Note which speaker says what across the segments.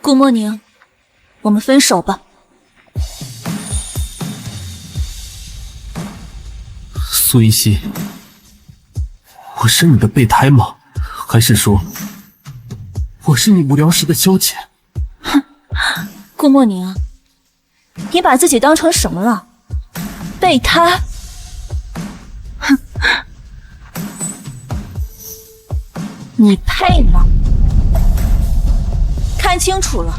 Speaker 1: 顾莫宁，我们分手吧。
Speaker 2: 苏云溪，我是你的备胎吗？还是说我是你无聊时的消遣？
Speaker 1: 哼，顾莫宁，你把自己当成什么了？备胎？哼，你配吗？看清楚了，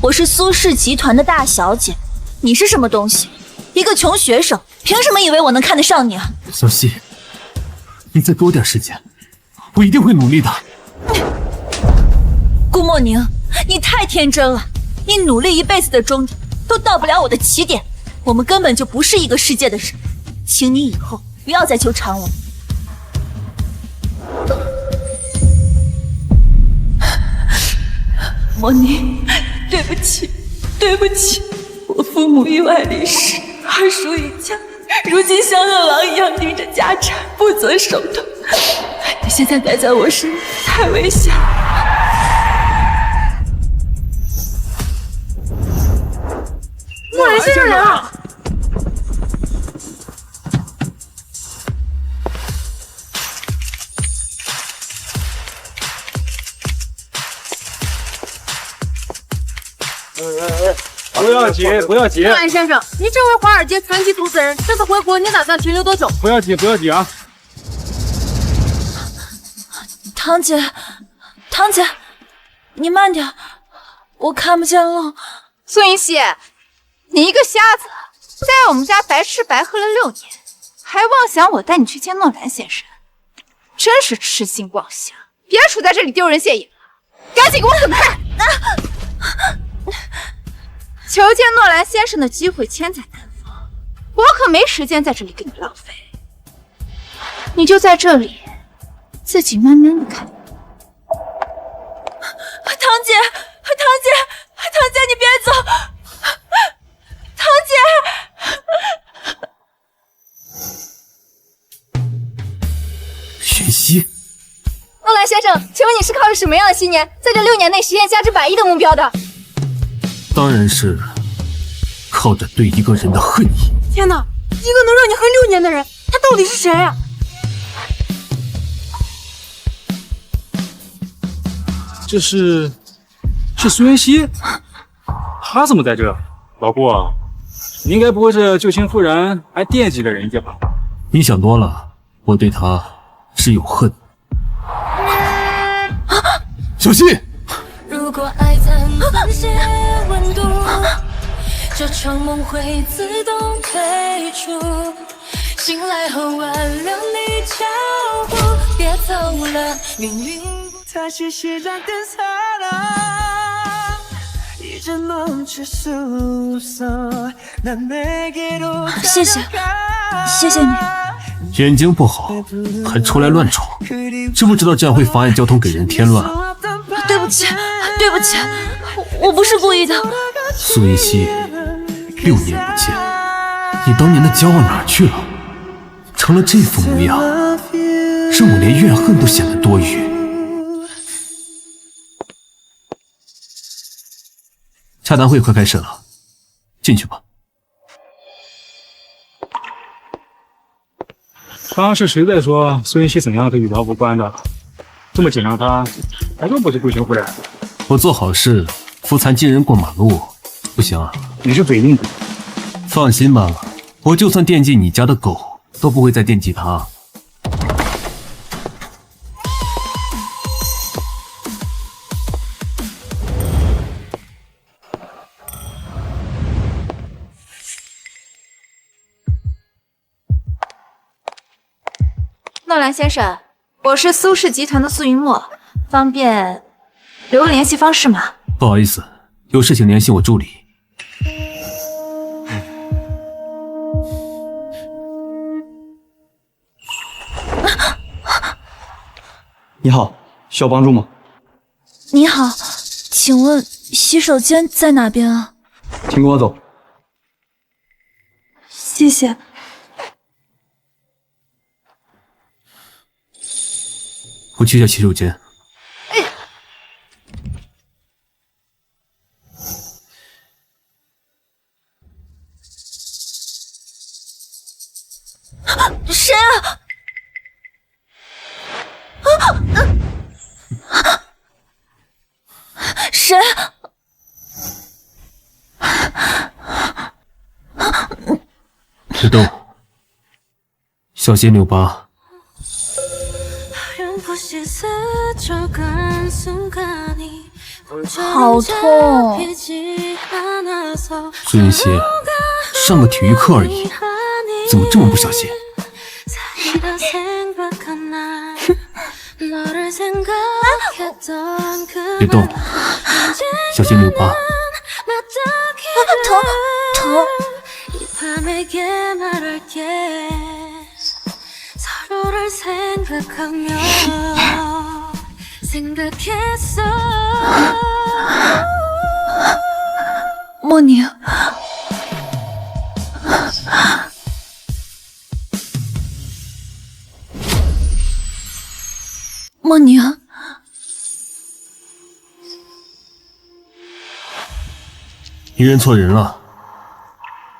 Speaker 1: 我是苏氏集团的大小姐，你是什么东西？一个穷学生，凭什么以为我能看得上你啊？
Speaker 2: 小溪，你再给我点时间，我一定会努力的。
Speaker 1: 顾莫宁，你太天真了，你努力一辈子的终点都到不了我的起点，我们根本就不是一个世界的人，请你以后不要再纠缠我。莫宁，对不起，对不起，我父母意外离世，二叔一家如今像饿狼一样盯着家产，不择手段。你现在待在我身边太危险了。
Speaker 3: 莫兰先生来了！
Speaker 4: 不要急，不要急。
Speaker 3: 莫兰先生，你这位华尔街传奇投资人，这次回国你打算停留多久？
Speaker 4: 不要急，不要急啊！
Speaker 1: 堂姐，堂姐，你慢点，我看不见路。
Speaker 5: 苏云溪，你一个瞎子，在我们家白吃白喝了6年，还妄想我带你去见诺兰先生，真是痴心妄想！别杵在这里丢人现眼了，赶紧给我滚开！求见诺兰先生的机会千载难逢，我可没时间在这里给你浪费。你就在这里，自己慢慢的看。
Speaker 1: 堂姐，堂姐，堂姐，你别走！堂姐，
Speaker 2: 云溪，
Speaker 5: 诺兰先生，请问你是靠着什么样的信念，在这6年内实现价值100亿的目标的？
Speaker 2: 当然是靠着对一个人的恨意。
Speaker 3: 天哪，一个能让你恨6年的人，他到底是谁啊？
Speaker 4: 这是苏云溪，他怎么在这？老顾，你应该不会是旧情复燃还惦记着人家吧？
Speaker 2: 你想多了，我对他是有恨。小溪，
Speaker 6: 如果爱暂缓些温度，这场梦会自动退出。醒来后挽留你脚步，别走了，命运不谢谢，
Speaker 1: 谢谢你。
Speaker 2: 眼睛不好还出来乱闯，知不知道这样会妨碍交通，给人添乱？
Speaker 1: 对不起，对不起，我不是故意的。
Speaker 2: 苏云溪，6年不见，你当年的骄傲哪儿去了？成了这副模样，让我连怨恨都显得多余。洽谈会快开始了，进去吧。
Speaker 4: 刚刚是谁在说苏云溪怎样跟羽毛无关的？这么紧张他，还说不是旧情复燃？
Speaker 2: 我做好事，扶残疾人过马路，不行啊？
Speaker 4: 你是嘴硬的。
Speaker 2: 放心吧，我就算惦记你家的狗，都不会再惦记他。
Speaker 5: 诺兰先生，我是苏氏集团的苏云墨，方便留个联系方式吗？
Speaker 2: 不好意思，有事请联系我助理。
Speaker 7: 你好，需要帮助吗？
Speaker 1: 你好，请问洗手间在哪边啊？
Speaker 7: 请跟我走。
Speaker 1: 谢谢。
Speaker 2: 我去一下洗手间。
Speaker 1: 谁？
Speaker 2: 别动，小心扭疤。
Speaker 1: 好痛！
Speaker 2: 苏云溪，上个体育课而已，怎么这么不小心？别动，小心扭疤。
Speaker 1: 疼！莫宁，莫宁，
Speaker 2: 你认错人了。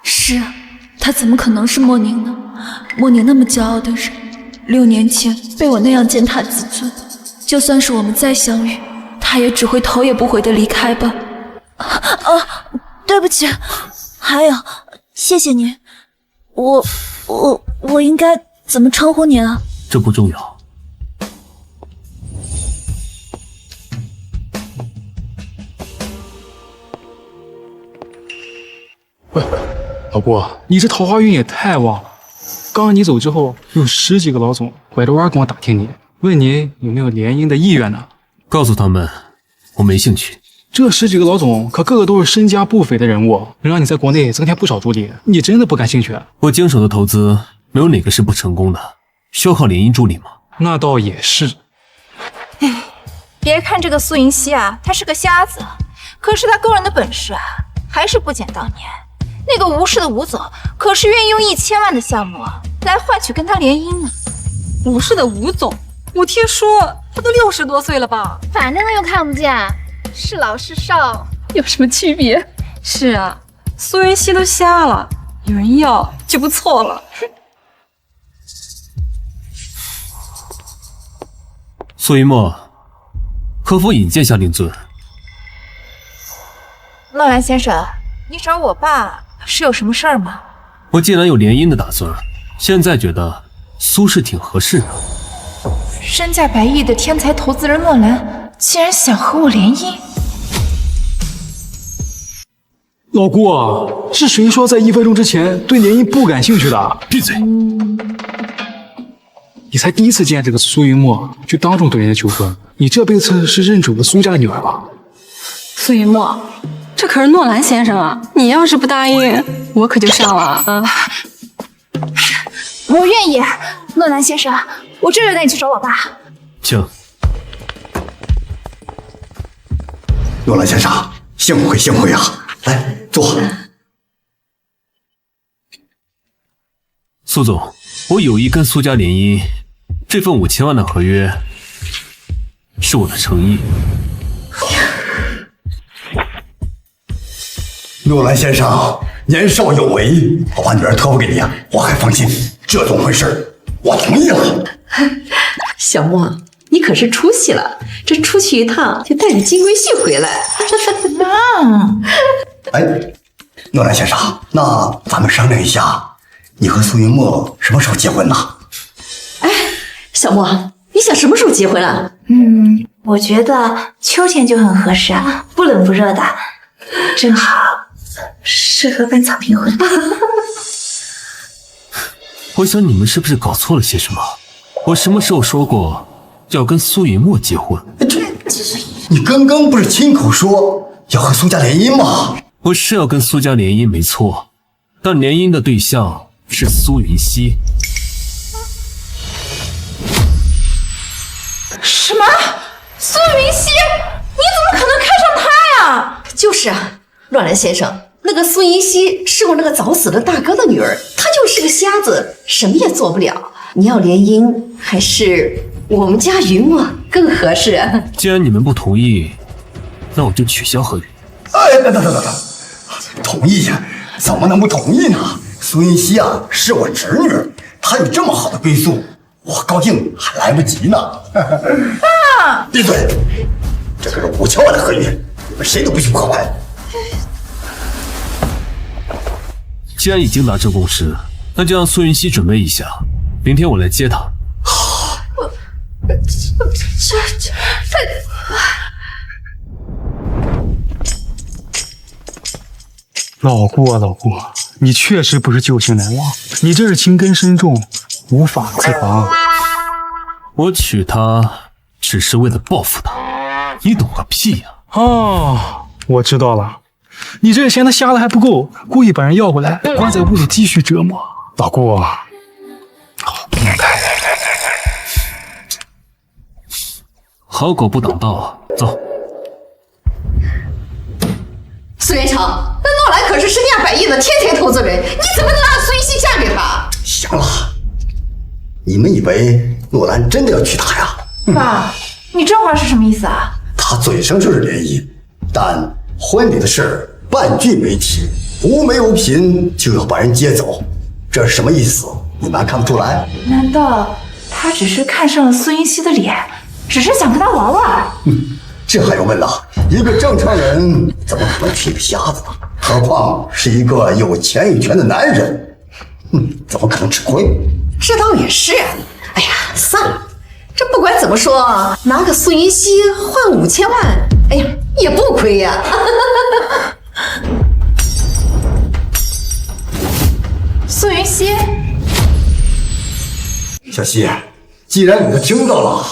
Speaker 1: 是，他怎么可能是莫宁呢？莫宁那么骄傲的人，6年前被我那样践踏自尊，就算是我们再相遇，他也只会头也不回的离开吧。对不起，还有，谢谢你。我应该怎么称呼你啊？
Speaker 2: 这不重要。
Speaker 4: 喂，老顾，你这桃花运也太旺了！刚刚你走之后，有10几个老总拐着弯跟我打听你，问你有没有联姻的意愿呢？
Speaker 2: 告诉他们，我没兴趣。
Speaker 4: 这10几个老总可个个都是身家不菲的人物，能让你在国内增添不少助力。你真的不感兴趣？
Speaker 2: 我经手的投资没有哪个是不成功的，需要靠联姻助力吗？
Speaker 4: 那倒也是。
Speaker 5: 别看这个苏云溪啊，他是个瞎子，可是他过人的本事啊，还是不减当年。那个吴氏的吴总可是愿意用1000万的项目来换取跟他联姻呢。
Speaker 3: 吴氏的吴总，我听说他都60多岁了吧？
Speaker 5: 反正他又看不见，是老是少，有什么区别？
Speaker 3: 是啊，苏云溪都瞎了，有人要就不错了。
Speaker 2: 苏一墨，可否引荐下令尊？
Speaker 5: 诺兰先生，你找我爸是有什么事儿吗？
Speaker 2: 我既然有联姻的打算，现在觉得苏氏挺合适的。
Speaker 5: 身价100亿的天才投资人诺兰，竟然想和我联姻？
Speaker 4: 老顾啊，是谁说在1分钟之前对联姻不感兴趣的？
Speaker 2: 闭嘴！
Speaker 4: 你才第一次见这个苏云墨，就当众对人家求婚，你这辈子是认准了苏家的女儿吧？
Speaker 3: 苏云墨，这可是诺兰先生啊！你要是不答应，我可就上了啊！
Speaker 5: 我愿意，诺兰先生，我这就带你去找我爸。
Speaker 2: 请。
Speaker 8: 诺兰先生，幸会啊！来，坐。
Speaker 2: 苏总，我有意跟苏家联姻，这份5000万的合约是我的诚意。
Speaker 8: 诺兰先生年少有为，我把女儿托付给你，我还放心。这种婚事，我同意了。
Speaker 9: 小莫，你可是出息了，这出去一趟就带着金龟婿回来。
Speaker 8: 哎，诺兰先生，那咱们商量一下，你和苏云墨什么时候结婚呢？
Speaker 9: 哎，小莫，你想什么时候结婚啊？
Speaker 5: 我觉得秋天就很合适啊，不冷不热的，正好适合办草坪婚。
Speaker 2: 我想你们是不是搞错了些什么？我什么时候说过要跟苏云墨结婚？
Speaker 8: 你刚刚不是亲口说要和苏家联姻吗？
Speaker 2: 我是要跟苏家联姻没错，但联姻的对象是苏云溪。
Speaker 5: 什么？苏云溪？你怎么可能看上他呀？
Speaker 9: 就是啊，乱兰先生，那个苏银溪是我那个早死的大哥的女儿，她就是个瞎子，什么也做不了。你要联姻，还是我们家云墨更合适啊？
Speaker 2: 既然你们不同意，那我就取消合约。
Speaker 8: 哎，等，同意呀？怎么能不同意呢？苏云溪啊，是我侄女，她有这么好的归宿，我高兴还来不及呢。爸，闭嘴！这可是5000万的合约，们谁都不许破坏。
Speaker 2: 既然已经达成共识，那就让苏云溪准备一下，明天我来接她。
Speaker 4: 老顾啊，老顾，你确实不是旧情难忘，你这是情根深重，无法自拔。
Speaker 2: 我娶她只是为了报复她，你懂个屁呀！
Speaker 4: 哦，我知道了，你这嫌他瞎的还不够，故意把人要回来，关在屋里继续折磨。老顾，好变态！
Speaker 2: 好狗不挡道，走。
Speaker 9: 苏连城，那诺兰可是身价100亿的天天投资人，你怎么能让孙熙嫁给他？
Speaker 8: 行了，你们以为诺兰真的要娶她呀？
Speaker 5: 爸，你这话是什么意思啊？
Speaker 8: 他嘴上就是联姻，但婚礼的事儿半句没提，无媒无凭就要把人接走，这是什么意思？你们还看不出来？
Speaker 5: 难道他只是看上了孙云熙的脸，只是想跟他玩玩？
Speaker 8: 这还用问了？一个正常人怎么可能娶个瞎子呢？何况是一个有钱有权的男人，怎么可能吃亏？
Speaker 9: 这倒也是。哎呀，算了，这不管怎么说，拿个苏云熙换5000万，哎呀，也不亏呀。
Speaker 5: 苏云熙，
Speaker 8: 小希，既然你都听到了，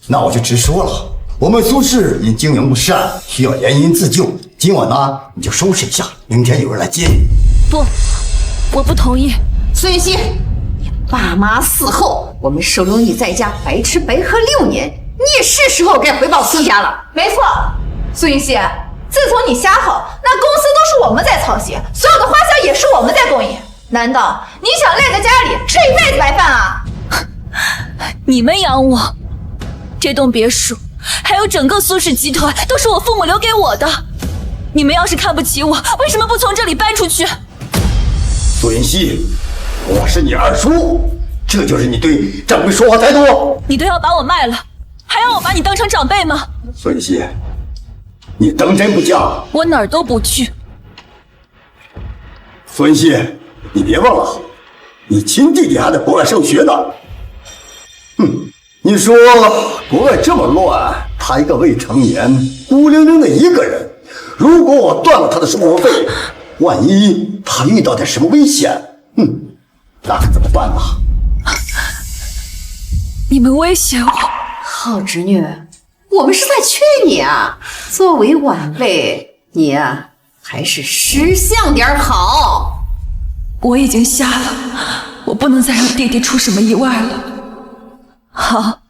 Speaker 8: 那我就直说了。我们苏氏因经营不善，需要联姻自救。今晚呢，你就收拾一下，明天有人来接你。
Speaker 1: 不，我不同意。
Speaker 9: 苏云熙，你爸妈死后，我们收留你在家白吃白喝6年，你也是时候该回报苏家了。
Speaker 5: 没错，苏云熙，自从你瞎好，那公司都是我们在操心，所有的花销也是我们在供应。难道你想赖在家里吃一辈子白饭啊？
Speaker 1: 你们养我，这栋别墅还有整个苏氏集团都是我父母留给我的。你们要是看不起我，为什么不从这里搬出去？
Speaker 8: 苏云熙，我是你二叔，这就是你对长辈说话态度？
Speaker 1: 你都要把我卖了，还要我把你当成长辈吗？
Speaker 8: 苏云熙，你当真不嫁？
Speaker 1: 我哪儿都不去。
Speaker 8: 苏云熙，你别忘了，你亲弟弟还在国外上学呢。你说国外这么乱，他一个未成年，孤零零的一个人，如果我断了他的生活费，万一他遇到点什么危险，那可怎么办呢？
Speaker 1: 你们威胁我？
Speaker 9: 好侄女，我们是在劝你啊，作为晚辈，你啊还是识相点好。
Speaker 1: 我已经瞎了，我不能再让弟弟出什么意外了。好，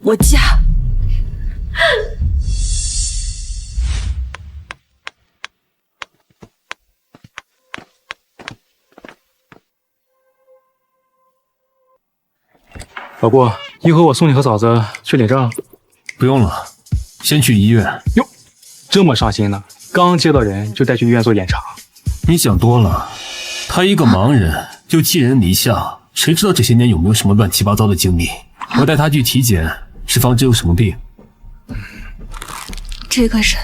Speaker 1: 我嫁。
Speaker 4: 老顾，一会儿我送你和嫂子去领证。
Speaker 2: 不用了，先去医院。
Speaker 4: 哟，这么上心呢？刚接到人就带去医院做检查。
Speaker 2: 你想多了，他一个盲人就寄人篱下，谁知道这些年有没有什么乱七八糟的经历？我带他去体检，是防止有什么病。
Speaker 1: 这个人，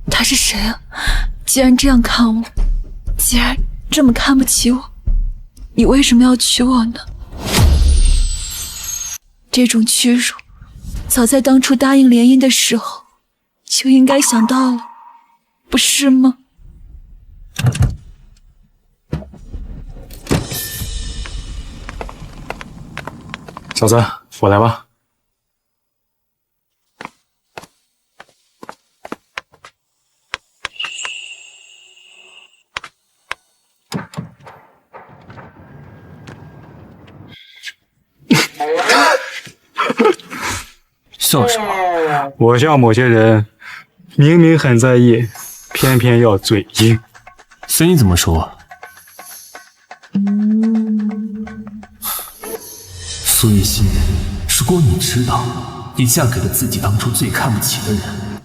Speaker 1: 他是谁啊？既然这样看我，既然这么看不起我，你为什么要娶我呢？这种屈辱，早在当初答应联姻的时候就应该想到了，不是吗？
Speaker 4: 嫂子，我来吧。
Speaker 2: 笑什么？
Speaker 4: 我像某些人，明明很在意，偏偏要嘴硬。
Speaker 2: 随你怎么说。苏雨欣，如果你知道你嫁给了自己当初最看不起的人，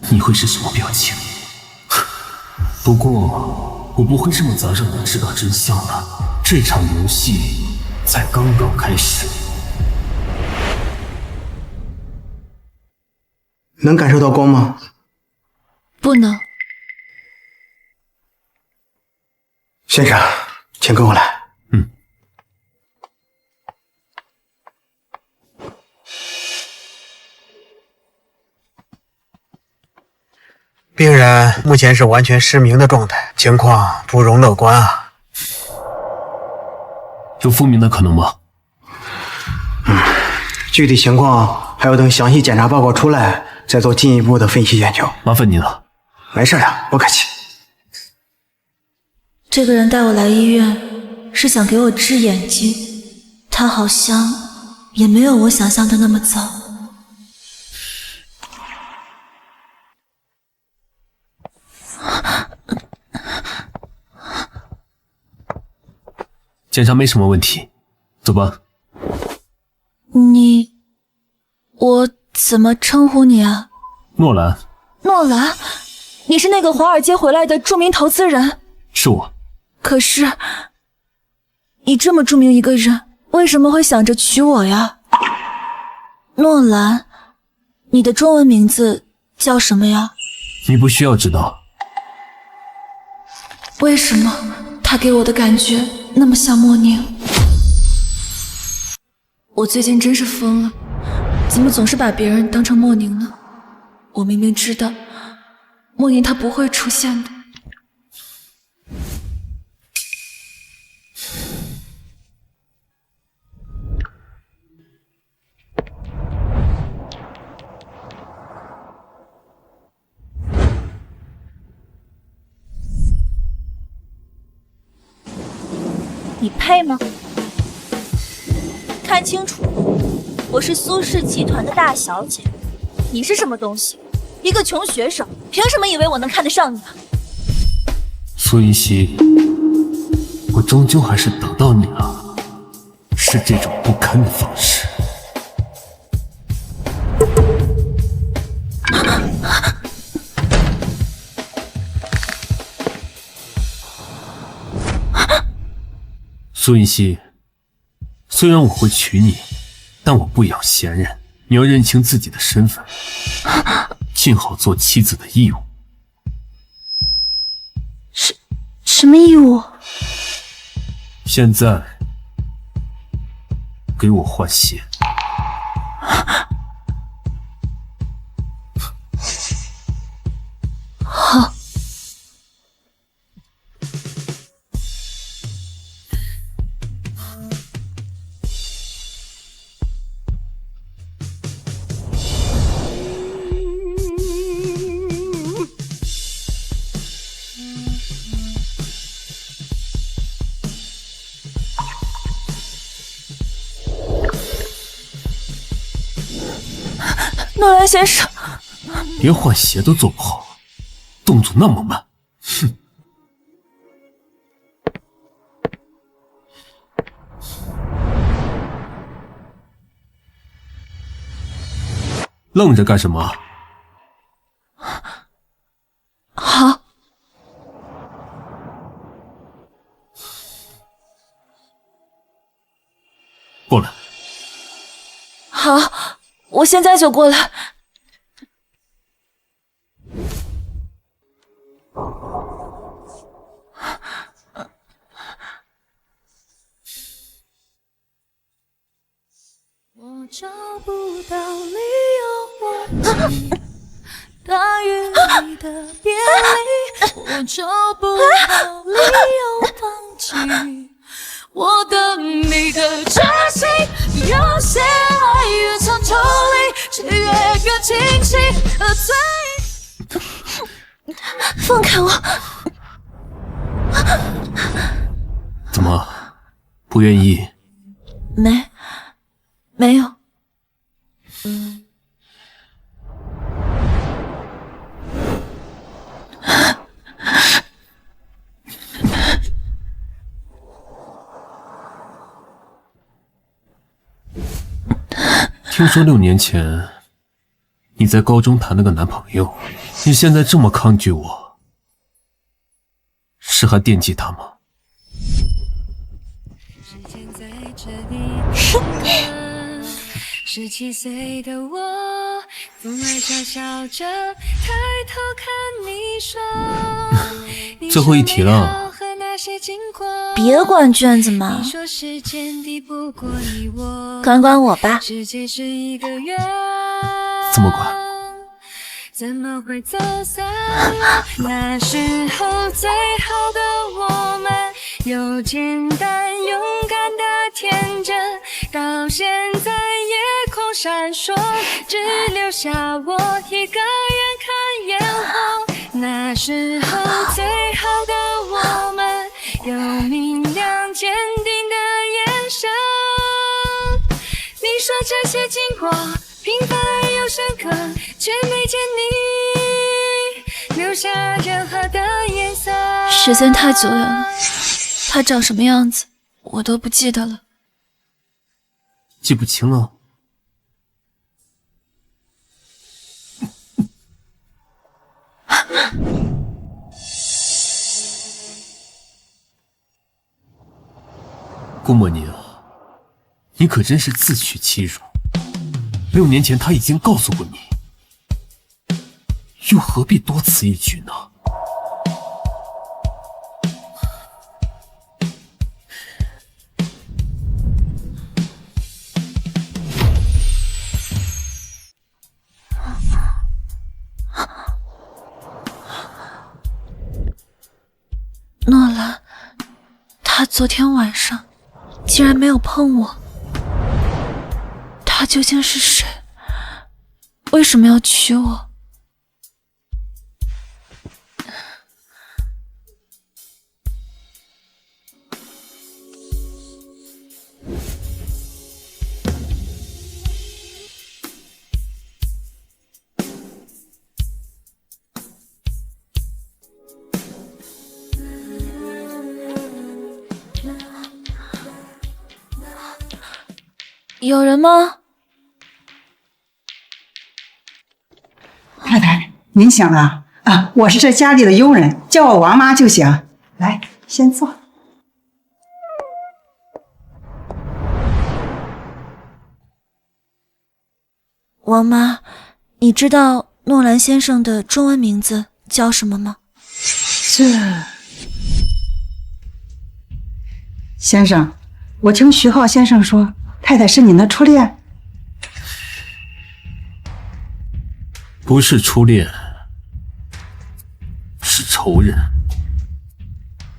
Speaker 2: 你会是什么表情？不过我不会这么早让你知道真相的，这场游戏才刚刚开始。
Speaker 10: 能感受到光吗？
Speaker 6: 不能。
Speaker 10: 先生，请跟我来。病人目前是完全失明的状态，情况不容乐观啊。
Speaker 2: 有复明的可能吗？
Speaker 10: 具体情况还要等详细检查报告出来，再做进一步的分析研究。
Speaker 2: 麻烦你了。
Speaker 10: 没事的，不客气。
Speaker 6: 这个人带我来医院是想给我治眼睛，他好像也没有我想象的那么糟。
Speaker 2: 检查没什么问题，走吧。
Speaker 6: 我怎么称呼你啊？
Speaker 2: 诺兰。
Speaker 6: 诺兰，你是那个华尔街回来的著名投资人？
Speaker 2: 是我。
Speaker 6: 可是，你这么著名一个人，为什么会想着娶我呀？诺兰，你的中文名字叫什么呀？
Speaker 2: 你不需要知道。
Speaker 6: 为什么他给我的感觉那么像莫宁？我最近真是疯了，怎么总是把别人当成莫宁呢？我明明知道莫宁他不会出现的。
Speaker 11: 你配吗？看清楚，我是苏氏集团的大小姐，你是什么东西？一个穷学生，凭什么以为我能看得上你啊？
Speaker 2: 苏云溪，我终究还是等到你了，是这种不堪的方式。苏云溪，虽然我会娶你，但我不养闲人，你要认清自己的身份，尽好做妻子的义务。
Speaker 11: 什么义务？
Speaker 2: 现在给我换鞋。
Speaker 11: 好。
Speaker 6: 诺兰先生，
Speaker 2: 连换鞋都做不好，动作那么慢，哼！愣着干什么？
Speaker 6: 好。
Speaker 2: 过来。
Speaker 6: 好，我现在就过来。我找不到理由忘记大雨里的别离，我找不到理由放弃我等你的真心。有些爱越藏抽离，却越更清晰。放开我！
Speaker 2: 怎么，不愿意？
Speaker 6: 没有。
Speaker 2: 听说6年前你在高中谈了个男朋友，你现在这么抗拒我，是还惦记他吗？17
Speaker 6: 岁的我
Speaker 2: 最后一题了，
Speaker 11: 别管卷子嘛，管我吧。
Speaker 2: 怎么管？
Speaker 6: 怎么会走散？那时候最好的我们，又简单勇敢的天真，到现在夜空闪烁，只留下我一个人看烟火。那时候最好的我们，有明亮坚定的眼神。你说这些经过平凡而又深刻，却没见你留下任何的颜色。
Speaker 1: 时间太久远了，他长什么样子我都不记得了。
Speaker 2: 记不清了。顾莫宁，你可真是自取其辱。6年前他已经告诉过你，又何必多此一举呢？
Speaker 1: 诺兰，他昨天晚上竟然没有碰我，他究竟是谁？为什么要娶我？有人吗？
Speaker 12: 太太，您醒了啊？我是这家里的佣人，叫我王妈就行。来，先坐。
Speaker 11: 王妈，你知道诺兰先生的中文名字叫什么吗？
Speaker 12: 先生，我听徐浩先生说，太太是您的初恋。
Speaker 2: 不是初恋，是仇人。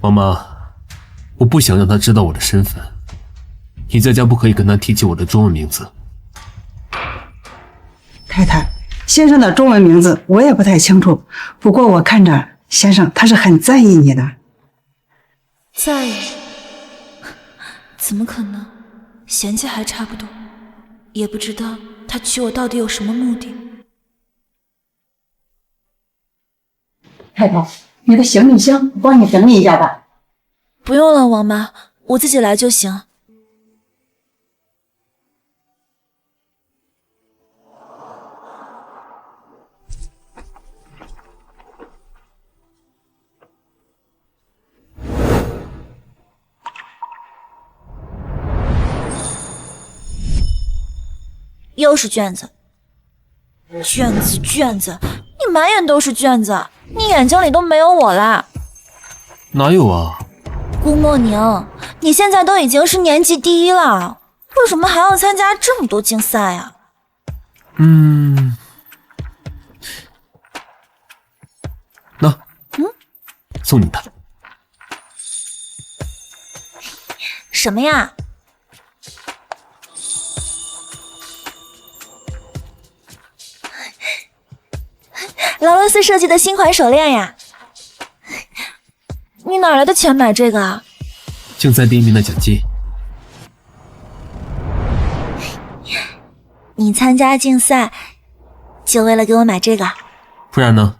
Speaker 2: 王妈，我不想让他知道我的身份，你在家不可以跟他提起我的中文名字。
Speaker 12: 太太，先生的中文名字我也不太清楚，不过我看着先生他是很在意你的。
Speaker 11: 在意？怎么可能？嫌弃还差不多，也不知道他娶我到底有什么目的。
Speaker 12: 太太，你的行李箱我帮你整理一下吧。
Speaker 11: 不用了，王妈，我自己来就行。又是卷子，卷子，你满眼都是卷子，你眼睛里都没有我啦。
Speaker 2: 哪有啊？
Speaker 11: 顾莫宁，你现在都已经是年级第1了，为什么还要参加这么多竞赛啊？
Speaker 2: 那，送你的。
Speaker 11: 什么呀？劳伦斯设计的新款手链呀！你哪来的钱买这个啊？
Speaker 2: 竞赛第1名的奖金。
Speaker 11: 你参加竞赛，就为了给我买这个？
Speaker 2: 不然呢？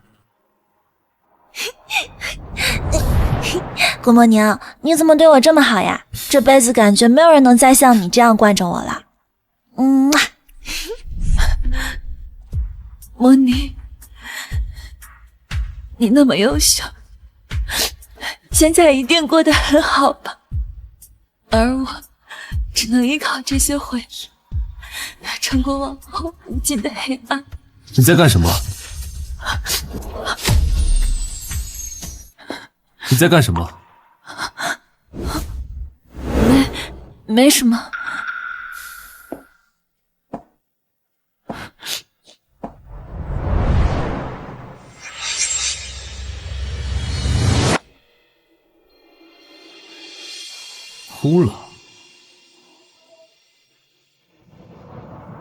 Speaker 11: 顾莫宁，你怎么对我这么好呀？这辈子感觉没有人能再像你这样惯着我了。
Speaker 1: 莫宁，你那么优秀，现在一定过得很好吧？而我只能依靠这些回忆，撑过往后无尽的黑暗。
Speaker 2: 你在干什么？你在干什么？
Speaker 11: 没什么。
Speaker 2: 哭了？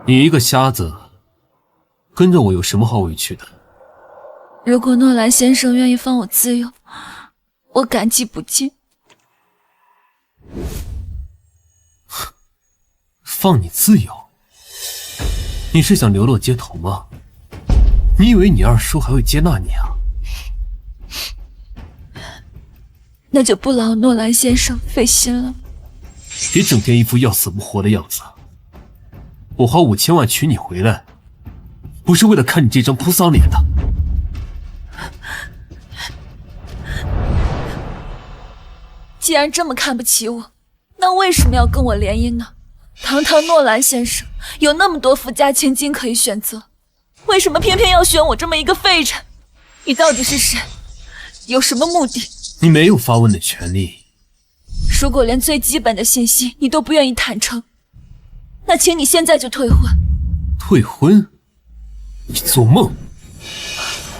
Speaker 2: 你一个瞎子，跟着我有什么好委屈的？
Speaker 11: 如果诺兰先生愿意放我自由，我感激不尽。
Speaker 2: 放你自由？你是想流落街头吗？你以为你二叔还会接纳你啊？
Speaker 11: 那就不劳诺兰先生费心了。
Speaker 2: 别整天一副要死不活的样子。我花5000万娶你回来，不是为了看你这张哭丧脸的。
Speaker 11: 既然这么看不起我，那为什么要跟我联姻呢？堂堂诺兰先生有那么多富家千金可以选择，为什么偏偏要选我这么一个废人？你到底是谁？有什么目的？
Speaker 2: 你没有发问的权利。
Speaker 11: 如果连最基本的信息你都不愿意坦诚，那请你现在就退婚。
Speaker 2: 退婚？你做梦！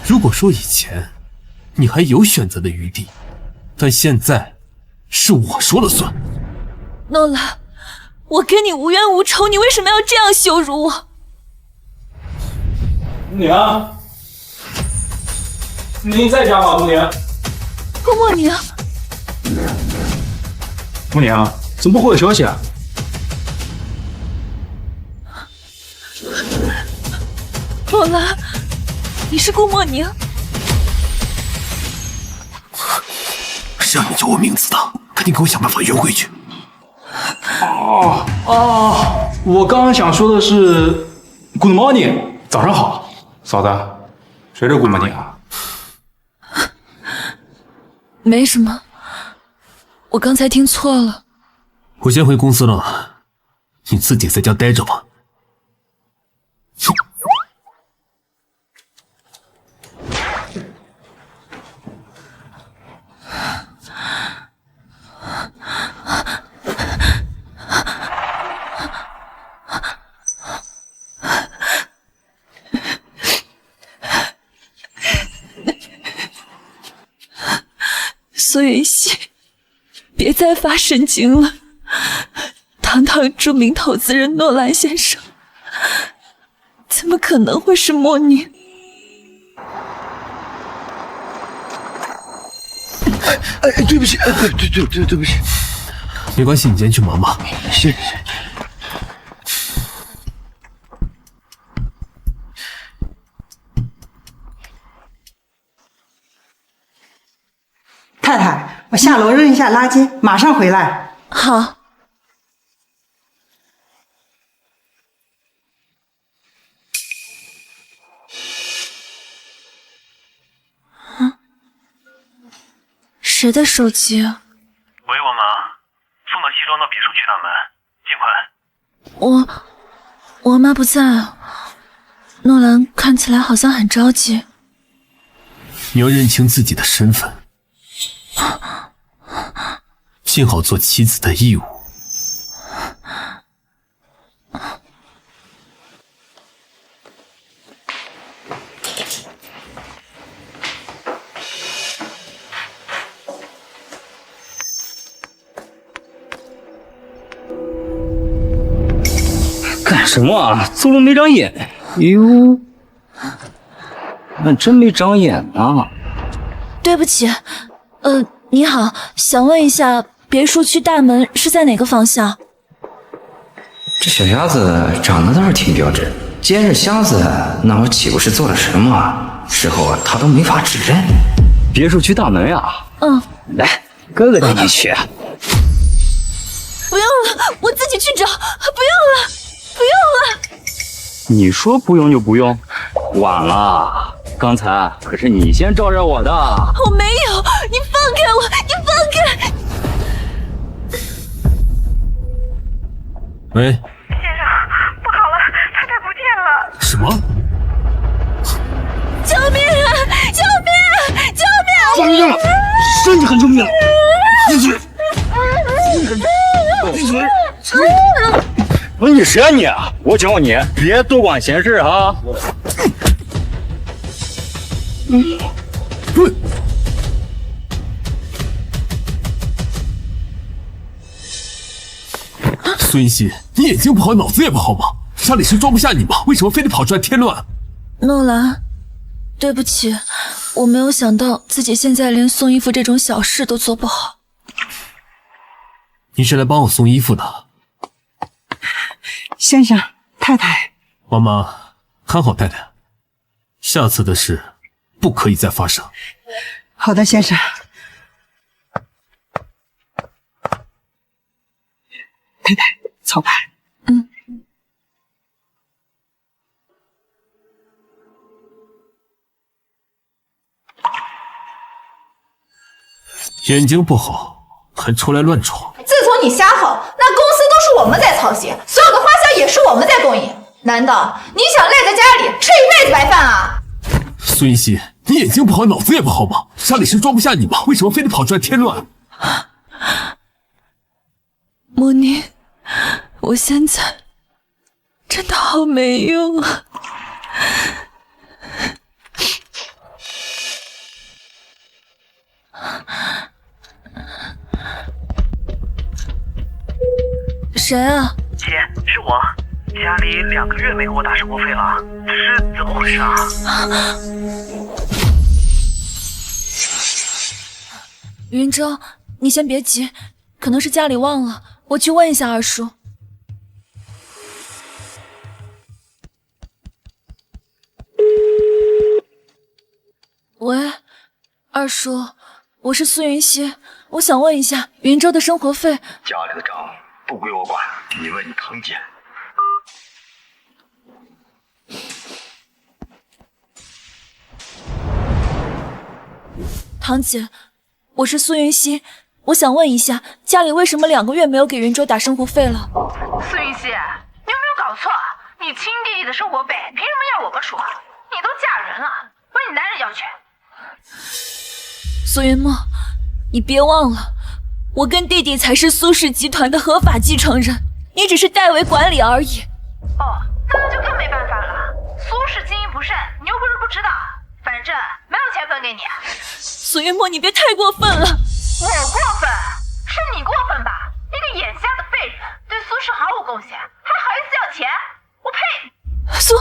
Speaker 2: 如果说以前你还有选择的余地，但现在是我说了算。
Speaker 11: 诺兰，我跟你无冤无仇，你为什么要这样羞辱我？
Speaker 4: 母娘，您在家吗？母娘，
Speaker 11: 顾默宁，
Speaker 4: 母娘，怎么不回我消息啊？
Speaker 11: 诺兰，你是顾默宁？
Speaker 2: 是让你叫我名字的，赶紧给我想办法圆回去。
Speaker 4: 我刚刚想说的是 Good morning， 早上好，嫂子，谁是 Good morning 啊？
Speaker 11: 没什么，我刚才听错了。
Speaker 2: 我先回公司了，你自己在家待着吧。
Speaker 1: 苏云溪，别再发神经了！堂堂著名投资人诺兰先生，怎么可能会是莫宁？
Speaker 7: 对不起，对不起。
Speaker 2: 没关系，你先去忙吧。
Speaker 7: 谢谢。
Speaker 12: 太太，我下楼扔一下垃圾，马上回来。
Speaker 11: 好。谁的手机啊？
Speaker 13: 喂，我妈，送到西庄的别墅区大门，尽快。
Speaker 11: 我妈不在啊。诺兰看起来好像很着急。
Speaker 2: 你要认清自己的身份，尽好做妻子的义务。
Speaker 14: 干什么啊？走路没长眼。哟，那真没长眼啊。
Speaker 11: 对不起，你好，想问一下，别墅区大门是在哪个方向？
Speaker 14: 这小鸭子长得倒是挺标致，既然是瞎子，那我岂不是做了什么？事后他都没法指认。别墅区大门呀？来，哥哥带你去。
Speaker 11: 不用了，我自己去找。不用了，不用了。
Speaker 14: 你说不用就不用？晚了，刚才可是你先招惹我的。
Speaker 11: 我没有，你放开我，你放开！
Speaker 2: 喂，
Speaker 15: 先生，不好了，太太不见了。
Speaker 2: 什么？
Speaker 7: 身体很重要。闭嘴！闭嘴！
Speaker 4: 你谁啊你？我教你别多管闲事啊！
Speaker 2: 孙一熙，你眼睛不好，脑子也不好吗？家里是装不下你吗？为什么非得跑出来添乱？
Speaker 11: 诺兰，对不起，我没有想到自己现在连送衣服这种小事都做不好。
Speaker 2: 你是来帮我送衣服的？
Speaker 12: 先生，太太，
Speaker 2: 妈妈，看好太太，下次的事不可以再发生。
Speaker 12: 好的，先生。太太，操盘。
Speaker 2: 眼睛不好，还出来乱闯。
Speaker 5: 自从你瞎吼，那公司都是我们在操心，所有的花销也是我们在供应。难道你想赖在家里吃一辈子白饭啊？
Speaker 2: 孙一熙，你眼睛不好，脑子也不好吗？家里是装不下你吗？为什么非得跑出来添乱？
Speaker 11: 莫妮，我现在真的好没用啊！谁啊？
Speaker 13: 姐，是我。家里2个月没给我打生活费了，这是怎么回事啊？
Speaker 11: 云舟，你先别急，可能是家里忘了，我去问一下二叔。喂，二叔，我是苏云熙，我想问一下云舟的生活费。
Speaker 13: 家里的账不归我管，你问你堂姐。
Speaker 11: 堂姐，我是苏云熙，我想问一下，家里为什么2个月没有给云舟打生活费了？
Speaker 5: 苏云熙，你有没有搞错？你亲弟弟的生活费凭什么要我们出？你都嫁人了，问你男人要去。
Speaker 11: 苏云墨，你别忘了，我跟弟弟才是苏氏集团的合法继承人，你只是代为管理而已。
Speaker 5: 哦，那就更没办法了。苏氏经营不善，你又不是不知道，反正没有钱分给你。
Speaker 11: 苏云墨，你别太过分了。
Speaker 5: 我过分？是你过分吧？一个眼瞎的废人，对苏氏毫无贡献，还好意思要钱？我呸！
Speaker 11: 苏。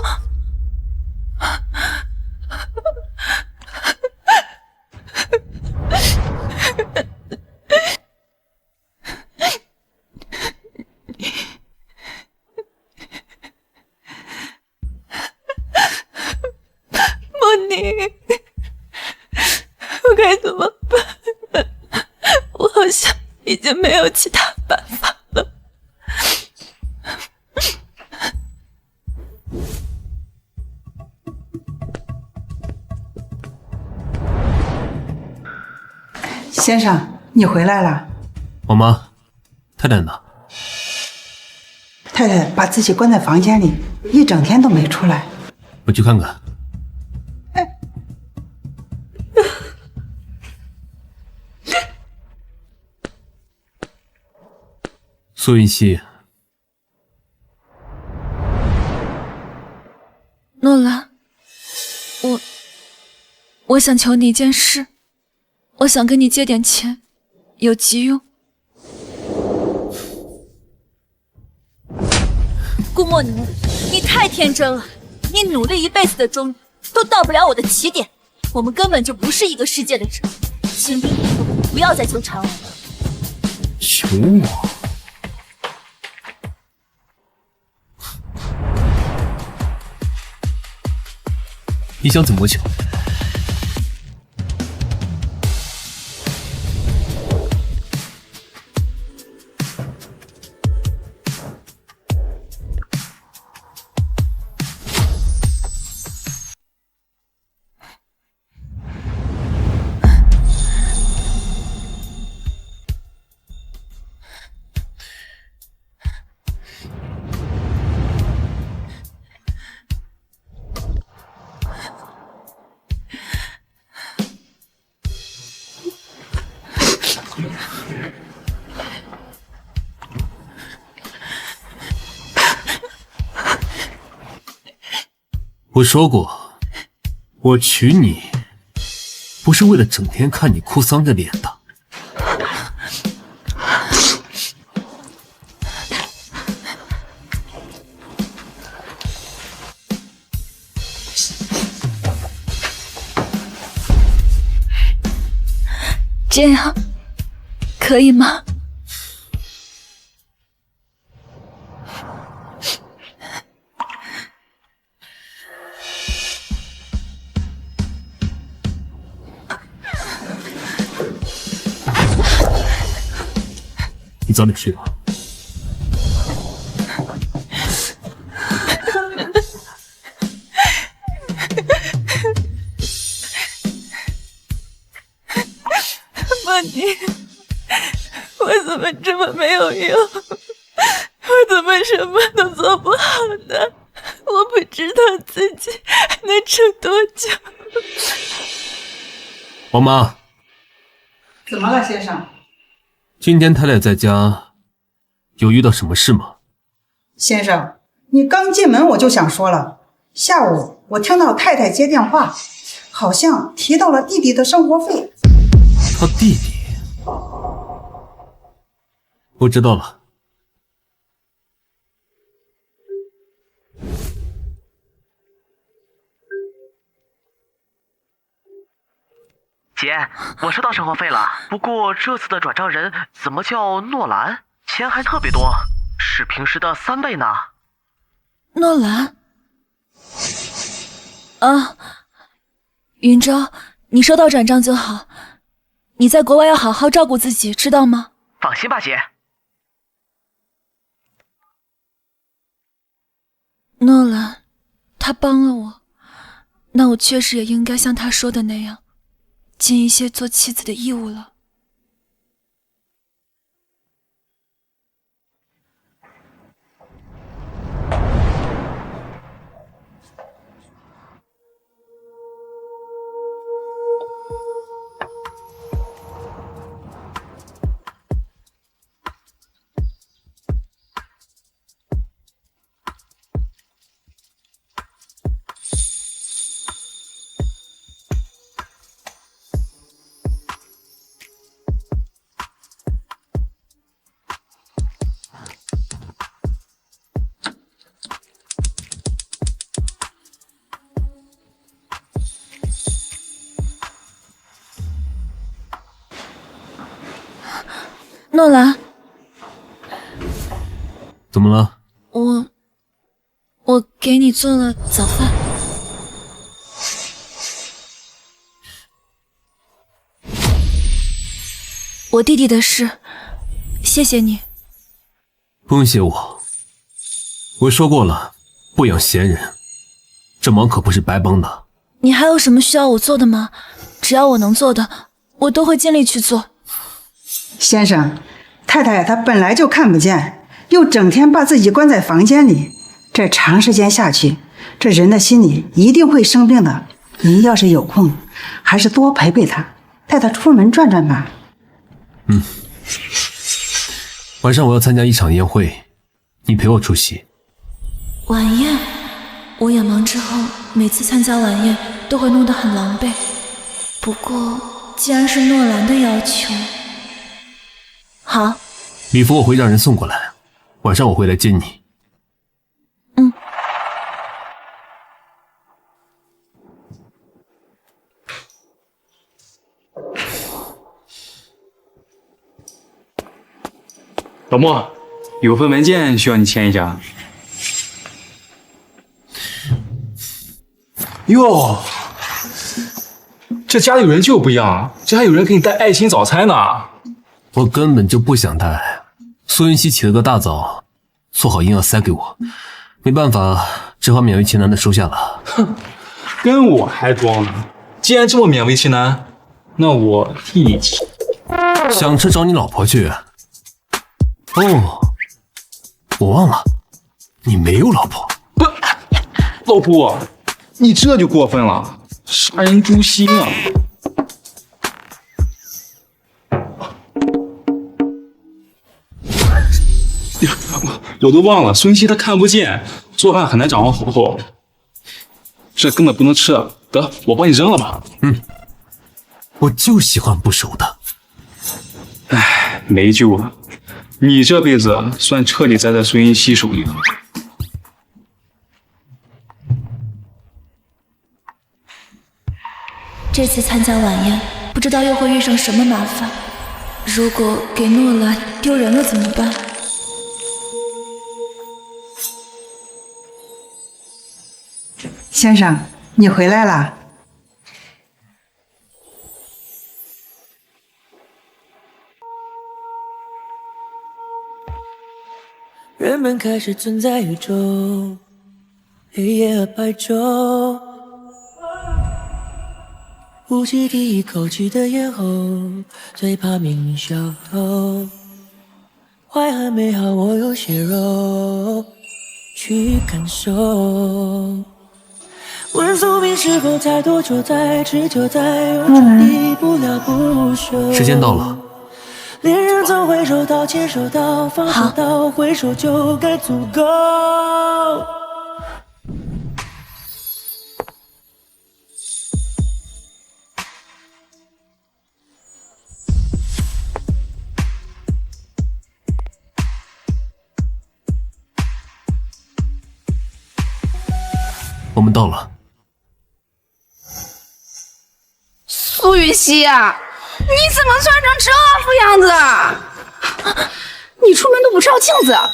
Speaker 11: 莫妮，我该怎么办？我好像已经没有其他办法了。
Speaker 12: 先生，你回来了。
Speaker 2: 妈妈，太太呢？
Speaker 12: 太太把自己关在房间里，一整天都没出来。
Speaker 2: 我去看看。苏云熙，
Speaker 11: 诺兰，我想求你一件事，我想跟你借点钱，有急用。顾墨宁，你太天真了，你努力一辈子的终都到不了我的起点，我们根本就不是一个世界的人，请你以后不要再纠缠我了。
Speaker 2: 求我？你想怎么求？我说过，我娶你不是为了整天看你哭丧着脸的。
Speaker 11: 这样可以吗？
Speaker 2: 你早点睡吧。
Speaker 1: 梦妮，我怎么这么没有用？我怎么什么都做不好呢？我不知道自己还能撑多久。
Speaker 2: 王妈，
Speaker 12: 怎么了，先生？
Speaker 2: 今天太太在家，有遇到什么事吗？
Speaker 12: 先生，你刚进门我就想说了，下午我听到太太接电话，好像提到了弟弟的生活费。
Speaker 2: 他弟弟，我知道了。
Speaker 13: 姐，我收到生活费了，不过这次的转账人怎么叫诺兰？钱还特别多，是平时的3倍呢。
Speaker 11: 诺兰？啊，云昭，你收到转账就好。你在国外要好好照顾自己，知道吗？
Speaker 13: 放心吧，姐。
Speaker 11: 诺兰，他帮了我，那我确实也应该像他说的那样，尽一些做妻子的义务了。诺兰，
Speaker 2: 怎么了？
Speaker 11: 我给你做了早饭。我弟弟的事，谢谢你。
Speaker 2: 不用谢我，我说过了，不养闲人，这忙可不是白帮的。
Speaker 11: 你还有什么需要我做的吗？只要我能做的，我都会尽力去做。
Speaker 12: 先生，太太她本来就看不见，又整天把自己关在房间里，这长时间下去，这人的心里一定会生病的。您要是有空，还是多陪陪她，带她出门转转吧。
Speaker 2: 晚上我要参加一场宴会，你陪我出席。
Speaker 11: 晚宴，我眼盲之后，每次参加晚宴都会弄得很狼狈。不过，既然是诺兰的要求，好。
Speaker 2: 礼服我会让人送过来，晚上我会来接你。
Speaker 4: 老莫，有份文件需要你签一下。哟，这家里有人就不一样，这还有人给你带爱心早餐呢。
Speaker 2: 我根本就不想带，苏云熙起了个大早，做好硬要塞给我，没办法，只好勉为其难的收下了。
Speaker 4: 哼，跟我还装呢。既然这么勉为其难，那我替你吃。
Speaker 2: 想吃找你老婆去。哦，我忘了，你没有老婆。
Speaker 4: 不，老姑，你这就过分了，杀人诛心啊！我都忘了，孙熙她看不见，做饭很难掌握火候，这根本不能吃。得，我帮你扔了吧。
Speaker 2: 我就喜欢不熟的。
Speaker 4: 唉，没救了，你这辈子算彻底栽在孙音熙手里了。
Speaker 11: 这次参加晚宴，不知道又会遇上什么麻烦。如果给诺兰丢人了怎么办？
Speaker 12: 先生，你回来啦。
Speaker 15: 人们开始存在宇宙，黑夜和白昼。呼气第一口气的咽喉，最怕命运消耗。坏和美好，我有血肉去感受。问宿命是否在多久，在持久，在永远离不了不朽。
Speaker 2: 时间到了。
Speaker 15: 恋人总会收到，牵手到，放手到，回首就该足够。
Speaker 2: 我们到了。
Speaker 5: 苏雨熙啊，你怎么穿成这副样子啊？你出门都不照镜子啊？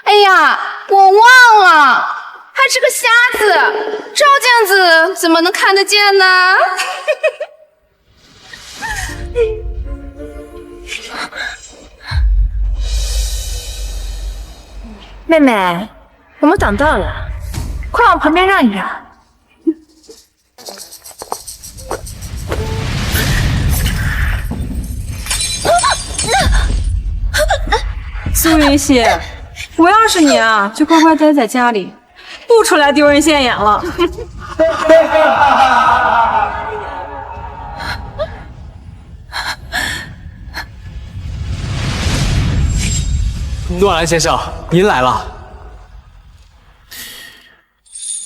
Speaker 5: 哎呀，我忘了，还是个瞎子，照镜子怎么能看得见呢？妹妹，我们等到了，快往旁边让一让。
Speaker 3: 苏云熙，我要是你啊，就乖乖待在家里，不出来丢人现眼了。
Speaker 2: 诺兰先生，您来了。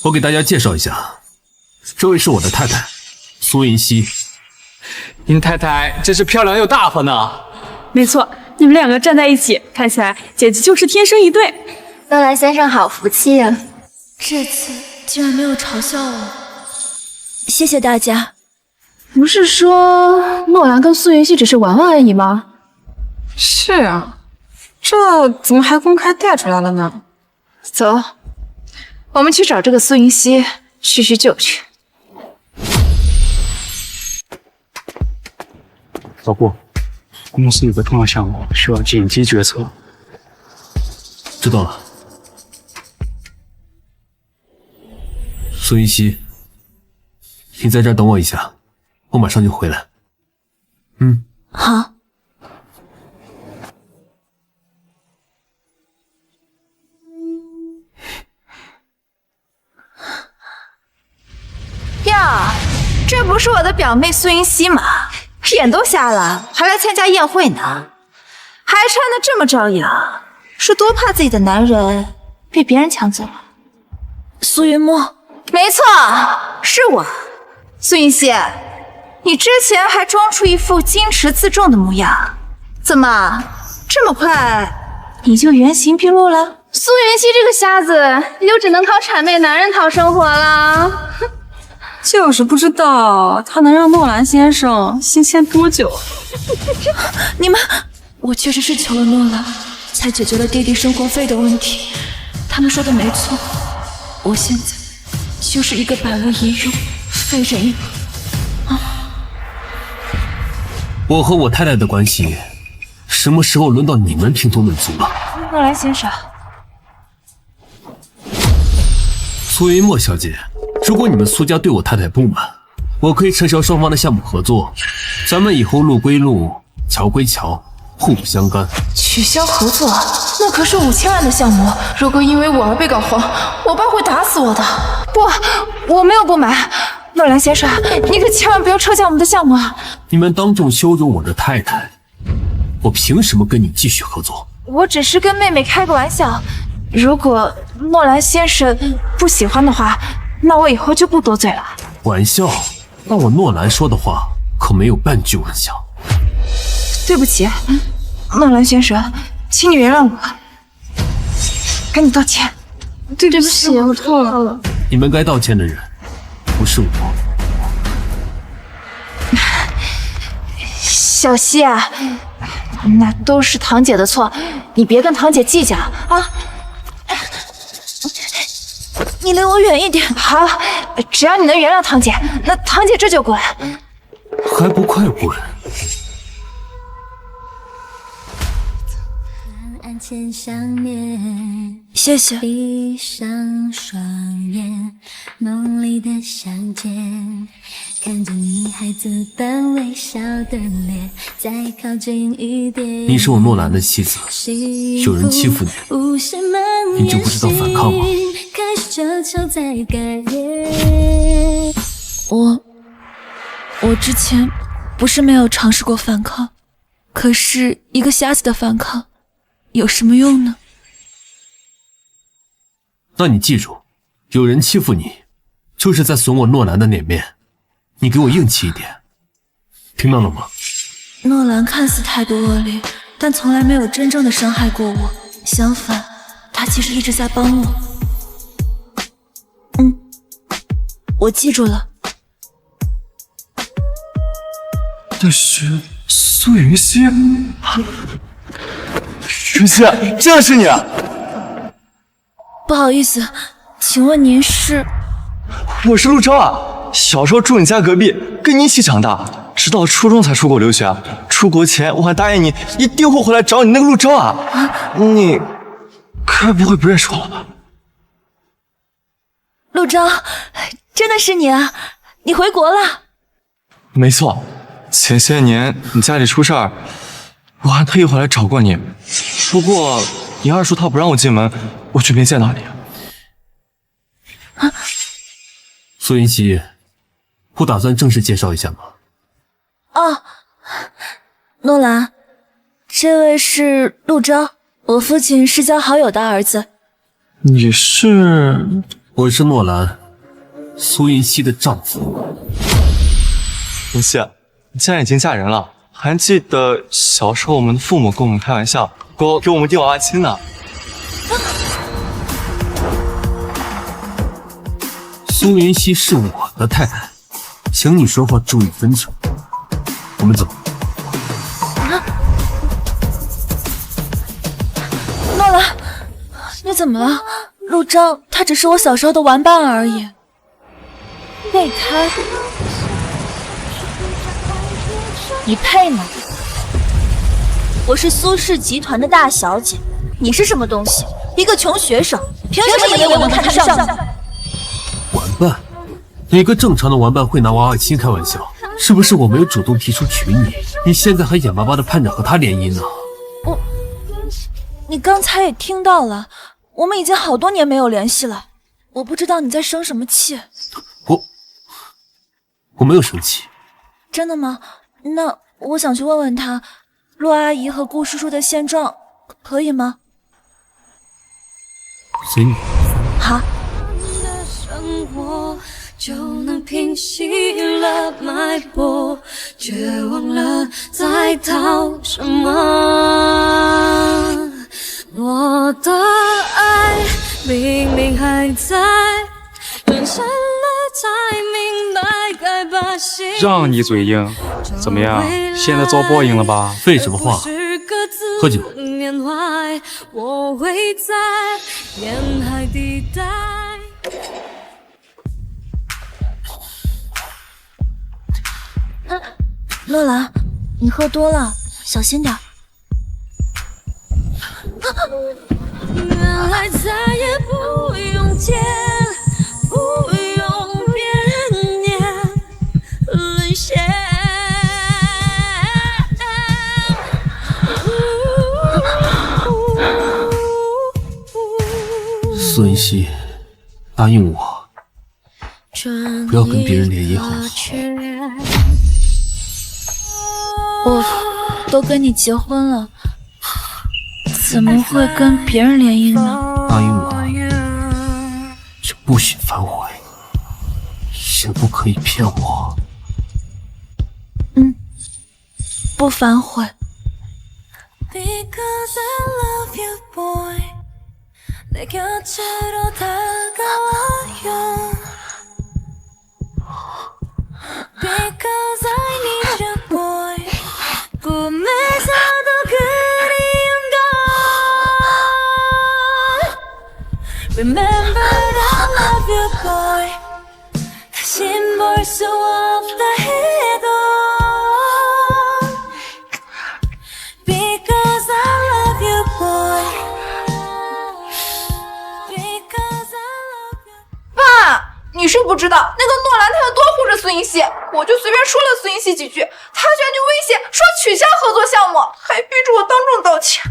Speaker 2: 我给大家介绍一下，这位是我的太太，苏云熙。
Speaker 16: 您太太真是漂亮又大方呢。
Speaker 3: 没错，你们两个站在一起，看起来简直就是天生一对。
Speaker 17: 诺兰先生好福气啊！
Speaker 11: 这次竟然没有嘲笑我，谢谢大家。
Speaker 5: 不是说诺兰跟苏云熙只是玩玩而已吗？
Speaker 3: 是啊，这怎么还公开带出来了呢？
Speaker 5: 走，我们去找这个苏云熙叙叙旧去。
Speaker 4: 老顾，公司有个重要项目需要紧急决策。
Speaker 2: 知道了。苏云熙，你在这儿等我一下，我马上就回来。
Speaker 11: 好。
Speaker 5: 呀，这不是我的表妹苏云熙吗？眼都瞎了，还来参加宴会呢，还穿得这么张扬，是多怕自己的男人被别人抢走了？
Speaker 11: 苏云墨，
Speaker 5: 没错，是我。苏云熙，你之前还装出一副矜持自重的模样，怎么这么快你就原形毕露了？苏云熙这个瞎子，也就只能靠谄媚男人讨生活了。
Speaker 3: 就是不知道他能让诺兰先生新鲜多久。
Speaker 11: 你们，我确实是求了诺兰，才解决了弟弟生活费的问题。他们说的没错，我现在就是一个百无一用、废人一个。
Speaker 2: 我和我太太的关系，什么时候轮到你们评头论足了？
Speaker 5: 诺兰先生，
Speaker 2: 苏云墨小姐，如果你们苏家对我太太不满，我可以撤销双方的项目合作，咱们以后路归路，桥归桥，互不相干。
Speaker 5: 取消合作，那可是5000万的项目，如果因为我而被搞黄，我爸会打死我的。不，我没有不满。诺兰先生，你可千万不要撤销我们的项目啊！
Speaker 2: 你们当众羞辱我的太太，我凭什么跟你继续合作？
Speaker 5: 我只是跟妹妹开个玩笑。如果诺兰先生不喜欢的话，那我以后就不多嘴了。
Speaker 2: 玩笑？那我诺兰说的话可没有半句玩笑。
Speaker 5: 对不起，诺兰先生，请你原谅我，赶紧道歉。
Speaker 3: 对不起，我错了。
Speaker 2: 你们该道歉的人不是我。
Speaker 5: 小希啊，那都是堂姐的错，你别跟堂姐计较啊。
Speaker 11: 你离我远一点。
Speaker 5: 好，只要你能原谅堂姐，那堂姐这就滚。
Speaker 2: 还不快滚！
Speaker 11: 谢谢。
Speaker 6: 闭上双眼，梦里的相见，看着你孩子般微笑的脸，再靠近一点。
Speaker 2: 你是我诺兰的妻子，有人欺负你，你就不知道反抗吗？
Speaker 11: 我之前不是没有尝试过反抗，可是一个瞎子的反抗有什么用呢？
Speaker 2: 那你记住，有人欺负你，就是在损我诺兰的脸面，你给我硬气一点，听到了吗？
Speaker 11: 诺兰看似态度恶劣，但从来没有真正的伤害过我，相反，他其实一直在帮我。我记住了。
Speaker 7: 这是苏云溪，云溪，这是你啊！
Speaker 11: 不好意思，请问您是？
Speaker 7: 我是陆超啊，小时候住你家隔壁，跟你一起长大，直到初中才出国留学。出国前我还答应你，一定会回来找你那个陆超啊！你该不会不认识我了吧？
Speaker 11: 陆超，真的是你啊！你回国了？
Speaker 7: 没错，前些年你家里出事儿，我还特意回来找过你。不过你二叔他不让我进门，我就没见到你。
Speaker 2: 苏云溪，不打算正式介绍一下吗？
Speaker 11: 哦，诺兰，这位是陆超，我父亲是交好友的儿子。
Speaker 7: 你是？
Speaker 2: 我是诺兰，苏云溪的丈夫。
Speaker 7: 云溪，你既然已经嫁人了，还记得小时候我们的父母跟我们开玩笑，给我们订娃娃亲呢。
Speaker 2: 苏云溪是我的太太，请你说话注意分寸。我们走。
Speaker 11: 诺兰，你怎么了？陆超，他只是我小时候的玩伴而已。备胎，你配吗？我是苏氏集团的大小姐，你是什么东西？一个穷学生，凭什么以为我能看得上你？
Speaker 2: 玩伴？哪个正常的玩伴会拿娃娃亲开玩笑？是不是我没有主动提出娶你，你现在还眼巴巴的盼着和他联姻呢？
Speaker 11: 你刚才也听到了，我们已经好多年没有联系了，我不知道你在生什么气。
Speaker 2: 我没有生气。
Speaker 11: 真的吗？那我想去问问他，陆阿姨和顾叔叔的现状，可以吗？
Speaker 2: 随你。
Speaker 11: 好。
Speaker 6: 就能平息了脉搏，却忘了在逃什么。我的爱明明还在，人生了才明白该把心。
Speaker 4: 让你嘴硬，怎么样？现在遭报应了吧？
Speaker 2: 废什么话？喝酒。
Speaker 6: 我会在沿海地带。
Speaker 11: 诺兰，你喝多了，小心点。
Speaker 6: 原来再也不用见，不用别人念沦陷。
Speaker 2: 苏云溪，答应我，不要跟别人联姻好吗？
Speaker 11: 我都跟你结婚了，怎么会跟别人联姻呢？
Speaker 2: 答应我，就不许反悔，也不可以骗我。
Speaker 11: 不反悔。
Speaker 6: Remember I love you boy 다신 볼 수 없다 해도 Because I love you boy Because I love you
Speaker 5: 爸，你是不知道那个诺兰他有多护着苏银熙，我就随便说了苏银熙几句，他居然就威胁说取消合作项目，还逼着我当众道歉。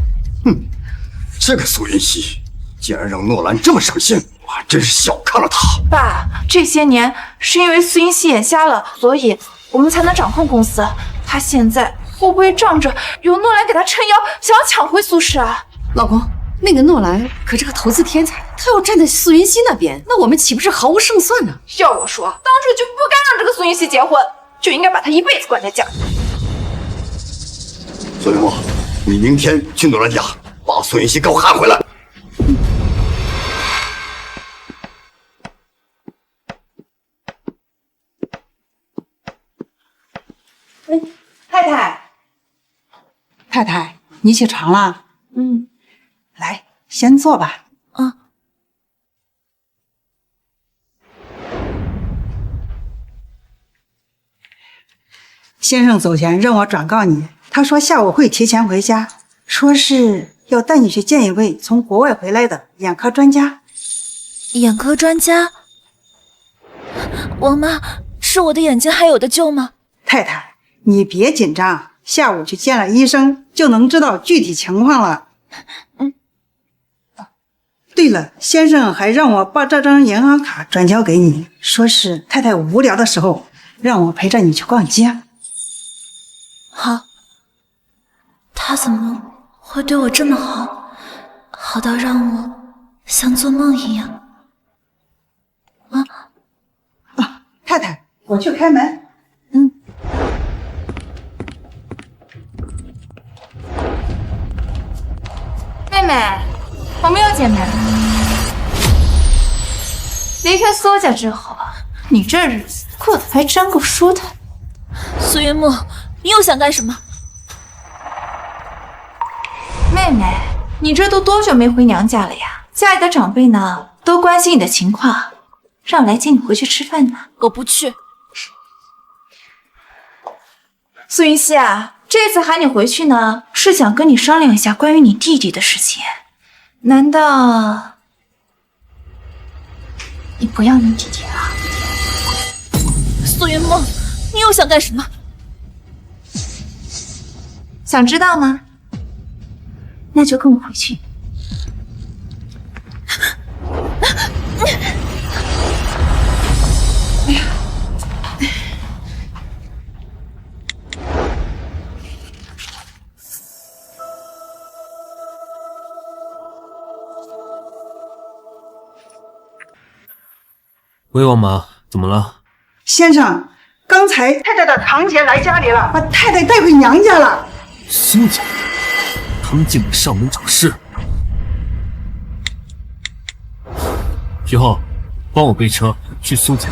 Speaker 8: 这个苏云熙竟然让诺兰这么伤心，我还真是小看了他。
Speaker 5: 爸，这些年是因为苏银熙眼瞎了，所以我们才能掌控公司。他现在会不会仗着有诺兰给他撑腰，想要抢回苏氏啊？
Speaker 9: 老公，那个诺兰可是个投资天才，他要站在苏云熙那边，那我们岂不是毫无胜算呢？
Speaker 5: 要我说，当初就不该让这个苏云熙结婚，就应该把他一辈子关在家里。
Speaker 8: 苏云墨，你明天去诺兰家把苏云熙给我喊回来。
Speaker 12: 太太，你起床了？来，先坐吧。先生走前让我转告你，他说下午会提前回家，说是要带你去见一位从国外回来的眼科专家。
Speaker 11: 眼科专家？王妈，是我的眼睛还有的救吗？
Speaker 12: 太太，你别紧张，下午去见了医生就能知道具体情况了。对了，先生还让我把这张银行卡转交给你，说是太太无聊的时候让我陪着你去逛街。
Speaker 11: 好，他怎么会对我这么好，好到让我像做梦一样？
Speaker 12: 太太，我去开门。
Speaker 5: 妹妹，我们又见面了。离开苏家之后，你这日子过得还真够舒坦。
Speaker 11: 苏云墨，你又想干什么？
Speaker 5: 妹妹，你这都多久没回娘家了呀？家里的长辈呢，都关心你的情况，让我来接你回去吃饭呢。
Speaker 11: 我不去。
Speaker 5: 苏云熙啊，这次喊你回去呢，是想跟你商量一下关于你弟弟的事情。难道你不要你弟弟了？
Speaker 11: 苏云墨，你又想干什么？
Speaker 5: 想知道吗？那就跟我回去。哎呀！
Speaker 2: 喂，王妈，怎么了？
Speaker 12: 先生，刚才太太的堂姐来家里了，把太太带回娘家了。
Speaker 2: 苏家，他们竟敢上门找事！徐浩，帮我备车去苏家。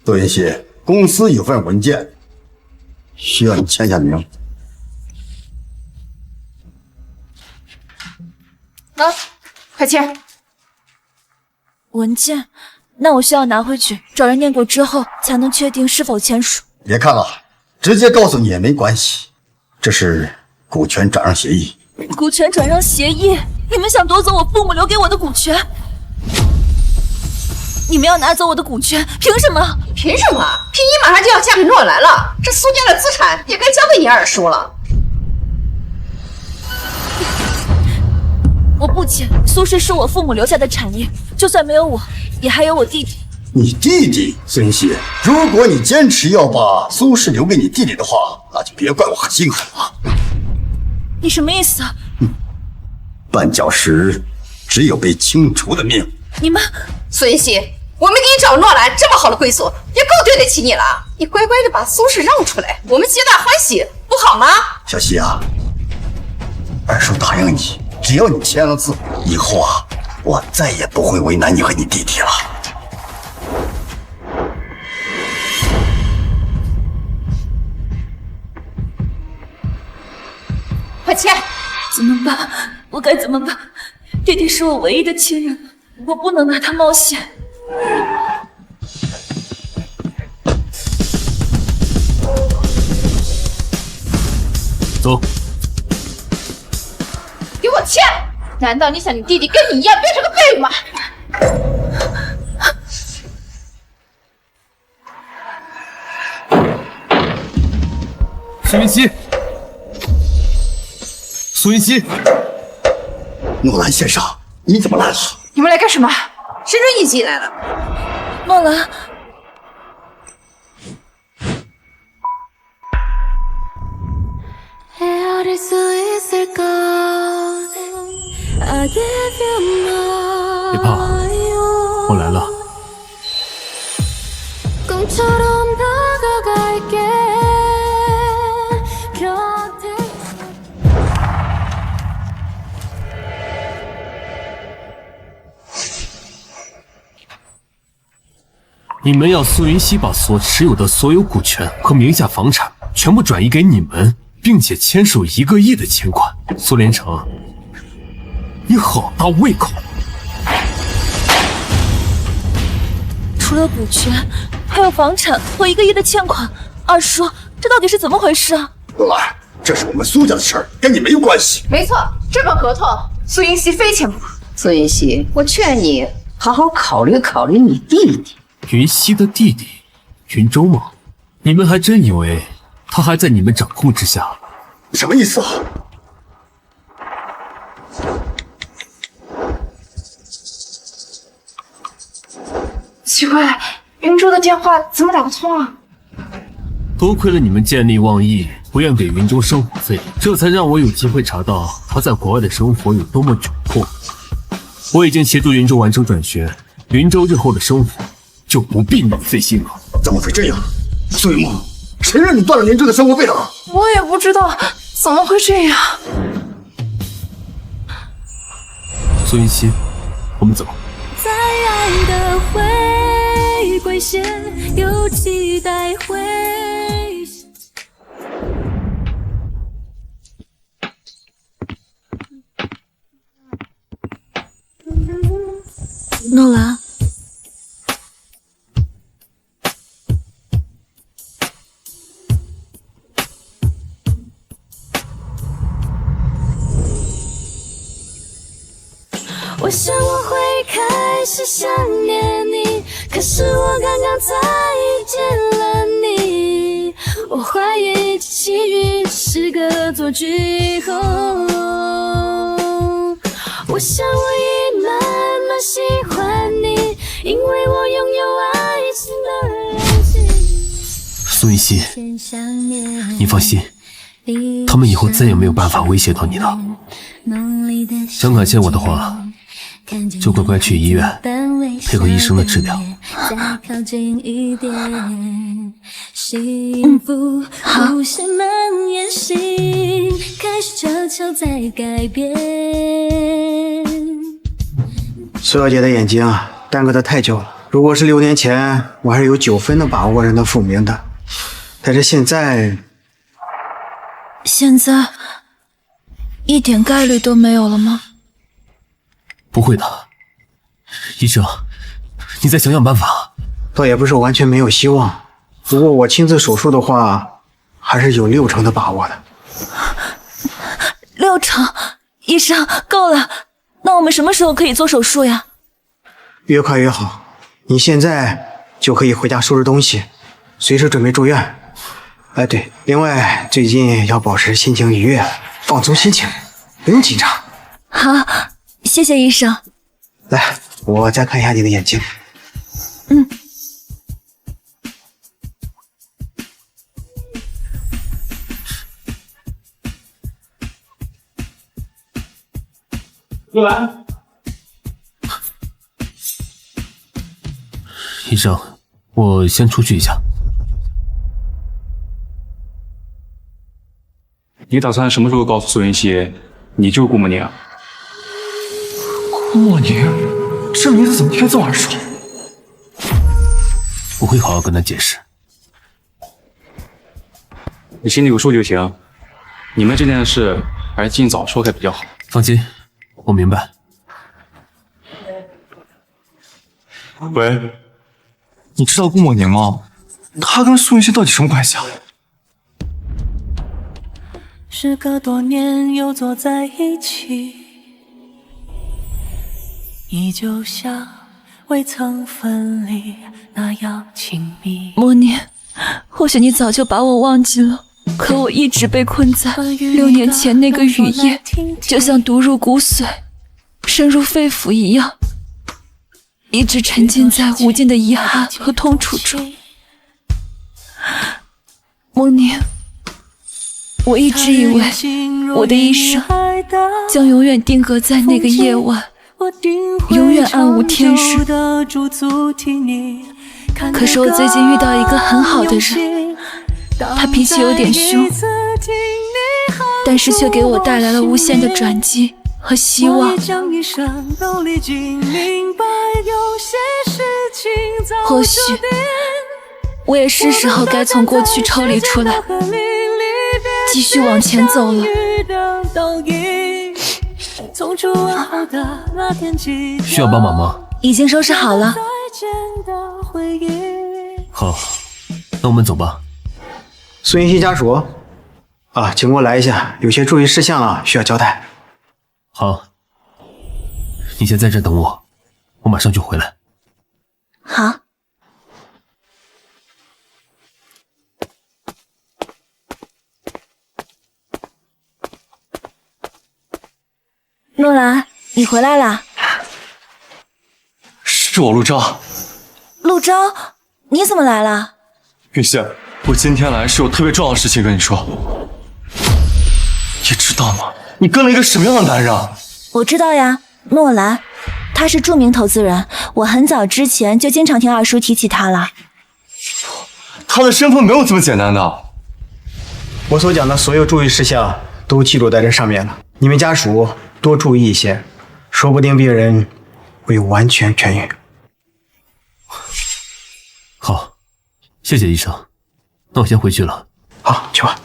Speaker 8: 窦云熙，公司有份文件，需要你签下名。
Speaker 5: 快签。
Speaker 11: 文件，那我需要拿回去，找人念过之后才能确定是否签署。
Speaker 8: 别看了，直接告诉你也没关系，这是股权转让协议。
Speaker 11: 股权转让协议？你们想夺走我父母留给我的股权？你们要拿走我的股权，凭什么？
Speaker 9: 凭什么？凭你马上就要嫁给诺兰了，这苏家的资产也该交给你二叔了。
Speaker 11: 我不签，苏氏是我父母留下的产业，就算没有我，也还有我弟弟。
Speaker 8: 你弟弟孙云熙，如果你坚持要把苏氏留给你弟弟的话，那就别怪我心狠了。
Speaker 11: 你什么意思啊？
Speaker 8: 绊脚石只有被清除的命。
Speaker 11: 你们，
Speaker 9: 孙云熙，我们给你找诺兰这么好的归宿，也够对得起你了。你乖乖的把苏氏让出来，我们皆大欢喜，不好吗？
Speaker 8: 小希啊，二叔答应你，只要你签了字，以后啊，我再也不会为难你和你弟弟了。
Speaker 9: 快签！
Speaker 11: 怎么办？我该怎么办？弟弟是我唯一的亲人，我不能拿他冒险。
Speaker 2: 走。
Speaker 5: 给我签！难道你想你弟弟跟你一样变成个废物吗？
Speaker 2: 苏云熙，苏云熙，
Speaker 8: 诺兰先生，你怎么来了？
Speaker 5: 你们来干什么？谁准你进来了？
Speaker 11: 诺兰。
Speaker 2: 别怕，我来了。你们要苏云熙把所持有的所有股权和名下房产全部转移给你们，并且签署1个亿的钱款。苏连成，你好大胃口！
Speaker 11: 除了股权，还有房产和1个亿的欠款。二叔，这到底是怎么回事啊？
Speaker 8: 诺兰，这是我们苏家的事儿，跟你没有关系。
Speaker 5: 没错，这份合同苏云熙非签不可。
Speaker 9: 苏云熙，我劝你好好考虑考虑你弟弟。
Speaker 2: 云熙的弟弟云舟吗？你们还真以为他还在你们掌控之下？
Speaker 8: 什么意思啊？
Speaker 5: 奇怪，云舟的电话怎么打不通啊？
Speaker 2: 多亏了你们见利忘义，不愿给云舟生活费，这才让我有机会查到他在国外的生活有多么窘迫。我已经协助云舟完成转学，云舟日后的生活就不必你费心了。
Speaker 8: 怎么会这样？苏云梦，谁让你断了云舟的生活费了？
Speaker 5: 我也不知道，怎么会这样？
Speaker 2: 苏云熙，我们走。
Speaker 6: 在爱的回归线，有期待回现。
Speaker 11: 诺兰。
Speaker 6: 我想我会开始想念你，可是我刚刚再见了你。我怀疑这奇遇是个恶作剧。我想我已慢慢喜欢你，因为我拥有爱情的勇气。
Speaker 2: 苏云熙，你放心，他们以后再也没有办法威胁到你了。想感谢我的话，就乖乖去医院配合医生的治疗。
Speaker 6: 幸福无限蔓延性，开始悄悄在改变。
Speaker 10: 苏小姐的眼睛耽搁得太久了。如果是6年前，我还是有9分的把握让她复明的，但是现在
Speaker 11: 一点概率都没有了吗？
Speaker 2: 不会的，医生，你再想想办法。
Speaker 10: 倒也不是完全没有希望，如果我亲自手术的话，还是有6成的把握的。
Speaker 11: 6成？医生，够了。那我们什么时候可以做手术呀？
Speaker 10: 越快越好。你现在就可以回家收拾东西，随时准备住院。哎，对，另外最近要保持心情愉悦，放松心情，不用紧张。
Speaker 11: 好，谢谢医生。
Speaker 10: 来，我再看一下你的眼睛。
Speaker 11: 嗯。
Speaker 4: 诺兰，
Speaker 2: 医生，我先出去一下。
Speaker 4: 你打算什么时候告诉苏云溪，你就是顾慕宁？
Speaker 7: 顾慕宁，这名字怎么听着这么耳熟？
Speaker 2: 我会好好跟他解释。
Speaker 4: 你心里有数就行。你们这件事还是尽早说开比较好。
Speaker 2: 放心，我明白。
Speaker 7: 喂，你知道顾慕宁吗？他跟苏云溪到底什么关系啊？
Speaker 15: 时隔多年又坐在一起，依旧像未曾分离那样亲密。
Speaker 11: 慕宁，或许你早就把我忘记了，可我一直被困在6年前那个雨夜，就像毒入骨髓，深入肺腑一样，一直沉浸在无尽的遗憾和痛楚中。慕宁，我一直以为我的一生将永远定格在那个夜晚，永远暗无天日。可是我最近遇到一个很好的人，他脾气有点凶，但是却给我带来了无限的转机和希望。或许我也是时候该从过去抽离出来，继续往前走了。
Speaker 2: 需要帮忙吗？
Speaker 11: 已经收拾好了。
Speaker 2: 好，那我们走吧。
Speaker 10: 苏云溪家属啊，请过来一下，有些注意事项啊需要交代。
Speaker 2: 好，你先在这等我，我马上就回来。
Speaker 11: 好。诺兰，你回来啦？
Speaker 7: 是我陆昭。
Speaker 11: 陆昭，你怎么来了？
Speaker 7: 云溪，我今天来是有特别重要的事情跟你说。你知道吗？你跟了一个什么样的男人啊？
Speaker 11: 我知道呀，诺兰，他是著名投资人，我很早之前就经常听二叔提起他了。
Speaker 7: 他的身份没有这么简单的。
Speaker 10: 我所讲的所有注意事项都记录在这上面了，你们家属多注意一些，说不定病人会完全痊愈。
Speaker 2: 好，谢谢医生，那我先回去了。
Speaker 10: 好，去吧。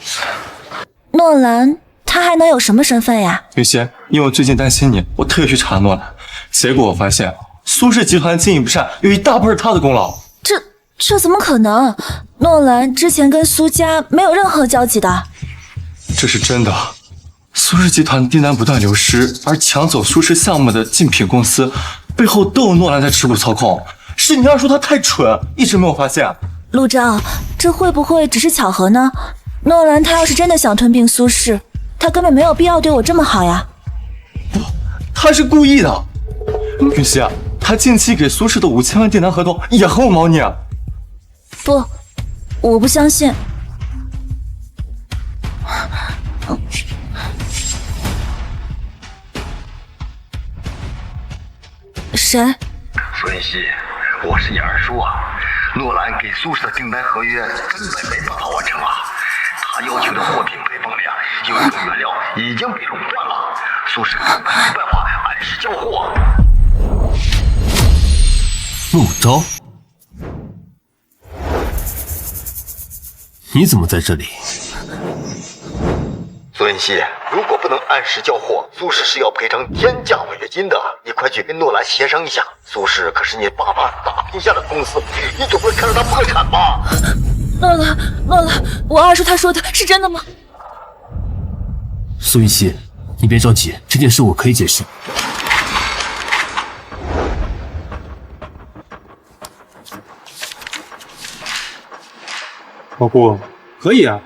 Speaker 11: 诺兰，他还能有什么身份呀？
Speaker 7: 云溪，因为我最近担心你，我特意去查诺兰，结果我发现苏氏集团经营不善，有一大半是他的功劳。
Speaker 11: 这怎么可能？诺兰之前跟苏家没有任何交集的。
Speaker 7: 这是真的。苏氏集团订单不断流失，而抢走苏氏项目的竞品公司背后都有诺兰在持股操控。是你二叔他太蠢，一直没有发现。
Speaker 11: 陆昭，这会不会只是巧合呢？诺兰他要是真的想吞并苏氏，他根本没有必要对我这么好呀。
Speaker 7: 不，他是故意的。云溪，他近期给苏氏的5000万订单合同也和我猫腻。
Speaker 11: 不，我不相信。谁？
Speaker 8: 苏云溪，我是你二叔啊。诺兰给苏氏的订单合约根本没办法完成啊。他要求的货品配方里有一种原料已经被垄断了，苏氏根本没办法按时交货。
Speaker 2: 陆昭，你怎么在这里？
Speaker 8: 苏云溪，如果不能按时交货，苏氏是要赔偿天价违约金的。你快去跟诺兰协商一下。苏氏可是你爸爸打拼下的公司，你总不能看着他破产吧？
Speaker 11: 诺兰，我二叔他说的是真的吗？
Speaker 2: 苏云溪，你别着急，这件事我可以解释。
Speaker 4: 老顾，可以啊，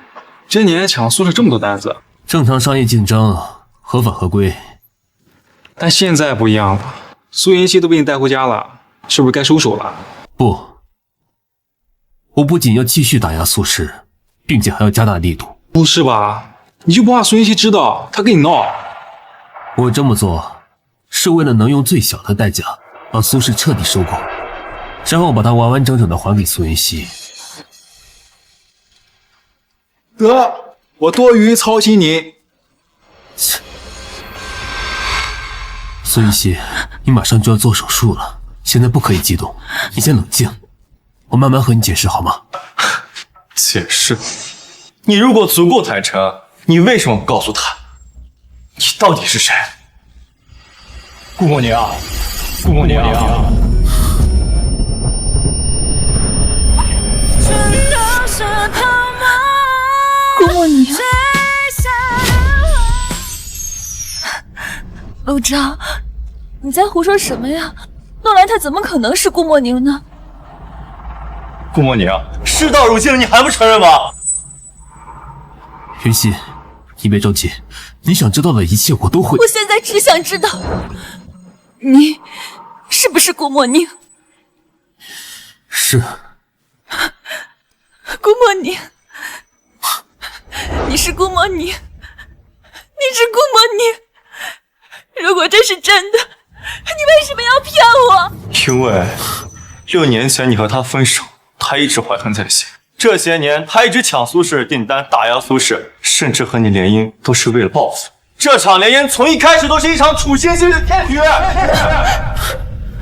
Speaker 4: 今年抢苏氏这么多单子。
Speaker 2: 正常商业竞争，合法合规。
Speaker 4: 但现在不一样了，苏云溪都被你带回家了，是不是该收手了？
Speaker 2: 不，我不仅要继续打压苏氏，并且还要加大力度。
Speaker 4: 不是吧？你就不怕苏云溪知道他跟你闹？
Speaker 2: 我这么做是为了能用最小的代价把苏氏彻底收购，然后把它完完整整的还给苏云熙。
Speaker 4: 得，我多余操心你。
Speaker 2: 苏云熙，你马上就要做手术了，现在不可以激动，你先冷静，我慢慢和你解释好吗？
Speaker 7: 解释？你如果足够坦诚，你为什么不告诉他，你到底是谁？
Speaker 16: 顾默娘，顾默娘，
Speaker 11: 顾默娘，陆昭，你在胡说什么呀？诺兰他怎么可能是顾默宁呢？
Speaker 7: 顾默娘，事到如今了，你还不承认吗？
Speaker 2: 云溪，你别着急，你想知道的一切我都会。
Speaker 11: 我现在只想知道，你是不是顾默宁？
Speaker 2: 是。
Speaker 11: 顾默宁，你是顾默宁，你是顾默宁。如果这是真的，你为什么要骗我？
Speaker 7: 因为6年前你和他分手，他一直怀恨在心。这些年，他一直抢苏氏订单，打压苏氏，甚至和你联姻都是为了报复。这场联姻从一开始都是一场处心积虑的骗局。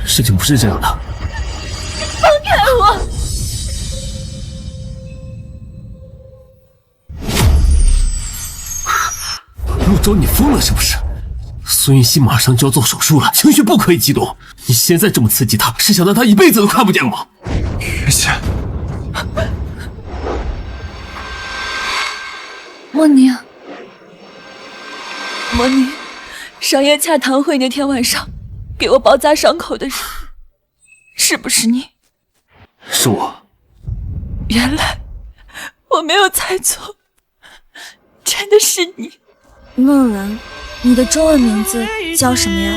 Speaker 2: 事情不是这样的。
Speaker 11: 放开我！
Speaker 2: 陆昭，你疯了是不是？苏云熙马上就要做手术了，情绪不可以激动。你现在这么刺激他，是想让他一辈子都看不见吗？
Speaker 7: 云熙。
Speaker 11: 默宁，默宁，商业洽谈会那天晚上给我包扎伤口的人，是不是你？
Speaker 2: 是我。
Speaker 11: 原来我没有猜错，真的是你。
Speaker 6: 诺兰，你的中文名字叫什么呀？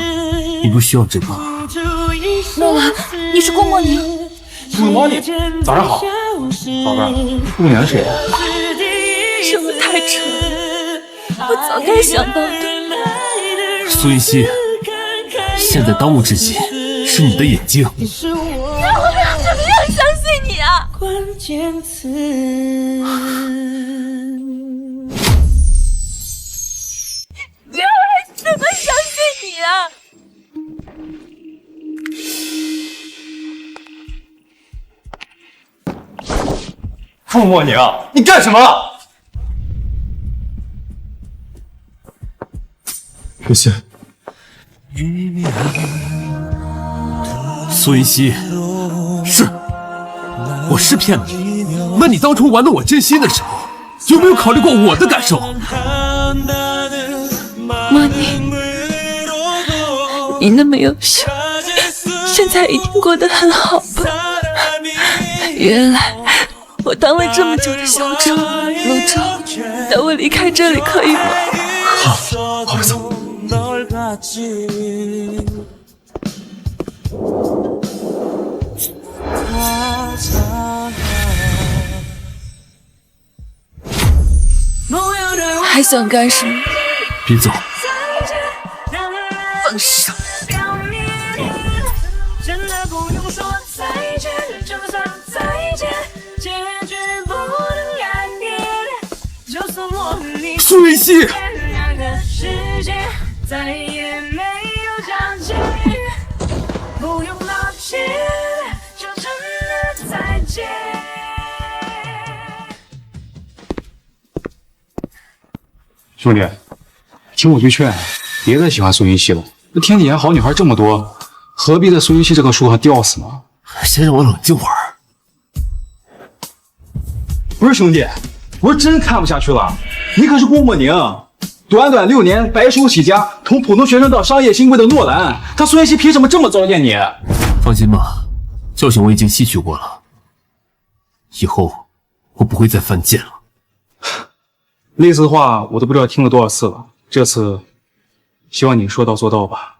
Speaker 2: 你不需要这个。
Speaker 11: 诺兰，你是顾默宁。
Speaker 4: Good morning， 早上好，宝贝儿，顾默娘是谁？
Speaker 11: 是我太蠢了，我早该想到的。
Speaker 2: 苏云熙，现在当务之急是你的眼睛。
Speaker 11: 那我要怎么样相信你啊？
Speaker 15: 关键词。
Speaker 11: 那我怎么相信你啊？
Speaker 7: 顾默娘，你干什么？云溪，
Speaker 2: 苏云溪，是，我是骗了你。那你当初玩弄我真心的时候，有没有考虑过我的感受？
Speaker 11: 默宁，你那么优秀，现在一定过得很好吧？原来我当了这么久的小丑，陆昭，带我离开这里可以吗？
Speaker 7: 好，我们走。
Speaker 11: 还想干什么？
Speaker 2: 别走！
Speaker 11: 放手！
Speaker 2: 苏云熙！
Speaker 4: 兄弟，听我句劝，别再喜欢苏云熙了。那天底下好女孩这么多，何必在苏云熙这棵树上吊死呢？
Speaker 2: 先让我冷静会儿。
Speaker 4: 不是兄弟，我是真看不下去了。你可是顾默宁，短短6年白手起家，从普通学生到商业新贵的诺兰，他苏云熙凭什么这么糟践你？
Speaker 2: 放心吧，教训我已经吸取过了，以后我不会再犯贱了。
Speaker 4: 类似的话我都不知道听了多少次了，这次希望你说到做到吧。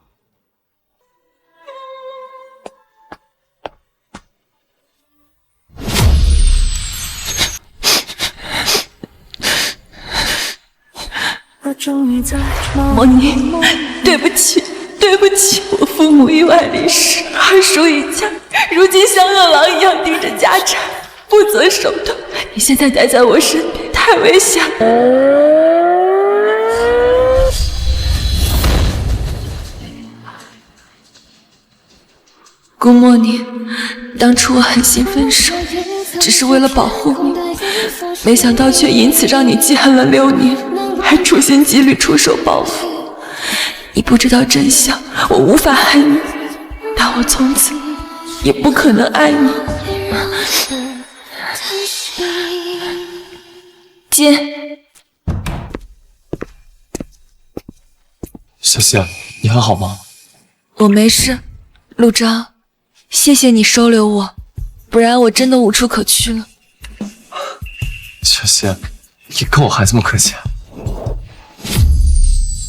Speaker 11: 默宁，对不起，对
Speaker 1: 不起，我父母意外离世，二叔一家如今像饿狼一样盯着家产，不择手段。你现在待在我身边太危险了。顾莫宁，当初我狠心分手，只是为了保护你，没想到却因此让你记恨了6年，还处心积虑出手报复。你不知道真相，我无法恨你，但我从此也不可能爱你。姐，
Speaker 7: 小希，你还好吗？
Speaker 11: 我没事，陆章。谢谢你收留我，不然我真的无处可去了。
Speaker 7: 小希，你跟我还这么客气？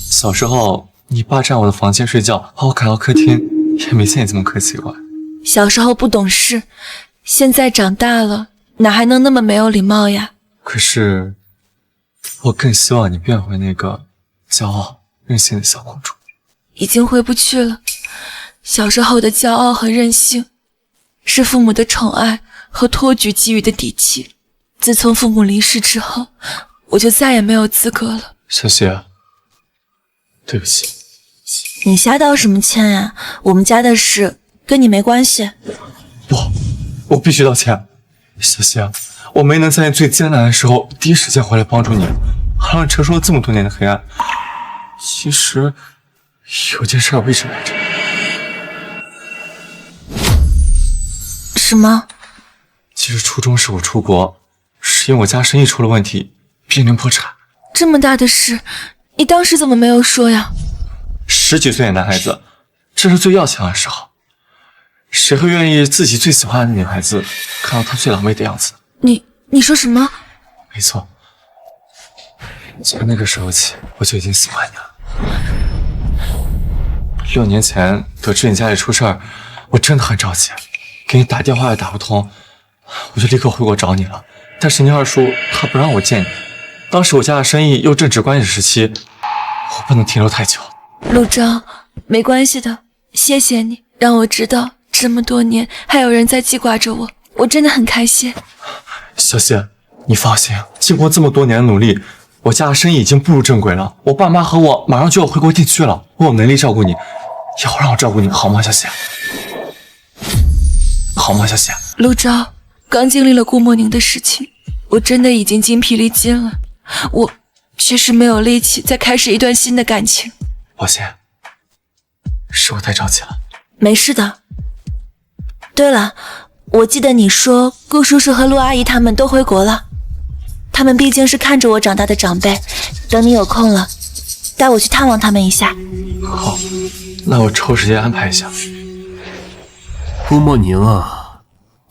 Speaker 7: 小时候你爸占我的房间睡觉，把我赶到客厅，也没见你这么客气过。
Speaker 11: 小时候不懂事，现在长大了，哪还能那么没有礼貌呀？
Speaker 7: 可是，我更希望你变回那个骄傲任性的小公主。
Speaker 11: 已经回不去了。小时候的骄傲和任性，是父母的宠爱和托举给予的底气。自从父母离世之后，我就再也没有资格了。
Speaker 7: 小希，对不起。
Speaker 11: 你瞎道什么歉呀？我们家的事跟你没关系。
Speaker 7: 不，我必须道歉。小希，我没能在你最艰难的时候第一时间回来帮助你，还让你承受了这么多年的黑暗。其实有件事我一直瞒着。
Speaker 11: 什么？
Speaker 7: 其实初中时我出国，是因为我家生意出了问题，濒临破产。
Speaker 11: 这么大的事，你当时怎么没有说呀
Speaker 7: ？10几岁的男孩子，这是最要强的时候，谁会愿意自己最喜欢的女孩子看到她最狼狈的样子？
Speaker 11: 你说什么？
Speaker 7: 没错，从那个时候起，我就已经喜欢你了。6年前得知你家里出事儿，我真的很着急。给你打电话也打不通，我就立刻回国找你了。但是你二叔他不让我见你，当时我家的生意又正值关键时期，我不能停留太久。
Speaker 11: 陆章，没关系的，谢谢你让我知道这么多年还有人在记挂着我，我真的很开心。
Speaker 7: 小希，你放心，经过这么多年的努力，我家的生意已经步入正轨了。我爸妈和我马上就要回国定居了，我有能力照顾你，以后让我照顾你好吗，小希？好吗，小希？
Speaker 11: 陆章，刚经历了顾莫宁的事情，我真的已经精疲力尽了，我确实没有力气再开始一段新的感情。
Speaker 7: 抱歉，是我太着急了。
Speaker 11: 没事的。对了，我记得你说顾叔叔和陆阿姨他们都回国了，他们毕竟是看着我长大的长辈，等你有空了，带我去探望他们一下。
Speaker 7: 好，那我抽时间安排一下。
Speaker 2: 顾莫宁啊，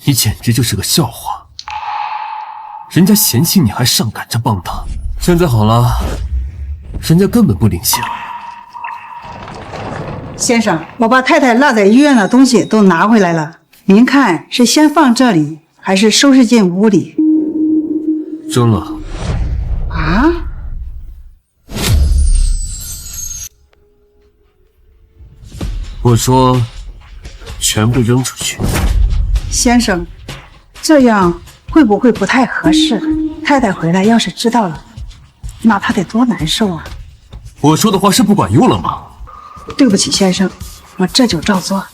Speaker 2: 你简直就是个笑话！人家嫌弃你还上赶着帮他，现在好了，人家根本不领情。
Speaker 12: 先生，我把太太落在医院的东西都拿回来了，您看是先放这里，还是收拾进屋里？
Speaker 2: 扔了。
Speaker 12: 啊？
Speaker 2: 我说全部扔出去。
Speaker 12: 先生，这样会不会不太合适？太太回来要是知道了，那她得多难受啊！
Speaker 2: 我说的话是不管用了吗？
Speaker 12: 对不起，先生，我这就照做。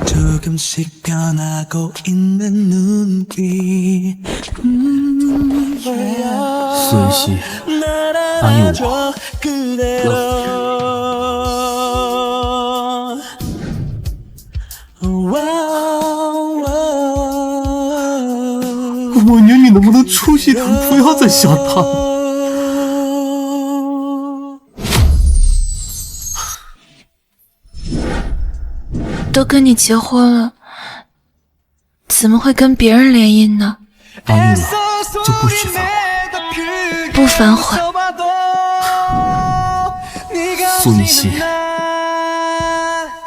Speaker 15: 조금씩 변하고 있는 눈빛
Speaker 2: 苏云熙，答应我，莫宁，你能不能出息点，不要再想他了？
Speaker 11: 都跟你结婚了，怎么会跟别人联姻呢？
Speaker 2: 答应了就不许反悔。
Speaker 11: 不反悔。
Speaker 2: 苏云溪，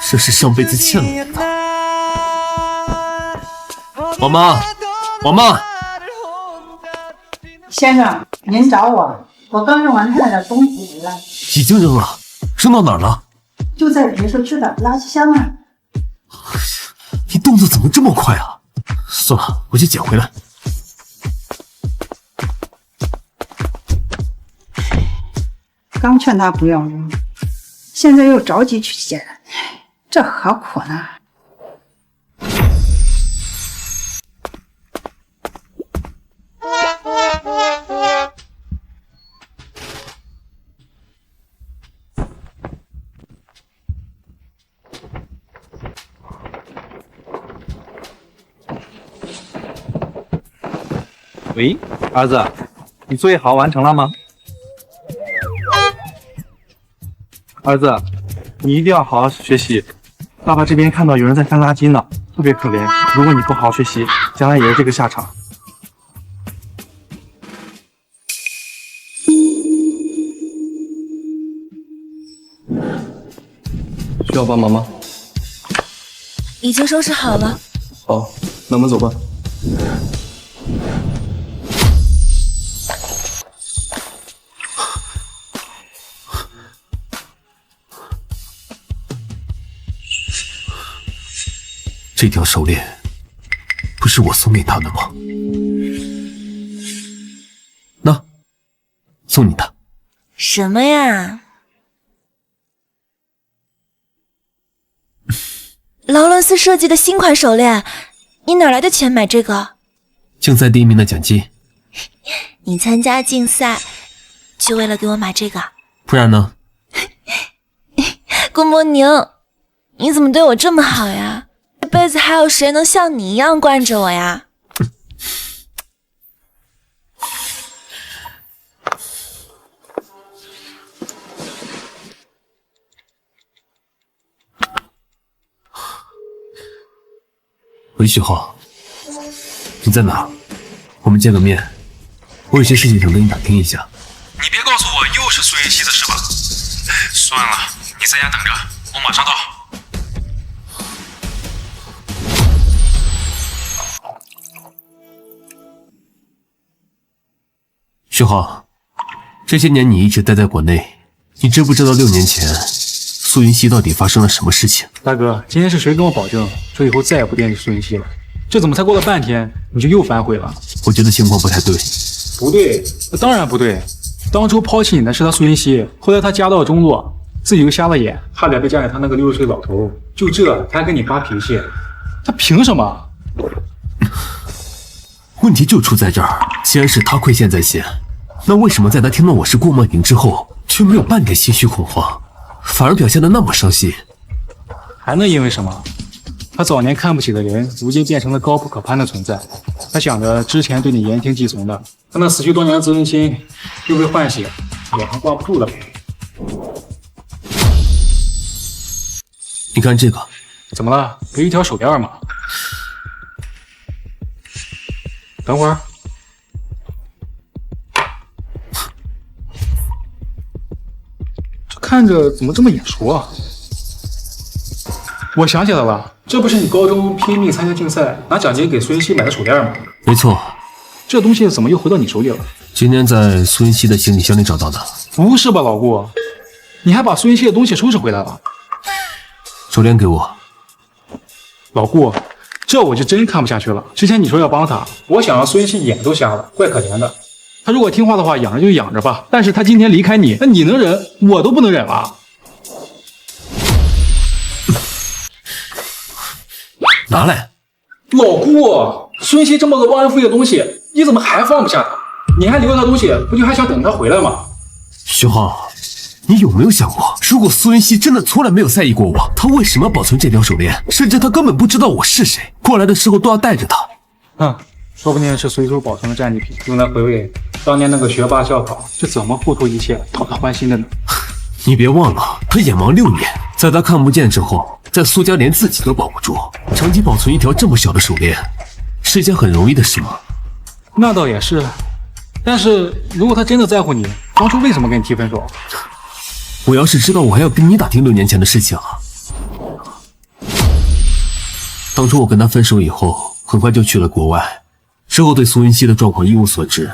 Speaker 2: 这是上辈子欠了我的。王妈，王妈，
Speaker 12: 先生，您找我，我刚扔完太太的东西回来，
Speaker 2: 已经扔了，扔到哪儿了？
Speaker 12: 就在别墅区的垃圾箱那儿。
Speaker 2: 你动作怎么这么快啊？算了，我去捡回来。
Speaker 12: 刚劝他不要扔，现在又着急去捡，这何苦呢？
Speaker 4: 喂，儿子，你作业好完成了吗？儿子，你一定要好好学习。爸爸这边看到有人在翻垃圾呢，特别可怜。如果你不好好学习，将来也是这个下场。
Speaker 7: 需要帮忙吗？
Speaker 11: 已经收拾好了。
Speaker 7: 好，那我们走吧。
Speaker 2: 这条手链不是我送给他的吗？那，送你的。
Speaker 11: 什么呀？劳伦斯设计的新款手链，你哪来的钱买这个？
Speaker 2: 竞赛第1名的奖金。
Speaker 11: 你参加竞赛，就为了给我买这个？
Speaker 2: 不然呢？
Speaker 11: 顾莫宁，你怎么对我这么好呀？这辈子还有谁能像你一样惯着我呀？
Speaker 2: 喂，许浩，你在哪？我们见个面，我有些事情想跟你打听一下。
Speaker 4: 你别告诉我又是苏云溪的事吧？算了，你在家等着，我马上到。
Speaker 2: 许浩，这些年你一直待在国内，你知不知道6年前苏云溪到底发生了什么事情？
Speaker 4: 大哥，今天是谁跟我保证说以后再也不惦记苏云溪了？这怎么才过了半天你就又反悔了？
Speaker 2: 我觉得情况不太对。
Speaker 4: 不对，当然不对。当初抛弃你的是他苏云溪，后来他家道中落，自己又瞎了眼，差点被嫁给他那个60岁老头。就这，他还跟你发脾气，他凭什么？
Speaker 2: 问题就出在这儿，既然是他亏欠在先，那为什么在他听到我是顾梦莹之后，却没有半点些许恐慌，反而表现得那么伤心？
Speaker 4: 还能因为什么？他早年看不起的人，如今变成了高不可攀的存在。他想着之前对你言听计从的，他那死去多年的责任心又被唤醒，脸上挂不住了。
Speaker 2: 你看这个，
Speaker 4: 怎么了？不是一条手链吗？等会儿，这看着怎么这么眼熟啊？我想起来了，这不是你高中拼命参加竞赛拿奖金给苏云溪买的手链吗？
Speaker 2: 没错。
Speaker 4: 这东西怎么又回到你手里了？
Speaker 2: 今天在苏云溪的行李箱里找到的。
Speaker 4: 不是吧，老顾？你还把苏云溪的东西收拾回来了？
Speaker 2: 手链给我。
Speaker 4: 老顾，这我就真看不下去了。之前你说要帮他，我想让苏云溪眼都瞎了，怪可怜的。他如果听话的话，养着就养着吧。但是他今天离开你，那你能忍，我都不能忍了。
Speaker 2: 拿来。
Speaker 4: 老顾，苏云溪这么个忘恩负义的东西，你怎么还放不下他？你还留他东西，不就还想等他回来吗？
Speaker 2: 徐浩，你有没有想过，如果苏云溪真的从来没有在意过我，他为什么要保存这条手链？甚至他根本不知道我是谁，过来的时候都要带着他。
Speaker 4: 说不定是随手保存的战利品，用来回味当年那个学霸校考是怎么付出一切讨他欢心的呢？
Speaker 2: 你别忘了，他眼盲6年，在他看不见之后，在苏家连自己都保不住，长期保存一条这么小的手链，是件很容易的事吗？
Speaker 4: 那倒也是，但是如果他真的在乎你，当初为什么跟你提分手？
Speaker 2: 我要是知道，我还要跟你打听6年前的事情啊。当初我跟他分手以后，很快就去了国外，之后对苏云溪的状况一无所知，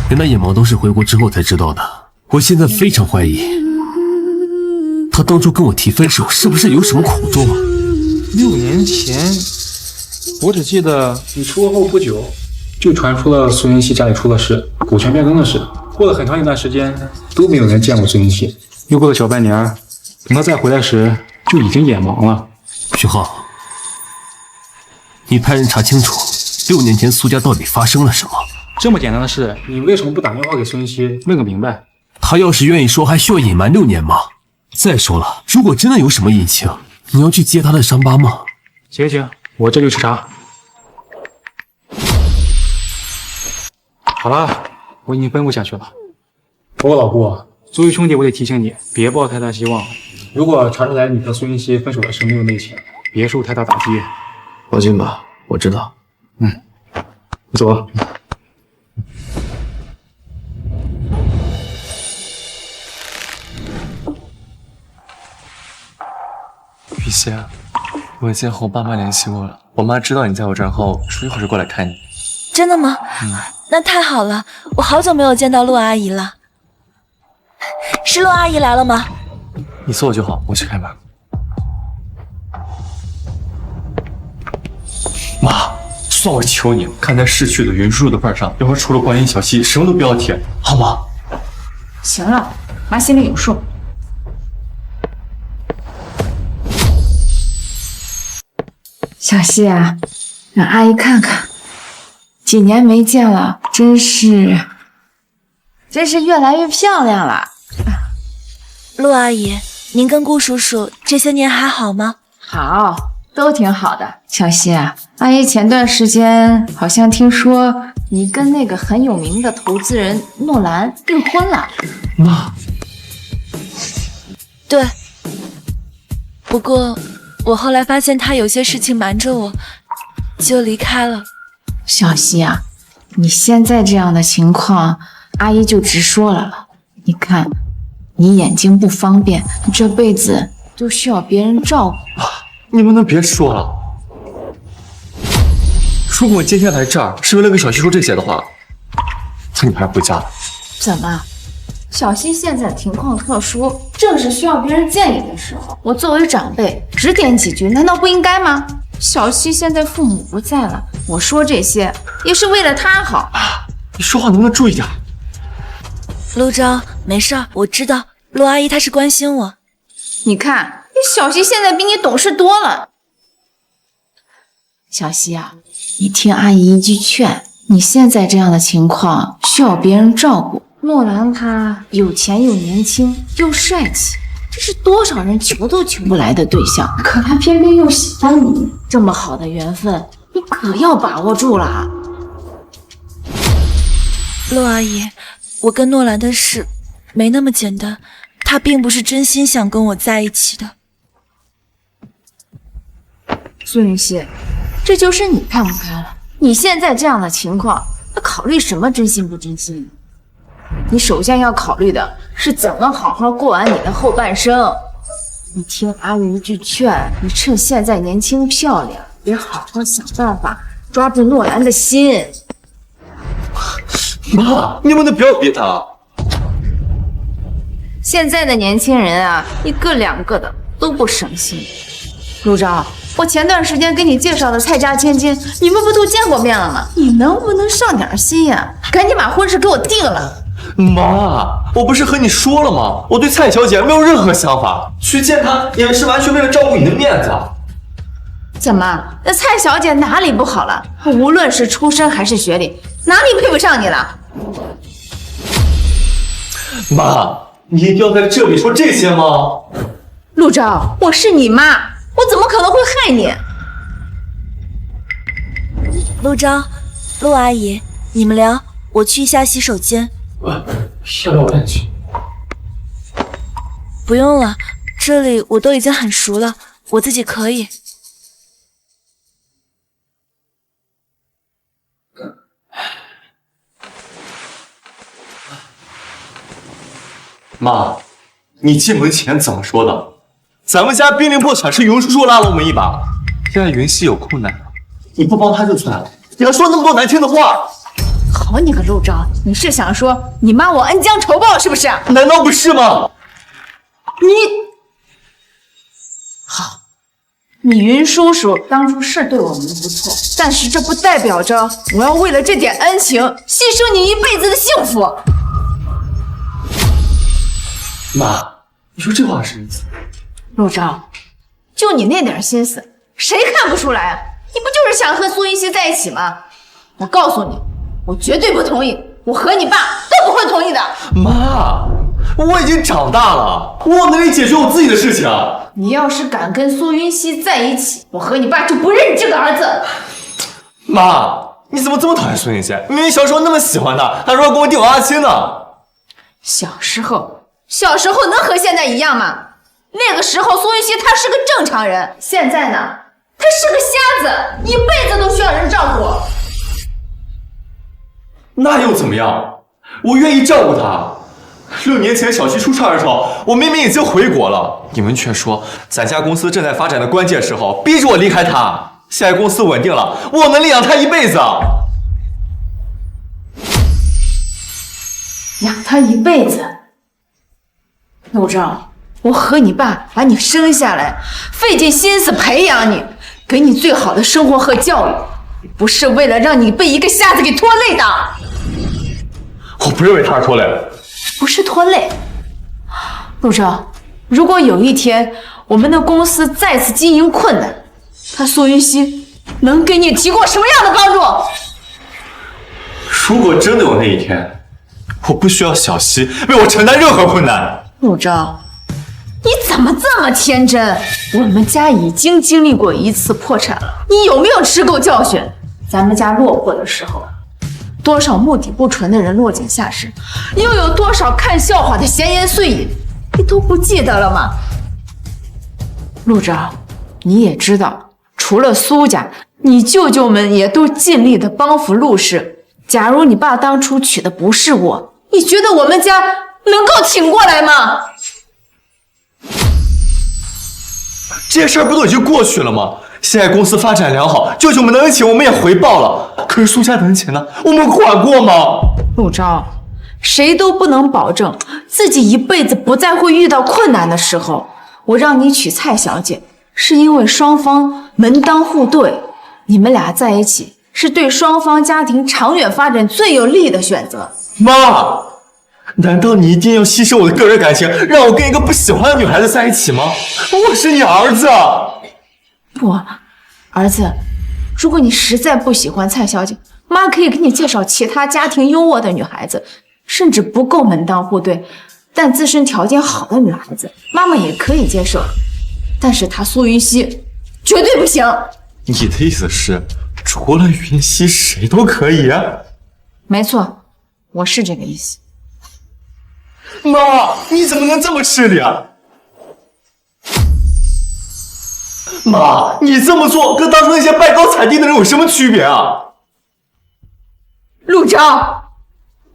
Speaker 2: 连他眼毛都是回国之后才知道的。我现在非常怀疑，他当初跟我提分手是不是有什么苦衷啊
Speaker 4: ？6年前，我只记得你出国后不久，就传出了苏云溪家里出了事，股权变更的事。过了很长一段时间，都没有人见过苏云溪。又过了小半年，等他再回来时，就已经眼盲了。
Speaker 2: 徐浩，你派人查清楚6年前苏家到底发生了什么。
Speaker 4: 这么简单的事，你为什么不打电话给苏云溪问个明白？
Speaker 2: 他要是愿意说，还需要隐瞒6年吗？再说了，如果真的有什么隐情，你要去揭他的伤疤吗？
Speaker 4: 行，我这就去查。好了，我已经奔不下去了。不过老顾，作为兄弟，我得提醒你，别抱太大希望。如果查出来你和苏云溪分手的事没有内情，别受太大打击。
Speaker 7: 放心吧，我知道。
Speaker 4: 你走了。
Speaker 7: 雨熙，我已经和我爸妈联系过了，我妈知道你在我这儿后，说一会儿就过来看你。
Speaker 11: 真的吗？那太好了，我好久没有见到陆阿姨了。是陆阿姨来了吗？
Speaker 7: 你坐我就好，我去开门。妈，算我求你，看在逝去的云叔叔的份上，以后除了观音小溪，什么都不要提，好吗？
Speaker 5: 行了，妈心里有数。小溪啊，让阿姨看看，几年没见了，真是越来越漂亮了。
Speaker 11: 陆阿姨，您跟顾叔叔这些年还好吗？
Speaker 5: 好，都挺好的。小溪啊，阿姨前段时间好像听说你跟那个很有名的投资人诺兰订婚了。
Speaker 7: 妈，
Speaker 11: 对。不过我后来发现他有些事情瞒着我，就离开了。
Speaker 5: 小溪啊，你现在这样的情况，阿姨就直说了。你看，你眼睛不方便，你这辈子都需要别人照顾。
Speaker 7: 你们能别说了？如果我今天来这儿是为了跟小溪说这些的话，那你们还是回家了。
Speaker 5: 怎么？小溪现在情况特殊，正是需要别人建议的时候。我作为长辈，指点几句，难道不应该吗？小溪现在父母不在了，我说这些也是为了他好。
Speaker 7: 你说话能不能注意点？
Speaker 11: 陆钊，没事儿，我知道陆阿姨她是关心我。
Speaker 5: 你看，小溪现在比你懂事多了。小溪啊，你听阿姨一句劝，你现在这样的情况需要别人照顾。诺兰他有钱又年轻又帅气，这是多少人求都求不来的对象，可他偏偏又喜欢你，这么好的缘分，你可要把握住了。
Speaker 11: 陆阿姨，我跟诺兰的事没那么简单，他并不是真心想跟我在一起的。
Speaker 5: 苏云溪，这就是你看不开了。你现在这样的情况，那考虑什么真心不真心？你首先要考虑的是怎么好好过完你的后半生。你听阿姨一句劝，你趁现在年轻漂亮，别好好想办法抓住诺兰的心。
Speaker 7: 妈，你们能不要逼他？
Speaker 5: 现在的年轻人啊，一个两个的都不省心。陆钊，我前段时间给你介绍的蔡家千金，你们不都见过面了吗？你能不能上点心呀？赶紧把婚事给我定了。
Speaker 7: 妈，我不是和你说了吗？我对蔡小姐没有任何想法，去见她也是完全为了照顾你的面子。
Speaker 5: 怎么，那蔡小姐哪里不好了？无论是出身还是学历，哪里配不上你了？
Speaker 7: 妈，你一定要在这里说这些吗？
Speaker 5: 陆钊，我是你妈，我怎么可能会害你？
Speaker 11: 陆钊，陆阿姨，你们聊，我去一下洗手间。
Speaker 7: 要不要我带你去？
Speaker 11: 不用了，这里我都已经很熟了，我自己可以。
Speaker 7: 妈，你进门前怎么说的？咱们家濒临破产是云叔叔拉了我们一把，现在云溪有困难了，你不帮他就算了，你还说那么多难听的话。
Speaker 5: 好你个陆昭，你是想说你妈我恩将仇报是不是？
Speaker 7: 难道不是吗？
Speaker 5: 好，你云叔叔当初是对我们不错，但是这不代表着我要为了这点恩情牺牲你一辈子的幸福。
Speaker 7: 妈，你说这话是什么意思？
Speaker 5: 陆昭，就你那点心思，谁看不出来啊？你不就是想和苏云溪在一起吗？我告诉你，我绝对不同意，我和你爸都不会同意的。
Speaker 7: 妈，我已经长大了，我有能力解决我自己的事情。
Speaker 5: 你要是敢跟苏云溪在一起，我和你爸就不认你这个儿子。
Speaker 7: 妈，你怎么这么讨厌苏云溪？明明小时候那么喜欢他，还说要跟我弟娃娃亲呢。
Speaker 5: 小时候能和现在一样吗？那个时候苏云溪他是个正常人，现在呢，他是个瞎子，一辈子都需要人照顾。
Speaker 7: 那又怎么样？我愿意照顾他。6年前小七出事的时候，我明明已经回国了，你们却说咱家公司正在发展的关键时候，逼着我离开他。现在公司稳定了，我有能力养他一辈子。
Speaker 5: 养他一辈子？陆昭，我和你爸把你生下来，费尽心思培养你，给你最好的生活和教育，不是为了让你被一个瞎子给拖累的。
Speaker 7: 我不认为他是拖累，
Speaker 5: 不是拖累。陆昭，如果有一天我们的公司再次经营困难，他苏云溪能给你提供什么样的帮助？
Speaker 7: 如果真的有那一天，我不需要小溪为我承担任何困难。
Speaker 5: 陆昭，你怎么这么天真？我们家已经经历过一次破产了，你有没有吃够教训？咱们家落魄的时候，多少目的不纯的人落井下石，又有多少看笑话的闲言碎语，你都不记得了吗？陆昭，你也知道，除了苏家，你舅舅们也都尽力的帮扶陆氏。假如你爸当初娶的不是我，你觉得我们家能够挺过来吗？
Speaker 7: 这些事儿不都已经过去了吗？现在公司发展良好，舅舅们的恩情我们也回报了。可是苏家的恩情呢？我们管过吗？
Speaker 5: 陆昭，谁都不能保证自己一辈子不再会遇到困难的时候。我让你娶蔡小姐，是因为双方门当户对，你们俩在一起是对双方家庭长远发展最有利的选择。
Speaker 7: 妈，难道你一定要牺牲我的个人感情，让我跟一个不喜欢的女孩子在一起吗？我是你儿子。
Speaker 5: 不，儿子，如果你实在不喜欢蔡小姐，妈可以给你介绍其他家庭优渥的女孩子，甚至不够门当户对，但自身条件好的女孩子，妈妈也可以接受。但是她苏云溪绝对不行。
Speaker 7: 你的意思是，除了云溪，谁都可以？
Speaker 5: 没错，我是这个意思。
Speaker 7: 妈，你怎么能这么势利啊？妈，你这么做跟当初那些拜高踩低的人有什么区别啊？
Speaker 5: 陆昭，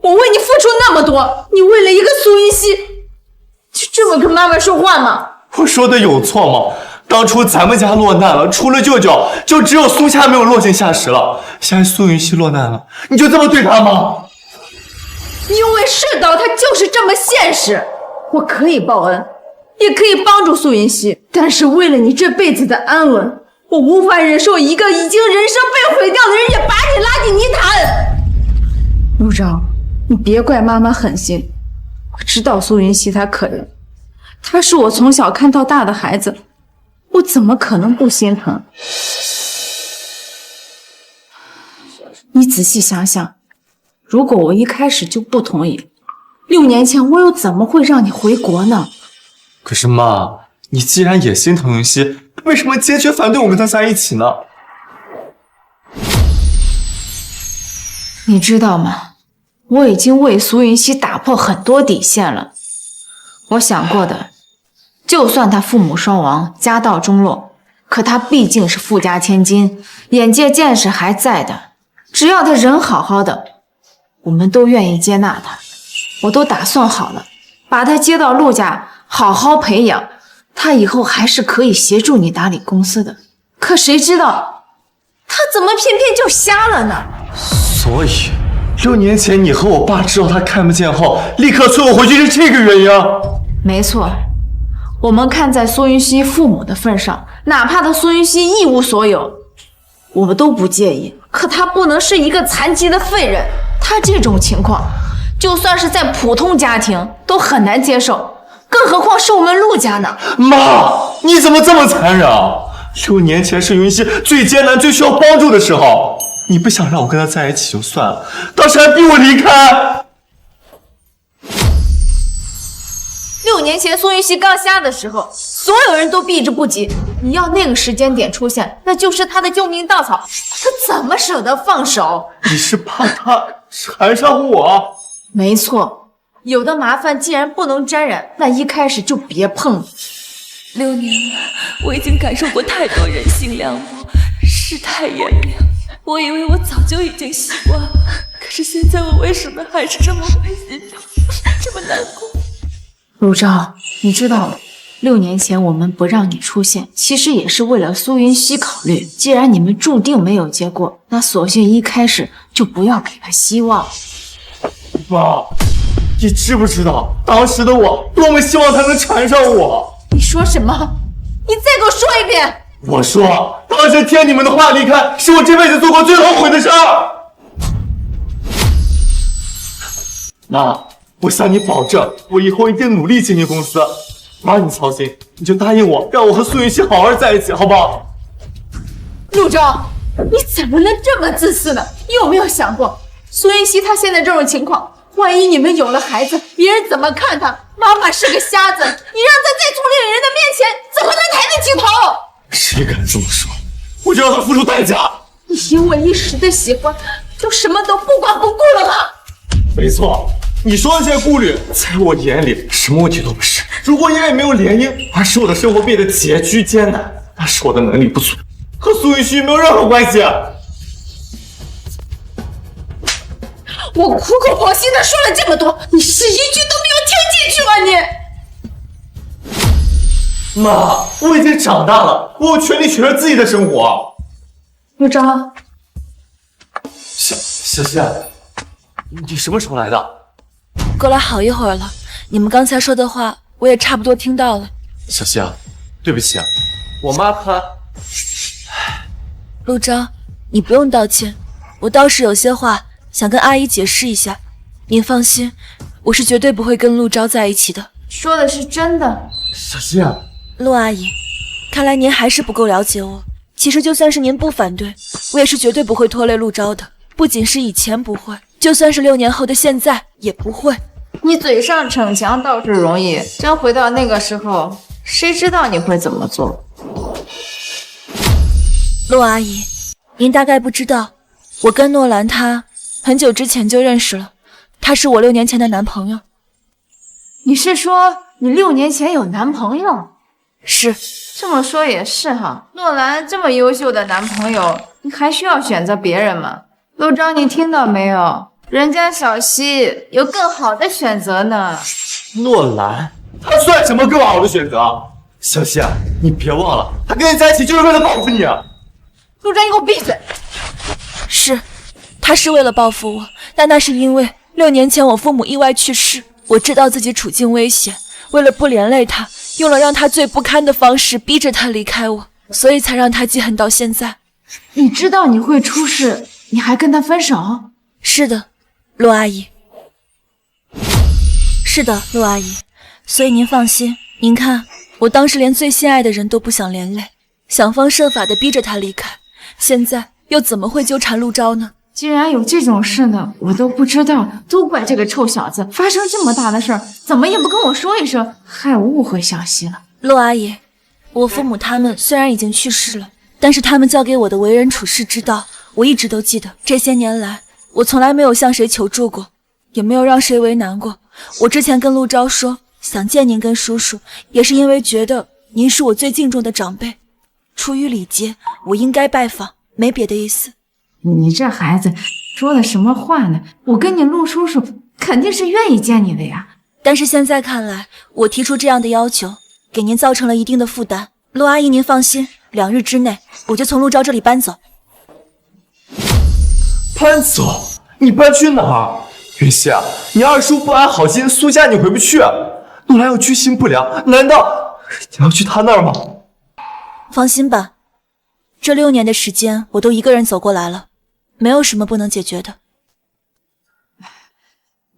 Speaker 5: 我为你付出那么多，你为了一个苏云溪，就这么跟妈妈说话吗？
Speaker 7: 我说的有错吗？当初咱们家落难了，除了舅舅，就只有苏家没有落井下石了。现在苏云溪落难了，你就这么对他吗？
Speaker 5: 因为世道它就是这么现实，我可以报恩，也可以帮助苏云溪，但是为了你这辈子的安稳，我无法忍受一个已经人生被毁掉的人也把你拉进泥潭。陆昭，你别怪妈妈狠心，我知道苏云溪她可怜，她是我从小看到大的孩子，我怎么可能不心疼？你仔细想想，如果我一开始就不同意，6年前我又怎么会让你回国呢？
Speaker 7: 可是妈，你既然也心疼云溪，为什么坚决反对我跟他在一起呢？
Speaker 5: 你知道吗？我已经为苏云溪打破很多底线了。我想过的，就算他父母双亡，家道中落，可他毕竟是富家千金，眼界见识还在的。只要他人好好的，我们都愿意接纳他。我都打算好了，把他接到陆家，好好培养，他以后还是可以协助你打理公司的。可谁知道，他怎么偏偏就瞎了呢？
Speaker 7: 所以6年前你和我爸知道他看不见后，立刻催我回去是这个原因啊？
Speaker 5: 没错，我们看在苏云熙父母的份上，哪怕他苏云熙一无所有，我们都不介意。可他不能是一个残疾的废人，他这种情况，就算是在普通家庭都很难接受，更何况是我们陆家呢？
Speaker 7: 妈，你怎么这么残忍啊？6年前是云熙最艰难、最需要帮助的时候，你不想让我跟他在一起就算了，当时还逼我离开。
Speaker 5: 6年前苏云熙刚瞎的时候，所有人都避之不及。你要那个时间点出现，那就是他的救命稻草，他怎么舍得放手？
Speaker 7: 你是怕他缠上我？
Speaker 5: 没错，有的麻烦既然不能沾染，那一开始就别碰了。
Speaker 11: 6年了，我已经感受过太多人性凉薄，世态炎凉。我以为我早就已经习惯了，可是现在我为什么还是这么会心疼，这么难过？
Speaker 5: 陆钊，你知道的，6年前我们不让你出现，其实也是为了苏云熙考虑。既然你们注定没有结果，那索性一开始就不要给他希望。
Speaker 7: 妈，你知不知道当时的我多么希望他能缠上我？
Speaker 5: 你说什么？你再给我说一遍！
Speaker 7: 我说，当时听你们的话离开，是我这辈子做过最后悔的事儿。妈，我向你保证，我以后一定努力经营公司。妈，你操心，你就答应我，让我和苏云熙好好在一起，好不好？
Speaker 5: 陆钊，你怎么能这么自私呢？你有没有想过，苏云熙她现在这种情况，万一你们有了孩子，别人怎么看她？ 妈妈是个瞎子，你让她在同龄人的面前怎么能抬得起头？
Speaker 7: 谁敢这么说，我就让他付出代价。
Speaker 5: 你因为一时的喜欢，就什么都不管不顾了吗？
Speaker 7: 没错，你说的这些顾虑，在我眼里什么问题都不是。如果因为没有联姻而使我的生活变得拮据艰难，那是我的能力不足，和苏云熙没有任何关系。
Speaker 5: 我苦口婆心的说了这么多，你是一句都没有听进去吗？你，
Speaker 7: 妈，我已经长大了，我有权利选择自己的生活。
Speaker 5: 陆钊，
Speaker 7: 小希，你什么时候来的？
Speaker 11: 过来好一会儿了，你们刚才说的话我也差不多听到了。
Speaker 7: 小希，对不起，我妈她……
Speaker 11: 陆钊，你不用道歉，我倒是有些话想跟阿姨解释一下。您放心，我是绝对不会跟陆钊在一起的。
Speaker 5: 说的是真的。
Speaker 7: 小希，
Speaker 11: 陆阿姨，看来您还是不够了解我。其实就算是您不反对，我也是绝对不会拖累陆钊的。不仅是以前不会，就算是6年后的现在也不会。
Speaker 5: 你嘴上逞强倒是容易，真回到那个时候，谁知道你会怎么做？
Speaker 11: 陆阿姨，您大概不知道，我跟诺兰他很久之前就认识了，他是我6年前的男朋友。
Speaker 5: 你是说你6年前有男朋友？
Speaker 11: 是。
Speaker 5: 这么说也是哈，诺兰这么优秀的男朋友，你还需要选择别人吗？陆钊，你听到没有？人家小希有更好的选择呢。
Speaker 7: 诺兰，他算什么更好的选择？小希，你别忘了，他跟你在一起就是为了报复你啊！
Speaker 5: 陆钊，你给我闭嘴！
Speaker 11: 是，他是为了报复我，但那是因为6年前我父母意外去世，我知道自己处境危险，为了不连累他，用了让他最不堪的方式逼着他离开我，所以才让他记恨到现在。
Speaker 5: 你知道你会出事，你还跟他分手？
Speaker 11: 是的，陆阿姨。是的，陆阿姨。所以您放心，您看，我当时连最心爱的人都不想连累，想方设法的逼着他离开，现在又怎么会纠缠陆钊呢？
Speaker 5: 既然有这种事呢，我都不知道，都怪这个臭小子，发生这么大的事儿，怎么也不跟我说一声，害我误会小希了。
Speaker 11: 陆阿姨，我父母他们虽然已经去世了，但是他们教给我的为人处事之道，我一直都记得。这些年来，我从来没有向谁求助过，也没有让谁为难过。我之前跟陆钊说想见您跟叔叔，也是因为觉得您是我最敬重的长辈，出于礼节，我应该拜访，没别的意思。
Speaker 5: 你这孩子说的什么话呢？我跟你陆叔叔肯定是愿意见你的呀。
Speaker 11: 但是现在看来，我提出这样的要求，给您造成了一定的负担。陆阿姨，您放心，2日之内我就从陆昭这里搬走。
Speaker 7: 搬走？你搬去哪儿？云溪，你二叔不安好心，苏家你回不去，诺兰又居心不良，难道你要去他那儿吗？
Speaker 11: 放心吧，这6年的时间，我都一个人走过来了，没有什么不能解决的。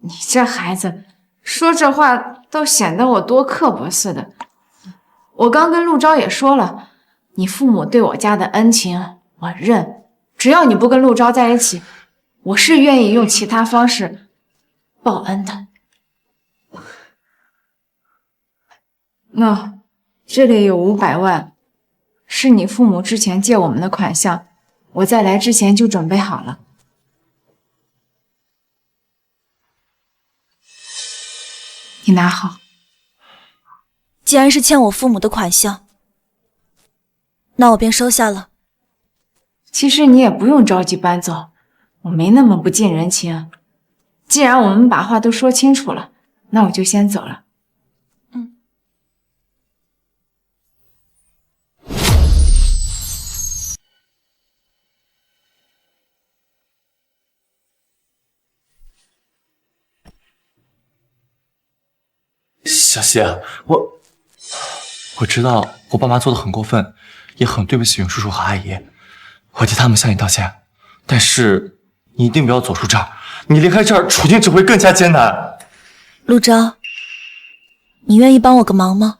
Speaker 5: 你这孩子说这话倒显得我多刻薄似的。我刚跟陆昭也说了，你父母对我家的恩情我认，只要你不跟陆昭在一起，我是愿意用其他方式报恩的。那这里有500万，是你父母之前借我们的款项，我在来之前就准备好了。你拿好。
Speaker 11: 既然是欠我父母的款项，那我便收下了。
Speaker 5: 其实你也不用着急搬走，我没那么不近人情。既然我们把话都说清楚了，那我就先走了。
Speaker 7: 小希，我知道我爸妈做的很过分，也很对不起云叔叔和阿姨，我替他们向你道歉。但是你一定不要走出这儿，你离开这儿，处境只会更加艰难。
Speaker 11: 陆昭，你愿意帮我个忙吗？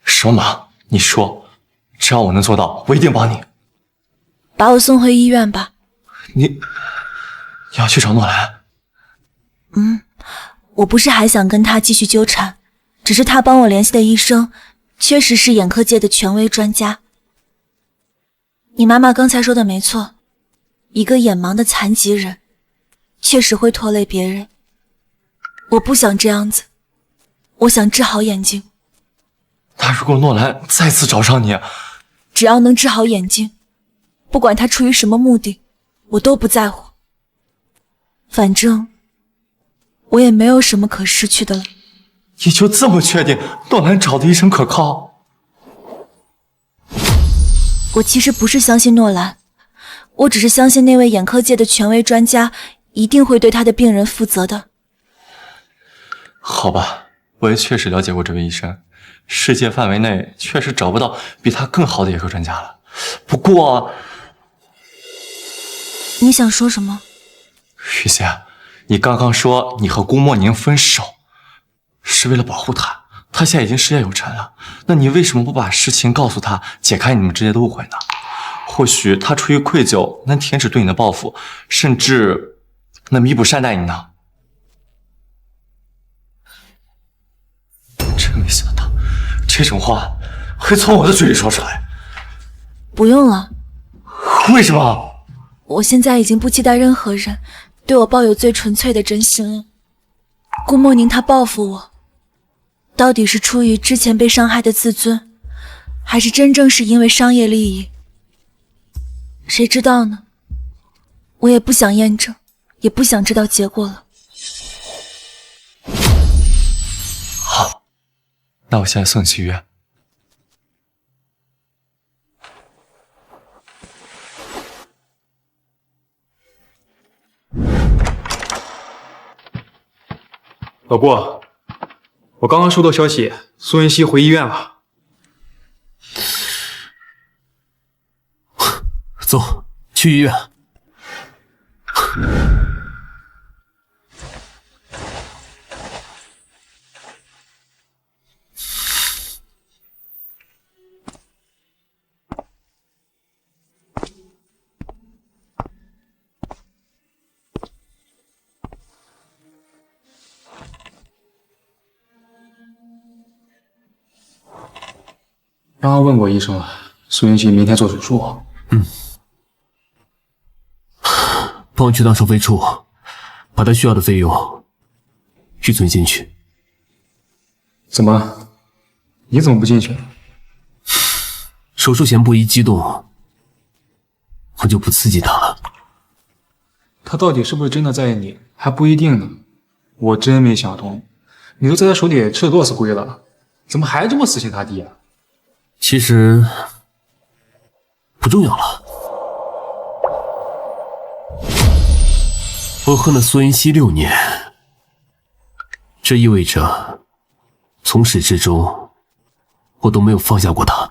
Speaker 7: 什么忙？你说，只要我能做到，我一定帮你。
Speaker 11: 把我送回医院吧。
Speaker 7: 你要去找诺兰？
Speaker 11: 我不是还想跟他继续纠缠，只是他帮我联系的医生确实是眼科界的权威专家。你妈妈刚才说的没错，一个眼盲的残疾人确实会拖累别人。我不想这样子，我想治好眼睛。
Speaker 7: 那如果诺兰再次找上你，
Speaker 11: 只要能治好眼睛，不管他出于什么目的，我都不在乎。反正我也没有什么可失去的了。
Speaker 7: 你就这么确定诺兰找的医生可靠？
Speaker 11: 我其实不是相信诺兰，我只是相信那位眼科界的权威专家一定会对他的病人负责的。
Speaker 7: 好吧，我也确实了解过这位医生，世界范围内确实找不到比他更好的眼科专家了。不过，
Speaker 11: 你想说什么？
Speaker 7: 雨欣，你刚刚说你和顾莫宁分手，是为了保护他，他现在已经事业有成了，那你为什么不把实情告诉他，解开你们之间的误会呢？或许他出于愧疚，能停止对你的报复，甚至能弥补善待你呢？真没想到，这种话会从我的嘴里说出来。
Speaker 11: 不用了。
Speaker 7: 为什么？
Speaker 11: 我现在已经不期待任何人对我抱有最纯粹的真心了。顾莫宁他报复我，到底是出于之前被伤害的自尊，还是真正是因为商业利益？谁知道呢？我也不想验证，也不想知道结果了。
Speaker 7: 好，那我现在送你去医院。
Speaker 4: 老顾，我刚刚收到消息，苏云熙回医院了。
Speaker 2: 走，去医院。
Speaker 4: 刚刚问过医生了，苏云熙明天做手术。
Speaker 2: 帮我去趟收费处，把他需要的费用预存进去。
Speaker 4: 怎么？你怎么不进去？
Speaker 2: 手术前不宜激动，我就不刺激他了。
Speaker 4: 他到底是不是真的在意你，还不一定呢。我真没想通，你都在他手里吃了多少次亏了，怎么还这么死心塌地啊？
Speaker 2: 其实不重要了。我恨了苏云溪6年，这意味着从始至终我都没有放下过他。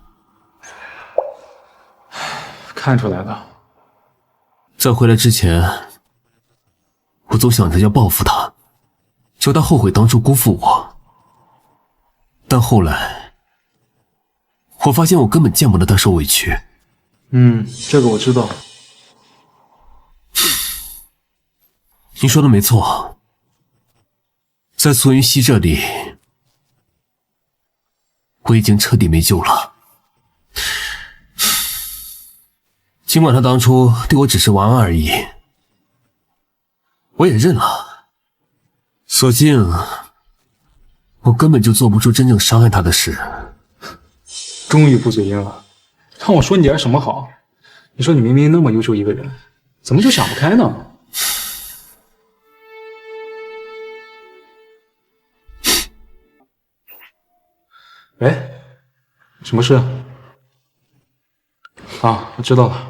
Speaker 4: 看出来了。
Speaker 2: 在回来之前，我总想着要报复他，叫他后悔当初辜负我。但后来，我发现我根本见不得他受委屈。
Speaker 4: 这个我知道。
Speaker 2: 你说的没错，在苏云溪这里，我已经彻底没救了。尽管他当初对我只是玩玩而已，我也认了。所幸，我根本就做不出真正伤害他的事。
Speaker 4: 终于不嘴硬了，让我说你点什么好？你说你明明那么优秀一个人，怎么就想不开呢？喂，什么事？啊，我知道了。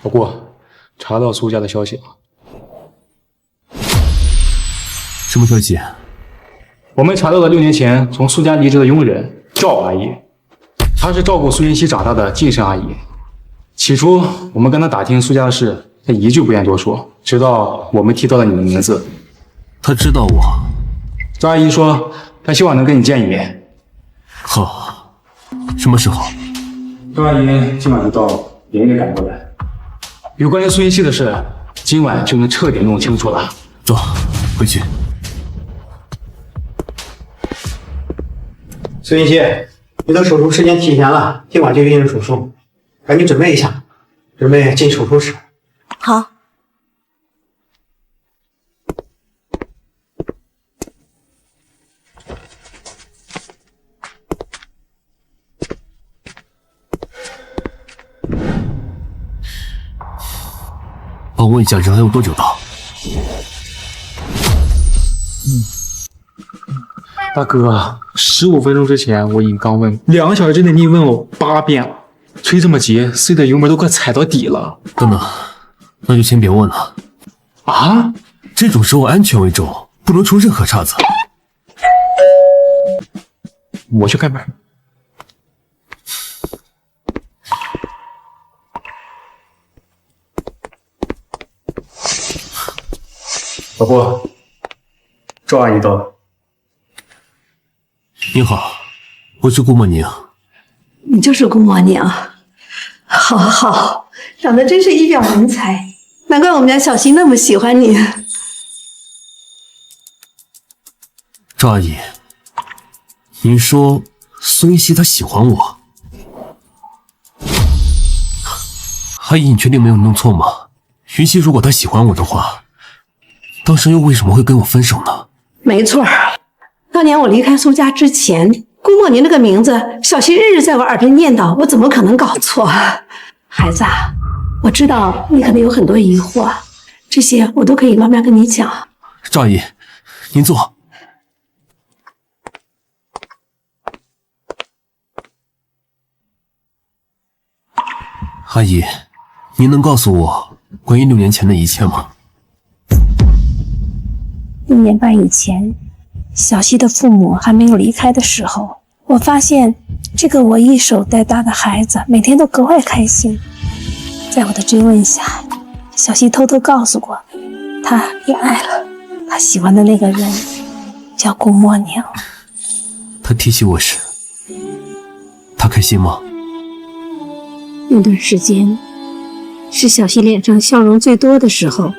Speaker 4: 老顾，查到苏家的消息了。
Speaker 2: 什么消息？
Speaker 4: 我们查到了6年前从苏家离职的佣人赵阿姨，她是照顾苏云溪长大的晋生阿姨。起初我们跟她打听苏家的事，她一句不愿多说，直到我们提到了你的名字。
Speaker 2: 她知道我。
Speaker 4: 赵阿姨说她希望能跟你见一面。
Speaker 2: 好，什么时候？
Speaker 4: 赵阿姨今晚就到，连夜赶过来。有关于苏云溪的事，今晚就能彻底弄清楚了。
Speaker 2: 走，回去。
Speaker 10: 苏云溪，你的手术时间提前了，今晚就进行手术，赶紧准备一下，准备进手术室。
Speaker 1: 好。
Speaker 2: 帮我问一下，人还有多久到？
Speaker 4: 大哥，15分钟之前我已经刚问，2个小时之内你已问我8遍了，吹这么急，C 的油门都快踩到底了。
Speaker 2: 等等，那就先别问了。
Speaker 4: 啊？
Speaker 2: 这种时候安全为重，不能出任何岔子。
Speaker 4: 我去开门。老顾，赵阿姨到了。
Speaker 2: 你好，我是顾莫宁。
Speaker 9: 你就是顾莫宁，好好，长得真是一表人才，难怪我们家小溪那么喜欢你。
Speaker 2: 赵阿姨，您说苏云溪她喜欢我？阿姨，你确定没有弄错吗？云溪如果她喜欢我的话，当时又为什么会跟我分手呢？
Speaker 9: 没错，当年我离开苏家之前，顾莫宁那个名字，小溪日日在我耳边念叨，我怎么可能搞错？孩子，我知道你可能有很多疑惑，这些我都可以慢慢跟你讲。
Speaker 2: 赵阿姨，您坐。阿姨，您能告诉我关于6年前的一切吗
Speaker 18: ？6年半以前，小溪的父母还没有离开的时候，我发现这个我一手带大的孩子每天都格外开心。在我的追问下，小溪偷偷告诉过，他也爱了他喜欢的那个人，叫顾莫宁。
Speaker 2: 他提起我时，他开心吗？
Speaker 18: 那段时间是小溪脸上笑容最多的时候，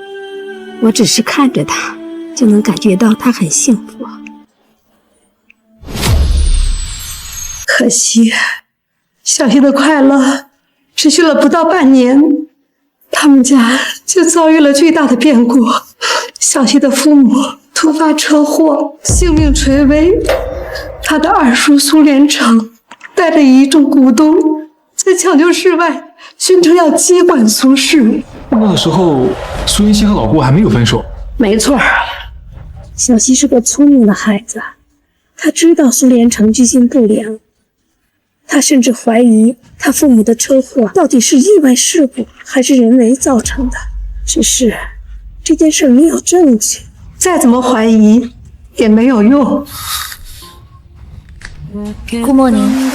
Speaker 18: 我只是看着他，就能感觉到他很幸福。
Speaker 9: 可惜，小溪的快乐持续了不到半年，他们家就遭遇了巨大的变故。小溪的父母突发车祸，性命垂危。他的二叔苏连成带着一众股东在抢救室外宣称要接管苏氏。
Speaker 4: 那个时候，苏云溪和老顾还没有分手。
Speaker 9: 没错，
Speaker 18: 小溪是个聪明的孩子，他知道苏连成居心不良，他甚至怀疑他父母的车祸到底是意外事故还是人为造成的。只是这件事没有证据，
Speaker 12: 再怎么怀疑也没有用。
Speaker 11: 顾莫宁，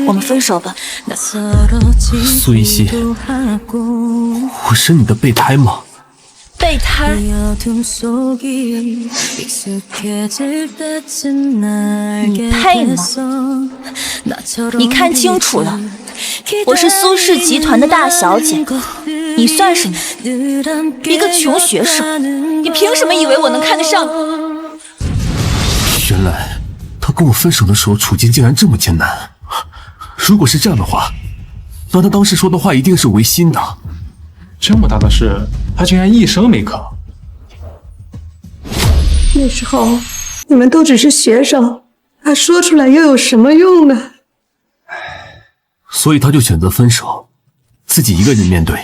Speaker 11: 我们分手吧。
Speaker 2: 苏一溪，我是你的备胎吗？
Speaker 11: 备胎？你配吗？你看清楚了，我是苏氏集团的大小姐，你算什么？一个穷学生，你凭什么以为我能看得上？
Speaker 2: 原来他跟我分手的时候处境竟然这么艰难。如果是这样的话，那他当时说的话一定是违心的。
Speaker 4: 这么大的事，他竟然一声没吭。
Speaker 12: 那时候你们都只是学生，他说出来又有什么用呢？
Speaker 2: 所以他就选择分手，自己一个人面对。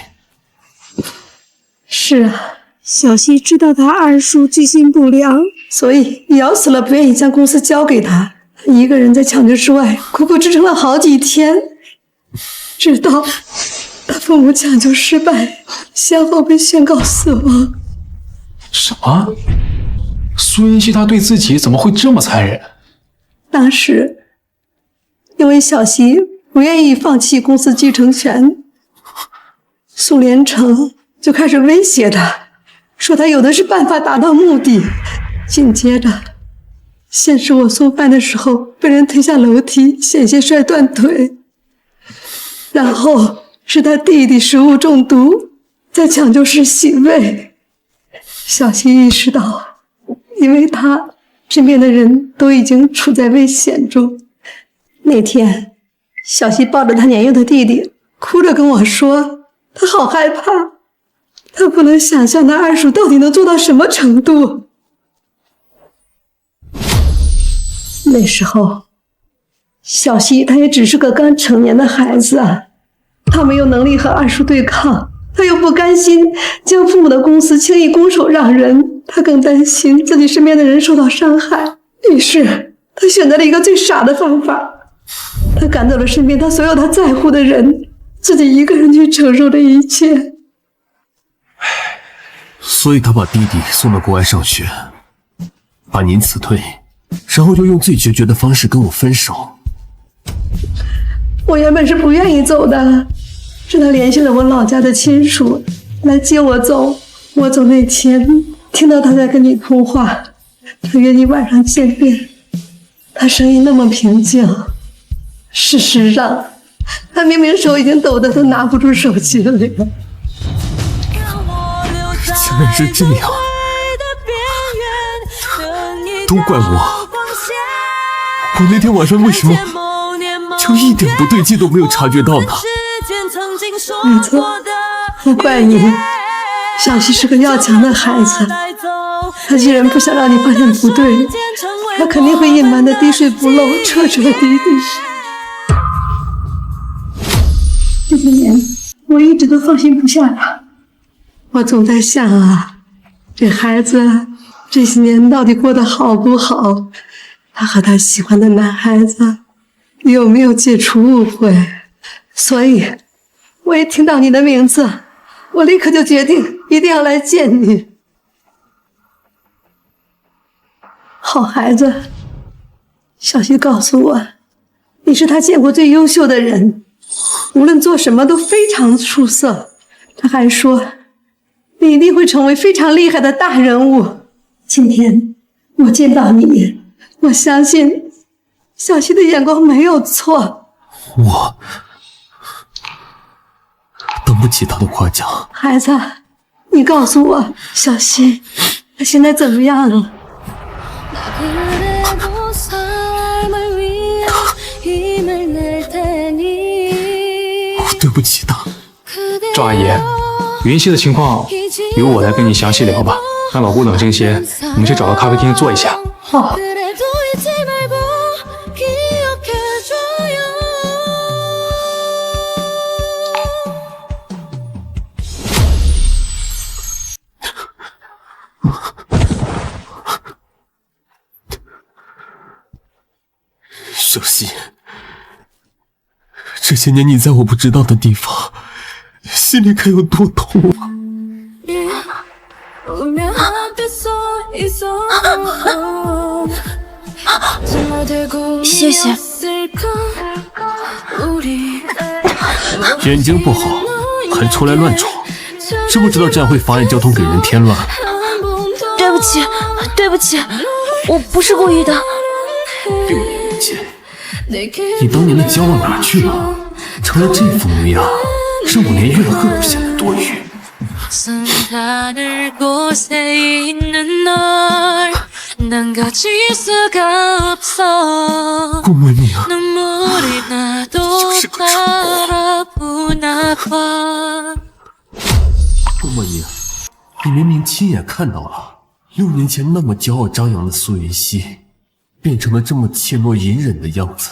Speaker 12: 是啊，
Speaker 18: 小溪知道他二叔居心不良，
Speaker 12: 所以咬死了不愿意将公司交给他，一个人在抢救室外苦苦支撑了好几天，直到他父母抢救失败，先后被宣告死亡。
Speaker 4: 什么？苏音熙他对自己怎么会这么残忍？
Speaker 12: 当时因为小溪不愿意放弃公司继承权，苏连成就开始威胁他，说他有的是办法达到目的。紧接着先是我送饭的时候被人推下楼梯，险些摔断腿，然后是他弟弟食物中毒，在抢救室洗胃。小溪意识到，因为他身边的人都已经处在危险中。那天小溪抱着他年幼的弟弟，哭着跟我说他好害怕，他不能想象他二叔到底能做到什么程度。那时候小溪他也只是个刚成年的孩子啊，他没有能力和二叔对抗，他又不甘心将父母的公司轻易拱手让人，他更担心自己身边的人受到伤害。于是他选择了一个最傻的方法，他赶走了身边他所有他在乎的人，自己一个人去承受这一切。
Speaker 2: 所以他把弟弟送到国外上学，把您辞退，然后又用最决绝的方式跟我分手。
Speaker 12: 我原本是不愿意走的，是他联系了我老家的亲属来接我走。我走那天听到他在跟你通话，他约你晚上见面，他声音那么平静。事实上他明明手已经抖得都拿不住手机了。
Speaker 2: 竟然是这样，都怪我那天晚上为什么就一点不对劲都没有察觉到呢？
Speaker 12: 没错，不怪你。小溪是个要强的孩子，他既然不想让你发现不对，他肯定会隐瞒的滴水不漏，彻彻底底。这些年我一直都放心不下他，我总在想啊，这孩子这些年到底过得好不好？他和他喜欢的男孩子有没有解除误会？所以我一听到你的名字，我立刻就决定一定要来见你。好孩子，小溪告诉我，你是他见过最优秀的人，无论做什么都非常出色。他还说你一定会成为非常厉害的大人物。今天我见到你，我相信小溪的眼光没有错。
Speaker 2: 我等不起他的夸奖。
Speaker 12: 孩子，你告诉我，小溪他现在怎么样了？
Speaker 2: 对不起他。
Speaker 4: 赵阿姨，云溪的情况由我来跟你详细聊吧，让老姑冷静些，我们去找个咖啡厅坐一下。
Speaker 12: 好。
Speaker 2: 小溪，这些年你在我不知道的地方，心里该有多痛啊！
Speaker 11: 谢谢。
Speaker 2: 眼睛不好还出来乱闯，知不知道这样会妨碍交通，给人添乱？
Speaker 11: 对不起，对不起，我不是故意的。
Speaker 2: 6年前，你当年的骄傲哪去了？成了这副模样，让我连怨恨都显得多余。顾文宁，你就是个蠢货。顾文宁，你明明亲眼看到了6年前那么骄傲张扬的苏云溪，变成了这么怯懦隐忍的样子，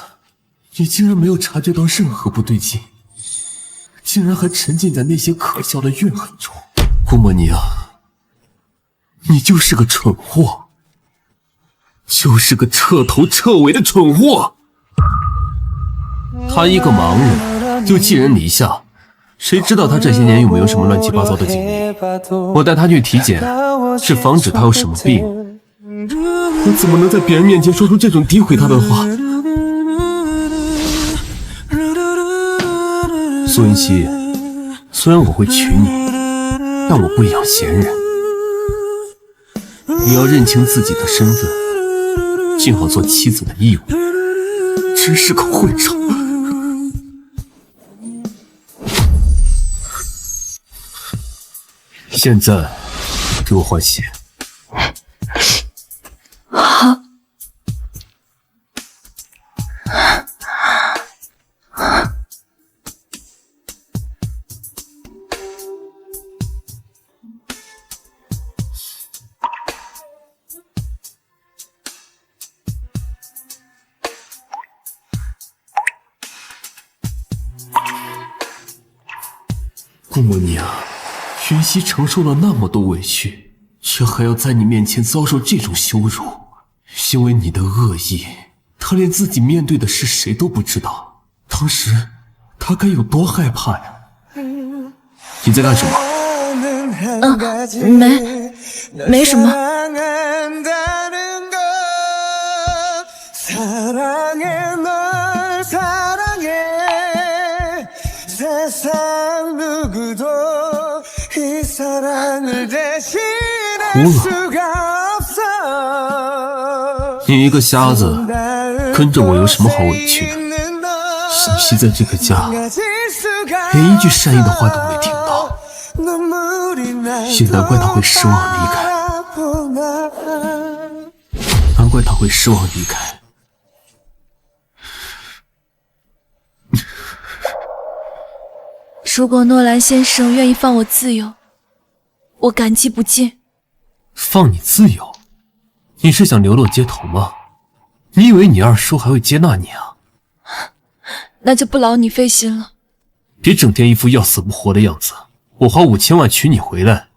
Speaker 2: 你竟然没有察觉到任何不对劲，竟然还沉浸在那些可笑的怨恨中。顾莫宁，你就是个蠢货，就是个彻头彻尾的蠢货。他一个盲人就寄人篱下，谁知道他这些年有没有什么乱七八糟的经历？我带他去体检，是防止他有什么病。我怎么能在别人面前说出这种诋毁他的话？苏云溪，虽然我会娶你，但我不养闲人。你要认清自己的身份，尽好做妻子的义务。真是个混账！现在给我换鞋。
Speaker 11: 好。
Speaker 2: 顾莫尼啊，云溪承受了那么多委屈，却还要在你面前遭受这种羞辱，因为你的恶意，他连自己面对的是谁都不知道。当时他该有多害怕呀！你在干什么？
Speaker 11: 没什么。
Speaker 2: 哭了？你一个瞎子，跟着我有什么好委屈的？小溪在这个家，连一句善意的话都没听到，也难怪他会失望离开。难怪他会失望离开。
Speaker 11: 如果诺兰先生愿意放我自由，我感激不尽。
Speaker 2: 放你自由？你是想流落街头吗？你以为你二叔还会接纳你啊？
Speaker 11: 那就不劳你费心了。
Speaker 2: 别整天一副要死不活的样子。我花5000万娶你回来，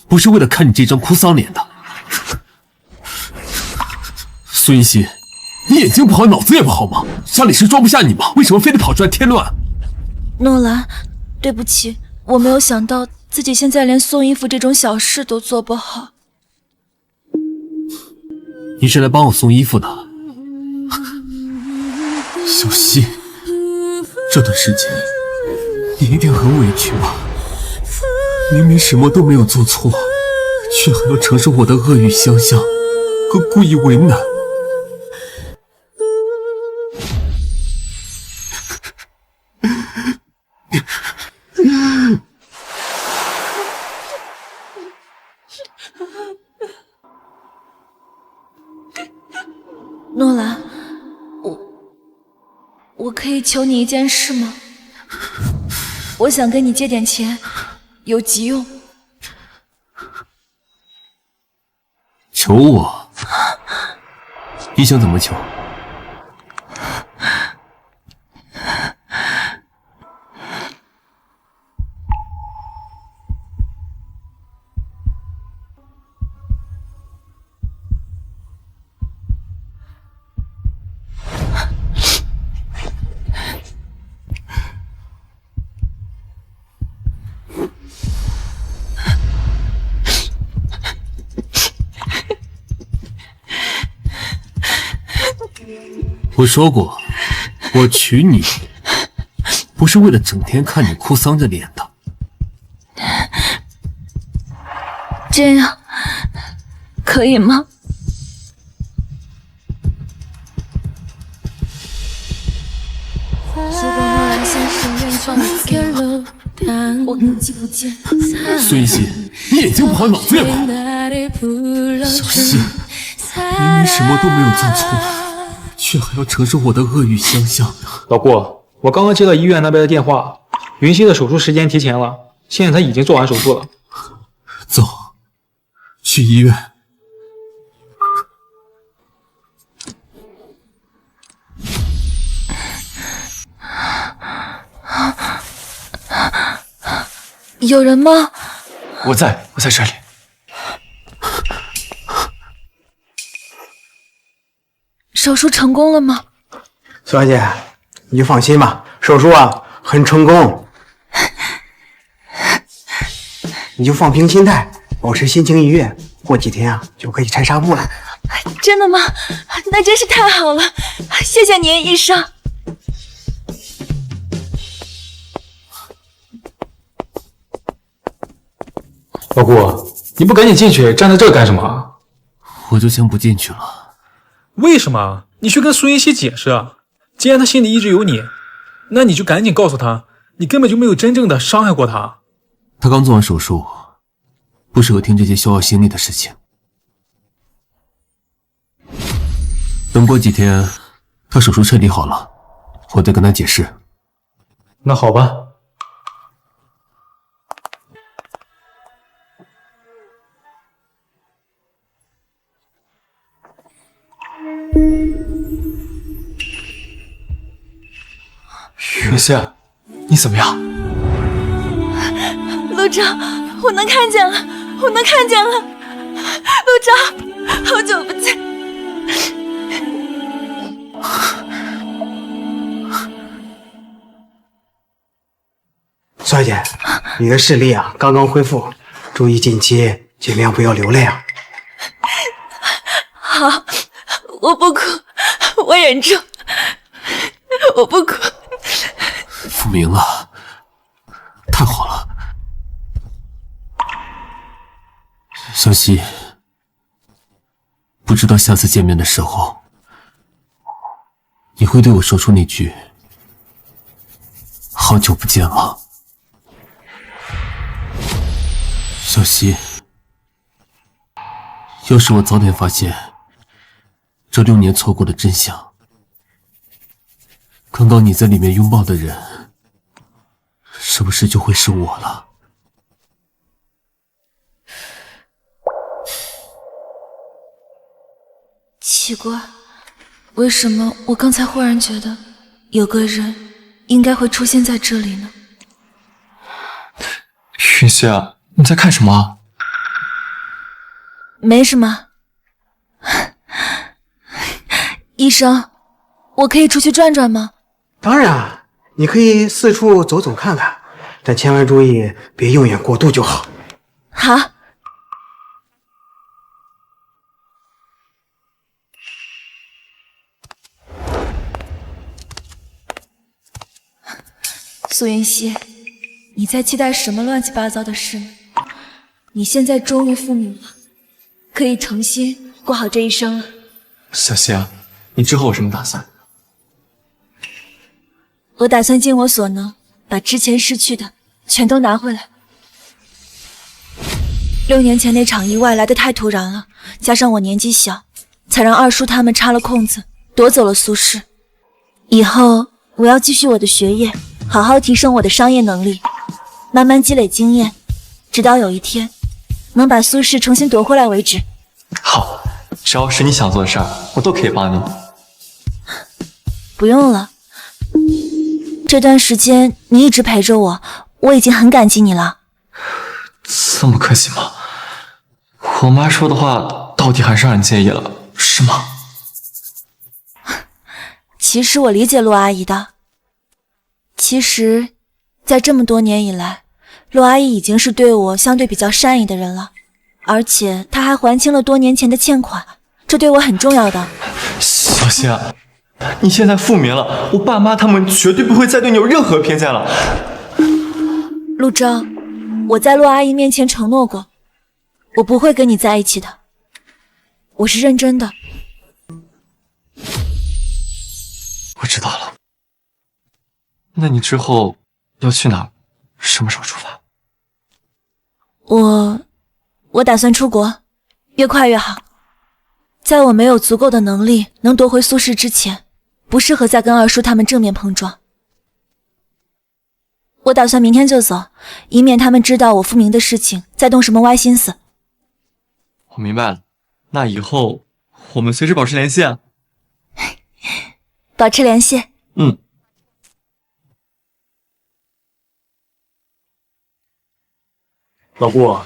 Speaker 2: 不是为了看你这张哭丧脸的。苏云溪，你眼睛不好，脑子也不好吗？家里是装不下你吗？为什么非得跑出来添乱？
Speaker 11: 诺兰，对不起，我没有想到自己现在连送衣服这种小事都做不好。
Speaker 2: 你是来帮我送衣服的？小溪，这段时间你一定很委屈吧？明明什么都没有做错，却还要承受我的恶语相向和故意为难。
Speaker 11: 诺兰，我可以求你一件事吗？我想跟你借点钱，有急用。
Speaker 2: 求我？你想怎么求？我说过，我娶你不是为了整天看你哭丧着脸的。
Speaker 11: 这样可以吗？我根记不见。
Speaker 2: 孙一希，你眼睛不好，脑子也不好。小希，明明什么都没有做错，却还要承受我的恶语相向。
Speaker 4: 老顾，我刚刚接到医院那边的电话，云溪的手术时间提前了，现在他已经做完手术了。
Speaker 2: 走，去医院。
Speaker 11: 有人吗？
Speaker 7: 我在这里。
Speaker 11: 手术成功了吗？
Speaker 10: 苏小姐，你就放心吧，手术很成功。你就放平心态，保持心情愉悦，过几天就可以拆纱布了。
Speaker 11: 真的吗？那真是太好了，谢谢您，医生。
Speaker 4: 老顾，你不赶紧进去，站在这干什么？
Speaker 2: 我就先不进去了。
Speaker 4: 为什么？你去跟苏云溪解释啊！既然他心里一直有你，那你就赶紧告诉他，你根本就没有真正的伤害过他。
Speaker 2: 他刚做完手术，不适合听这些消耗心力的事情。等过几天，他手术彻底好了，我再跟他解释。
Speaker 4: 那好吧。
Speaker 7: 云溪，你怎么样？
Speaker 11: 陆长，我能看见了，我能看见了。陆长，好久不见。
Speaker 10: 苏小姐，你的视力刚刚恢复，注意近期尽量不要流泪啊。
Speaker 11: 好，我不哭，我忍住，我不哭。
Speaker 2: 复明了，太好了。小希，不知道下次见面的时候，你会对我说出那句“好久不见了”。小希，要是我早点发现这6年错过的真相，刚刚你在里面拥抱的人，是不是就会是我了？
Speaker 11: 奇怪，为什么我刚才忽然觉得有个人应该会出现在这里呢？
Speaker 7: 云溪，你在看什么？
Speaker 11: 没什么。医生，我可以出去转转吗？
Speaker 10: 当然，你可以四处走走看看，但千万注意别用眼过度就好。
Speaker 11: 好。苏云溪，你在期待什么乱七八糟的事呢？你现在终于复明了，可以重新过好这一生了。
Speaker 7: 小希，你之后有什么打算？
Speaker 11: 我打算尽我所能，把之前失去的全都拿回来。6年前那场意外来得太突然了，加上我年纪小，才让二叔他们插了空子，夺走了苏氏。以后我要继续我的学业，好好提升我的商业能力，慢慢积累经验，直到有一天能把苏氏重新夺回来为止。
Speaker 7: 好，只要是你想做的事儿，我都可以帮你。
Speaker 11: 不用了，这段时间你一直陪着我，我已经很感激你了。
Speaker 7: 这么客气吗？我妈说的话到底还是让你介意了，是吗？
Speaker 11: 其实我理解陆阿姨的。其实，在这么多年以来，陆阿姨已经是对我相对比较善意的人了，而且她还还清了多年前的欠款，这对我很重要的。
Speaker 7: 小小希啊，你现在复明了，我爸妈他们绝对不会再对你有任何偏见了。
Speaker 11: 陆钊，我在陆阿姨面前承诺过，我不会跟你在一起的，我是认真的。
Speaker 7: 我知道了。那你之后要去哪？什么时候出发？
Speaker 11: 我打算出国，越快越好。在我没有足够的能力能夺回苏氏之前，不适合再跟二叔他们正面碰撞。我打算明天就走，以免他们知道我复明的事情，再动什么歪心思。
Speaker 7: 我明白了，那以后我们随时保持联系啊。
Speaker 11: 保持联系。
Speaker 7: 嗯。
Speaker 4: 老顾，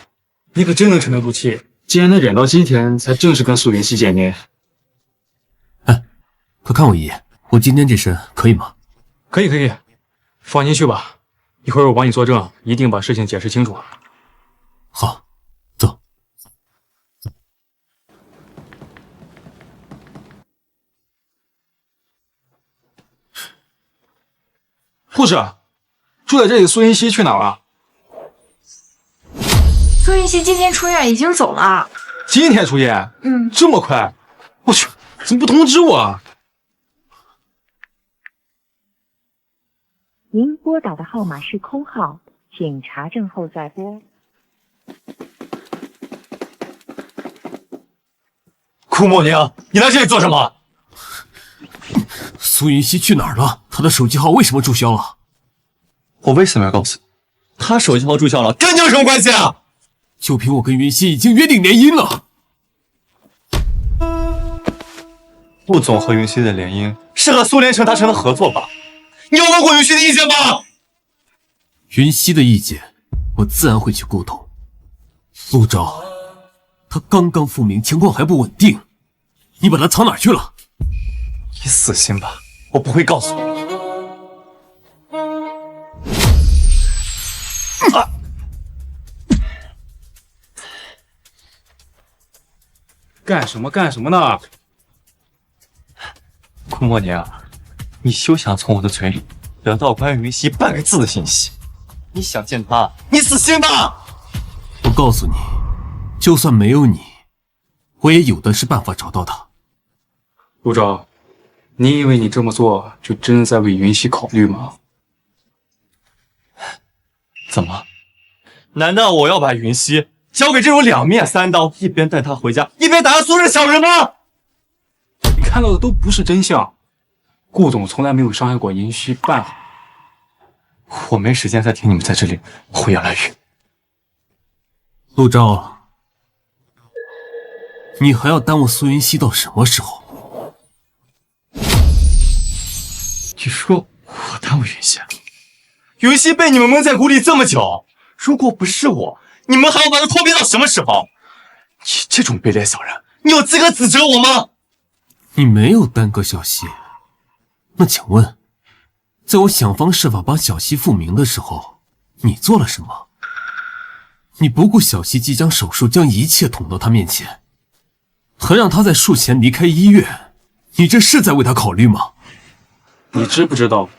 Speaker 4: 你可真能沉得住气，竟然能忍到今天才正式跟苏云熙见面。
Speaker 2: 快看我一眼，我今天这身可以吗？
Speaker 4: 可以，放心去吧，一会儿我帮你作证，一定把事情解释清楚。
Speaker 2: 好，走。
Speaker 4: 护士，住在这里的苏云熙去哪了？
Speaker 5: 苏云熙今天出院，已经走了。
Speaker 4: 今天出院？这么快？我去，怎么不通知我啊？
Speaker 19: 您拨打的号码是空号，请查证后再拨。
Speaker 7: 顾默宁，你来这里做什么？
Speaker 2: 苏云熙去哪儿了？他的手机号为什么注销了？
Speaker 7: 我为什么要告诉你？他手机号注销了，跟你有什么关系啊？
Speaker 2: 就凭我跟云熙已经约定联姻了。
Speaker 7: 陆总和云熙的联姻是和苏连成达成的合作吧？你有问过云熙的意见吗？
Speaker 2: 云熙的意见，我自然会去沟通。陆钊，他刚刚复明，情况还不稳定，你把他藏哪儿去了？
Speaker 7: 你死心吧，我不会告诉你。
Speaker 4: 干什么呢？
Speaker 7: 顾默宁，你休想从我的嘴里得到关于云熙半个字的信息。你想见他，你死心吧！
Speaker 2: 我告诉你，就算没有你，我也有的是办法找到他。
Speaker 4: 陆钊，你以为你这么做就真的在为云熙考虑吗？
Speaker 7: 怎么？难道我要把云熙交给这种两面三刀，一边带他回家，一边打他苏氏小人吗？
Speaker 4: 你看到的都不是真相，顾总从来没有伤害过云熙半毫。
Speaker 7: 我没时间再听你们在这里胡言乱语。
Speaker 2: 陆钊，你还要耽误苏云熙到什么时候？
Speaker 7: 你说我耽误云熙？云熙被你们蒙在鼓里这么久，如果不是我，你们还要把他拖憋到什么时候？你这种卑劣小人，你有资格指责我吗？
Speaker 2: 你没有耽搁小希，那请问，在我想方设法帮小希复明的时候，你做了什么？你不顾小希即将手术，将一切捅到他面前，还让他在术前离开医院，你这是在为他考虑吗？
Speaker 4: 你知不知道，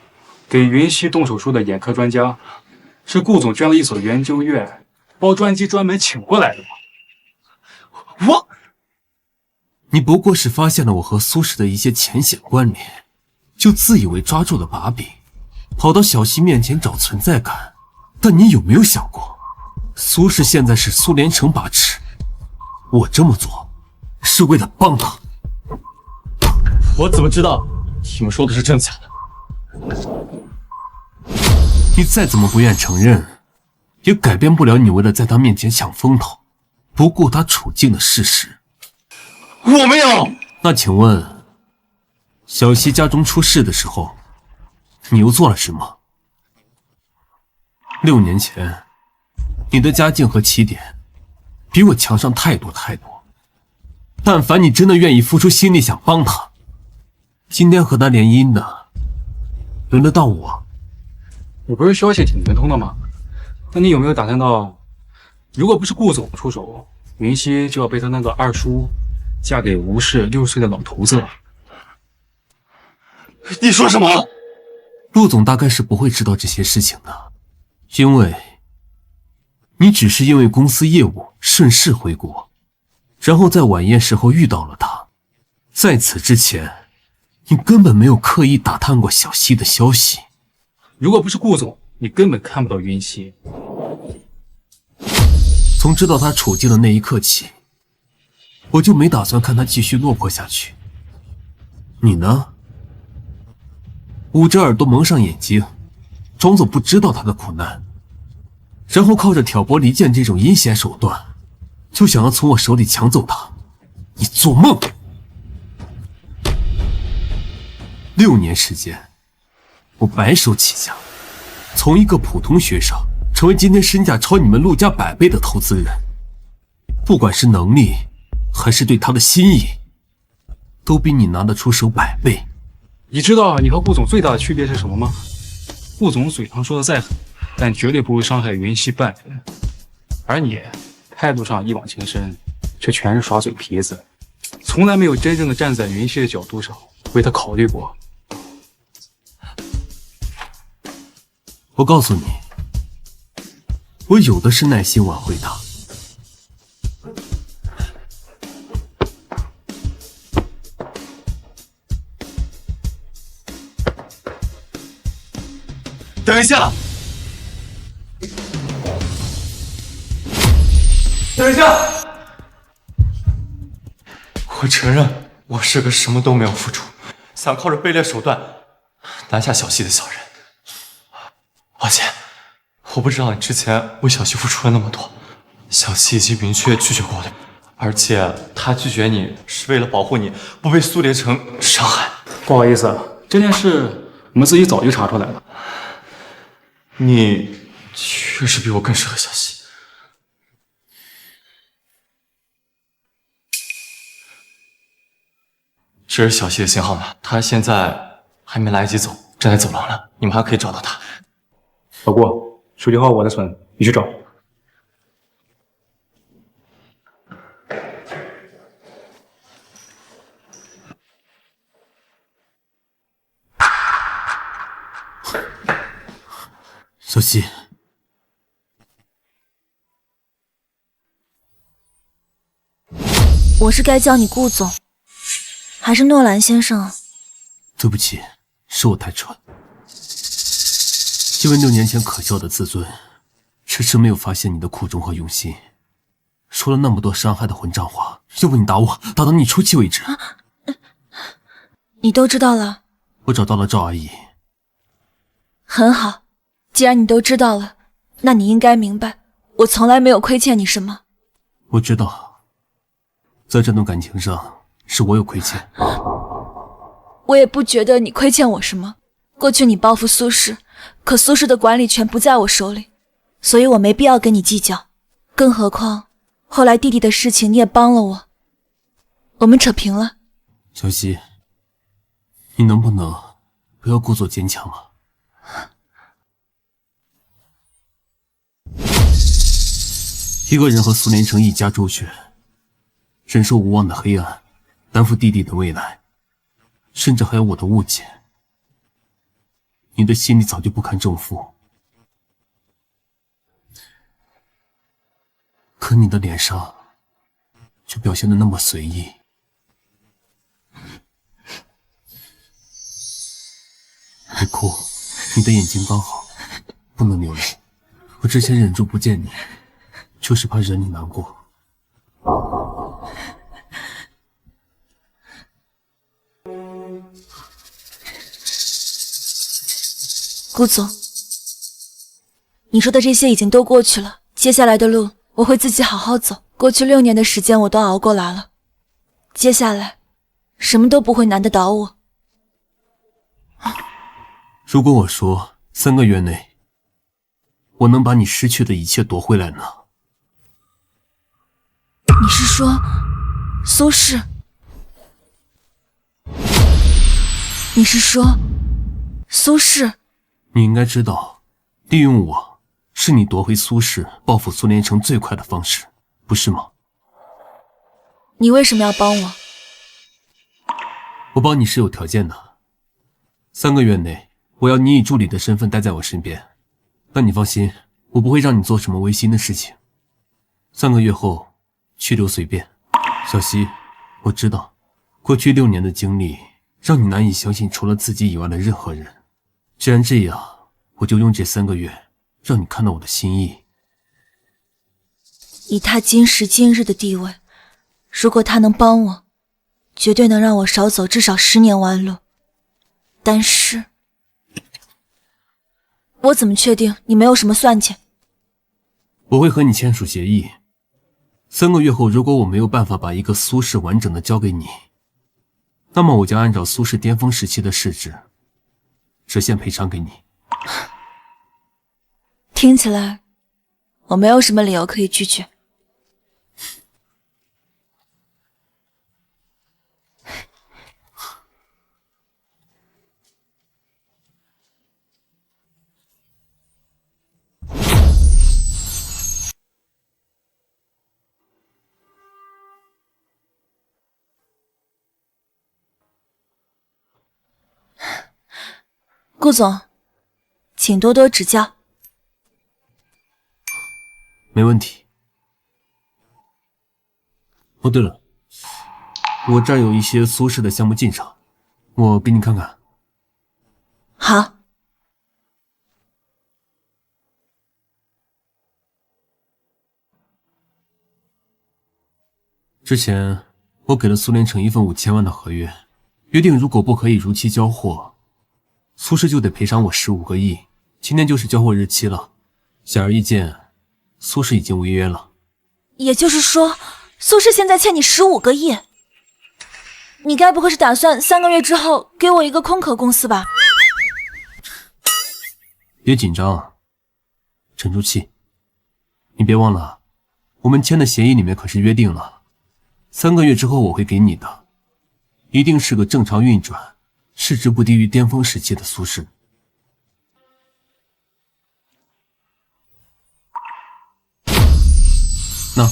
Speaker 4: 给云熙动手术的眼科专家是顾总捐了一所研究院，包专机专门请过来的吗？
Speaker 2: 你不过是发现了我和苏氏的一些浅显关联，就自以为抓住了把柄，跑到小希面前找存在感。但你有没有想过，苏氏现在是苏连成把持，我这么做是为了帮他。
Speaker 7: 我怎么知道你们说的是真假的？
Speaker 2: 你再怎么不愿承认，也改变不了你为了在他面前抢风头，不顾他处境的事实。
Speaker 7: 我没有。
Speaker 2: 那请问，小希家中出事的时候，你又做了什么？6年前，你的家境和起点比我强上太多太多。但凡你真的愿意付出心力想帮他，今天和他联姻的，轮得到我。
Speaker 4: 你不是消息挺灵通的吗？那你有没有打算到，如果不是顾总出手，云熙就要被他那个二叔嫁给吴氏60岁的老头子了？
Speaker 7: 你说什么？
Speaker 2: 陆总大概是不会知道这些事情的，因为你只是因为公司业务顺势回国，然后在晚宴时候遇到了他。在此之前，你根本没有刻意打探过小溪的消息。
Speaker 4: 如果不是顾总，你根本看不到云溪。
Speaker 2: 从知道他处境的那一刻起，我就没打算看他继续落魄下去。你呢？捂着耳朵蒙上眼睛，装作不知道他的苦难，然后靠着挑拨离间这种阴险手段，就想要从我手里抢走他。你做梦！6年时间，我白手起家，从一个普通学生成为今天身价超你们陆家100倍的投资人，不管是能力还是对他的心意，都比你拿得出手100倍。
Speaker 4: 你知道你和顾总最大的区别是什么吗？顾总嘴上说的再狠，但绝对不会伤害云溪半分，而你态度上一往情深，却全是耍嘴皮子，从来没有真正的站在云溪的角度上为他考虑过。
Speaker 2: 我告诉你，我有的是耐心挽回他。
Speaker 7: 等一下，等一下！我承认我是个什么都没有付出，想靠着卑劣手段拿下小溪的小人。抱歉，我不知道你之前为小溪付出了那么多。小溪已经明确拒绝过了，而且他拒绝你是为了保护你不被苏连成伤害。
Speaker 4: 不好意思，这件事我们自己早就查出来了。
Speaker 7: 你确实比我更适合小溪。这是小溪的新号码，他现在还没来得及走，正在走廊呢，你们还可以找到他。
Speaker 4: 老顾，手机号我的存，你去找。
Speaker 2: 小溪，
Speaker 11: 我是该叫你顾总，还是诺兰先生啊？
Speaker 2: 对不起，是我太蠢。因为6年前可笑的自尊，迟迟没有发现你的苦衷和用心，说了那么多伤害的混账话，要不你打我，打到你出气为止。
Speaker 11: 你都知道了？
Speaker 2: 我找到了赵阿姨。
Speaker 11: 很好，既然你都知道了，那你应该明白，我从来没有亏欠你什么。
Speaker 2: 我知道，在这段感情上是我有亏欠。
Speaker 11: 我也不觉得你亏欠我什么。过去你报复苏轼，可苏轼的管理权不在我手里，所以我没必要跟你计较。更何况后来弟弟的事情你也帮了我，我们扯平了。
Speaker 2: 小溪，你能不能不要故作坚强啊？一个人和苏连成一家周旋，忍受无望的黑暗，担负弟弟的未来，甚至还有我的误解。你的心里早就不堪重负，可你的脸上却表现得那么随意。别哭，你的眼睛刚好，不能流泪。我之前忍住不见你，就是怕惹你难过。
Speaker 11: 顾总，你说的这些已经都过去了，接下来的路我会自己好好走。过去6年的时间我都熬过来了，接下来什么都不会难得倒我。
Speaker 2: 如果我说3个月内我能把你失去的一切夺回来呢？
Speaker 11: 你是说苏轼？你是说苏轼？
Speaker 2: 你应该知道，利用我是你夺回苏轼、报复苏连成最快的方式，不是吗？
Speaker 11: 你为什么要帮我？
Speaker 2: 我帮你是有条件的。3个月内，我要你以助理的身份待在我身边。但你放心，我不会让你做什么违心的事情。3个月后，去留随便。小溪，我知道，过去6年的经历让你难以相信除了自己以外的任何人。既然这样，我就用这3个月让你看到我的心意。
Speaker 11: 以他今时今日的地位，如果他能帮我，绝对能让我少走至少10年弯路。但是，我怎么确定你没有什么算计？
Speaker 2: 我会和你签署协议，3个月后，如果我没有办法把一个苏氏完整的交给你，那么我将按照苏氏巅峰时期的市值，折现赔偿给你。
Speaker 11: 听起来，我没有什么理由可以拒绝。顾总，请多多指教。
Speaker 2: 没问题。哦，对了，我这儿有一些苏氏的项目进场，我给你看看。
Speaker 11: 好。
Speaker 2: 之前我给了苏联城一份5000万的合约，约定如果不可以如期交货，苏氏就得赔偿我15个亿。今天就是交货日期了，显而易见，苏氏已经违约了。
Speaker 11: 也就是说，苏氏现在欠你15个亿？你该不会是打算3个月之后给我一个空壳公司吧？
Speaker 2: 别紧张，沉住气。你别忘了，我们签的协议里面可是约定了，3个月之后我会给你的，一定是个正常运转，市值不低于巅峰时期的苏氏。那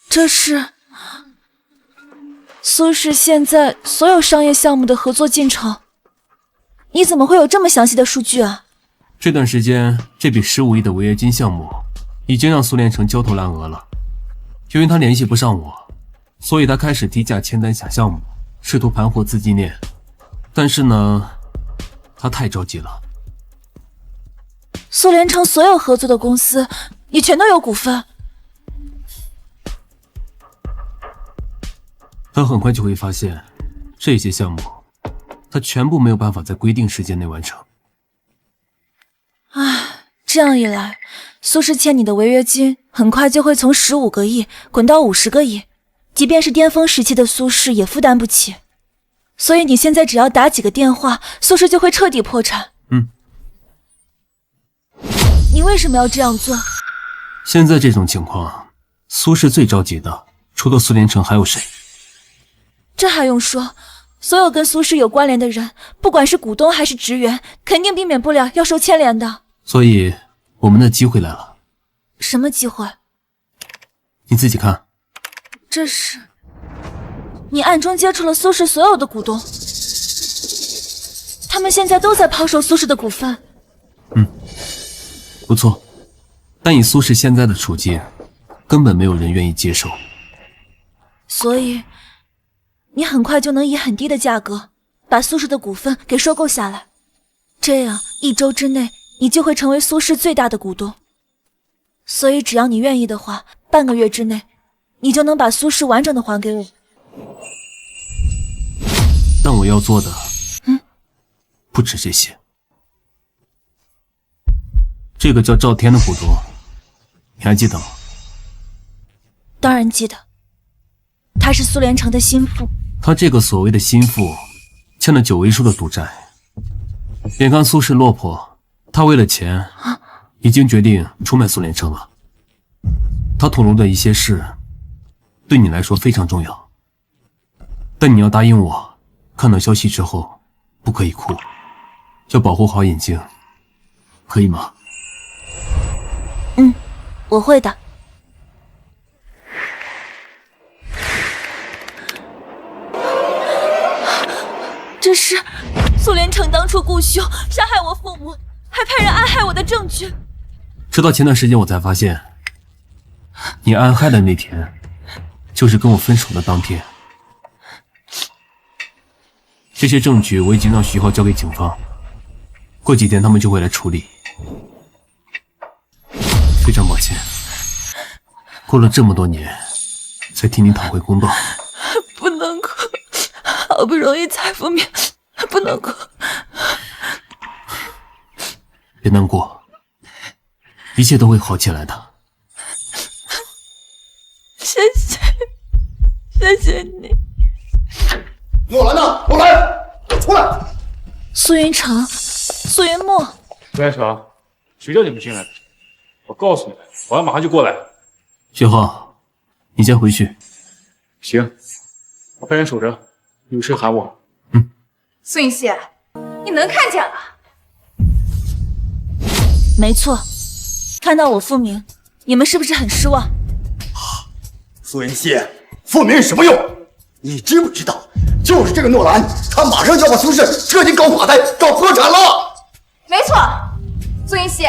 Speaker 11: 这是苏氏现在所有商业项目的合作进程。你怎么会有这么详细的数据啊？
Speaker 2: 这段时间，这笔15亿的违约金项目已经让苏联城焦头烂额了。由于他联系不上我，所以他开始低价签单下项目，试图盘活资金链。但是呢，他太着急了。
Speaker 11: 苏联城所有合作的公司也全都有股份。
Speaker 2: 他很快就会发现，这些项目他全部没有办法在规定时间内完成。
Speaker 11: 唉，这样一来，苏氏欠你的违约金很快就会从15个亿滚到50个亿，即便是巅峰时期的苏氏也负担不起。所以你现在只要打几个电话，苏氏就会彻底破产。你为什么要这样做？
Speaker 2: 现在这种情况，苏氏最着急的，除了苏联城还有谁？
Speaker 11: 这还用说，所有跟苏氏有关联的人，不管是股东还是职员，肯定避免不了要受牵连的。
Speaker 2: 所以我们的机会来了。
Speaker 11: 什么机会？
Speaker 2: 你自己看。
Speaker 11: 这是你暗中接触了苏氏所有的股东，他们现在都在抛售苏氏的股份。
Speaker 2: 不错，但以苏氏现在的处境，根本没有人愿意接受。
Speaker 11: 所以你很快就能以很低的价格把苏氏的股份给收购下来，这样1周之内你就会成为苏氏最大的股东。所以只要你愿意的话，半个月之内你就能把苏氏完整的还给我。
Speaker 2: 但我要做的不止这些。这个叫赵天的股东，你还记得吗？
Speaker 11: 当然记得，他是苏联城的心腹。
Speaker 2: 他这个所谓的心腹，欠了9位数的赌债。眼看苏氏落魄，他为了钱，已经决定出卖苏联城了。他吐露的一些事，对你来说非常重要。但你要答应我，看到消息之后不可以哭，要保护好眼睛，可以吗？
Speaker 11: 嗯，我会的。这是苏连成当初雇凶杀害我父母，还派人暗害我的证据。
Speaker 2: 直到前段时间我才发现，你暗害的那天，就是跟我分手的当天。这些证据我已经让徐浩交给警方，过几天他们就会来处理。非常抱歉，过了这么多年，才替你讨回公道。
Speaker 11: 不能哭，好不容易才复明，不能哭。
Speaker 2: 别难过，一切都会好起来的。
Speaker 11: 谢谢，谢谢你。
Speaker 8: 诺兰呢？诺兰，出来！
Speaker 11: 苏云成，苏云墨，
Speaker 4: 苏连成，谁叫你们进来的？我告诉你们，保安马上就过来。
Speaker 2: 徐浩，你先回去。
Speaker 4: 行，我派人守着，有事喊我。
Speaker 5: 苏云溪，你能看见了？
Speaker 11: 没错，看到我复明，你们是不是很失望？
Speaker 8: 苏云溪，复明什么用？你知不知道？就是这个诺兰，他马上就要把苏氏彻底搞垮台、搞破产了。
Speaker 5: 没错，苏云溪，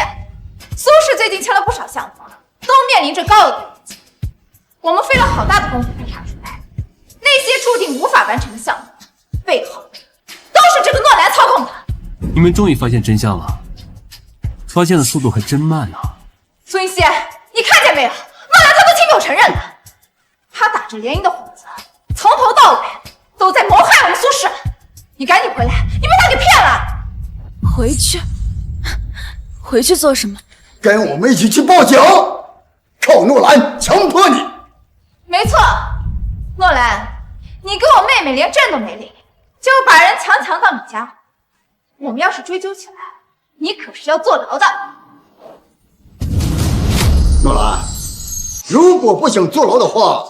Speaker 5: 苏氏最近签了不少项目，都面临着高额的预金。我们费了好大的功夫排查出来，那些注定无法完成的项目，背后都是这个诺兰操控的。
Speaker 2: 你们终于发现真相了，发现的速度还真慢啊！
Speaker 5: 苏云溪，你看见没有？诺兰他都亲口承认了，他打着联姻的幌子，从头到尾都在谋害我们苏氏。你赶紧回来，你被他给骗了。
Speaker 11: 回去？回去做什么？
Speaker 8: 跟我们一起去报警，靠诺兰强迫你。
Speaker 5: 没错，诺兰，你跟我妹妹连证都没领，就把人强到你家，我们要是追究起来，你可是要坐牢的。
Speaker 8: 诺兰，如果不想坐牢的话，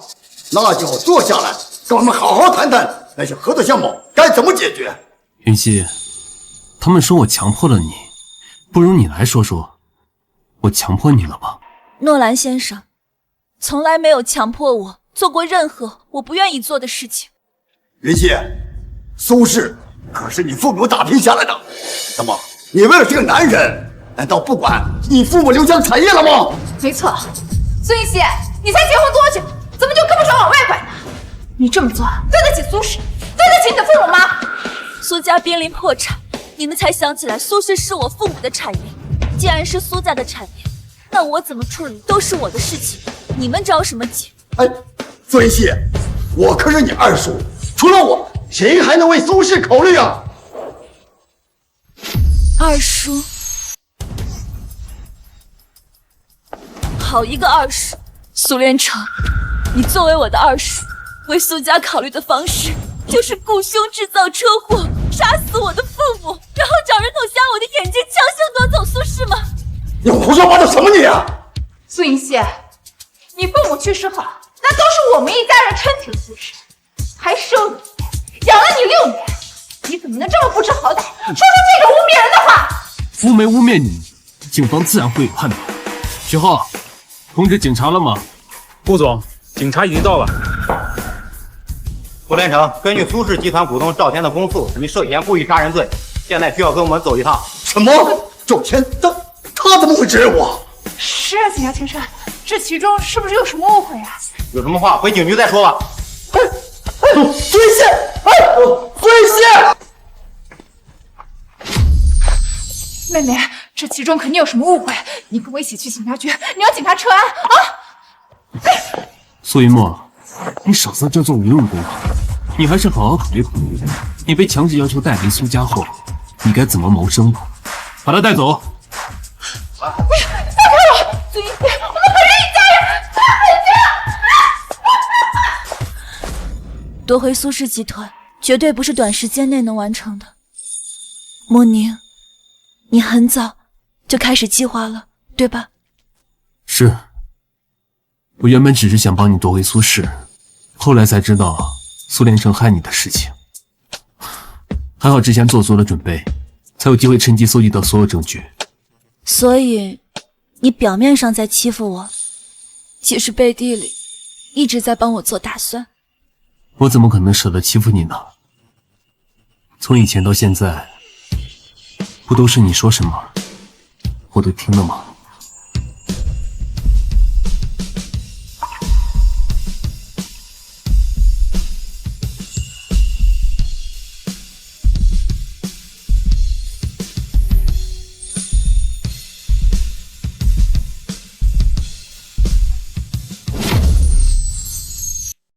Speaker 8: 那就坐下来，跟我们好好谈谈那些合作项目该怎么解决。
Speaker 2: 云溪，他们说我强迫了你，不如你来说说，我强迫你了吧？
Speaker 11: 诺兰先生，从来没有强迫我做过任何我不愿意做的事情。
Speaker 8: 云溪，苏氏可是你父母打拼下来的，怎么你为了这个男人，难道不管你父母留下的产业了吗？
Speaker 5: 没错，苏云溪，你才结婚多久，怎么就胳膊肘往外拐呢？你这么做对得起苏氏，对得起你的父母吗？
Speaker 11: 苏家濒临破产，你们才想起来苏氏是我父母的产业。既然是苏家的产业，那我怎么处理都是我的事情，你们着什么急？
Speaker 8: 哎，苏云溪，我可是你二叔，除了我，谁还能为苏氏考虑啊？
Speaker 11: 二叔，好一个二叔！苏连成，你作为我的二叔，为苏家考虑的方式就是雇凶制造车祸，杀死我的父母，然后找人捅瞎我的眼睛，强行夺走苏氏吗？
Speaker 8: 你胡说八道什么你啊！
Speaker 5: 苏云溪，你父母去世后，那都是我们一家人撑起了苏氏，还收了你，养了你6年，你怎么能这么不知好歹，说出这种污蔑人的话？
Speaker 2: 污没污蔑你，警方自然会有判断。徐浩，通知警察了吗？
Speaker 4: 顾总，警察已经到了。
Speaker 20: 苏连成，根据苏氏集团股东赵天的供述，你涉嫌故意杀人罪，现在需要跟我们走一趟。
Speaker 8: 什么？赵天他怎么会指认我？
Speaker 5: 是啊，警察先生，这其中是不是有什么误会啊？
Speaker 20: 有什么话回警局再说吧。
Speaker 8: 苏云溪，苏云
Speaker 5: 溪，妹妹，这其中肯定有什么误会，你跟我一起去警察局，你要警察撤案啊！
Speaker 2: 苏云墨，你少在这做无用功啊！你还是好好考虑考虑，你被强制要求带离苏家后，你该怎么谋生吧？把他带走。
Speaker 5: 放开我！苏云溪，我们可是一家人！
Speaker 11: 夺回苏氏集团绝对不是短时间内能完成的。莫宁，你很早就开始计划了，对吧？
Speaker 2: 是。我原本只是想帮你夺回苏氏，后来才知道苏连成害你的事情。还好之前做足了准备，才有机会趁机搜集到所有证据。
Speaker 11: 所以你表面上在欺负我，其实背地里一直在帮我做打算。
Speaker 2: 我怎么可能舍得欺负你呢？从以前到现在，不都是你说什么我都听了吗？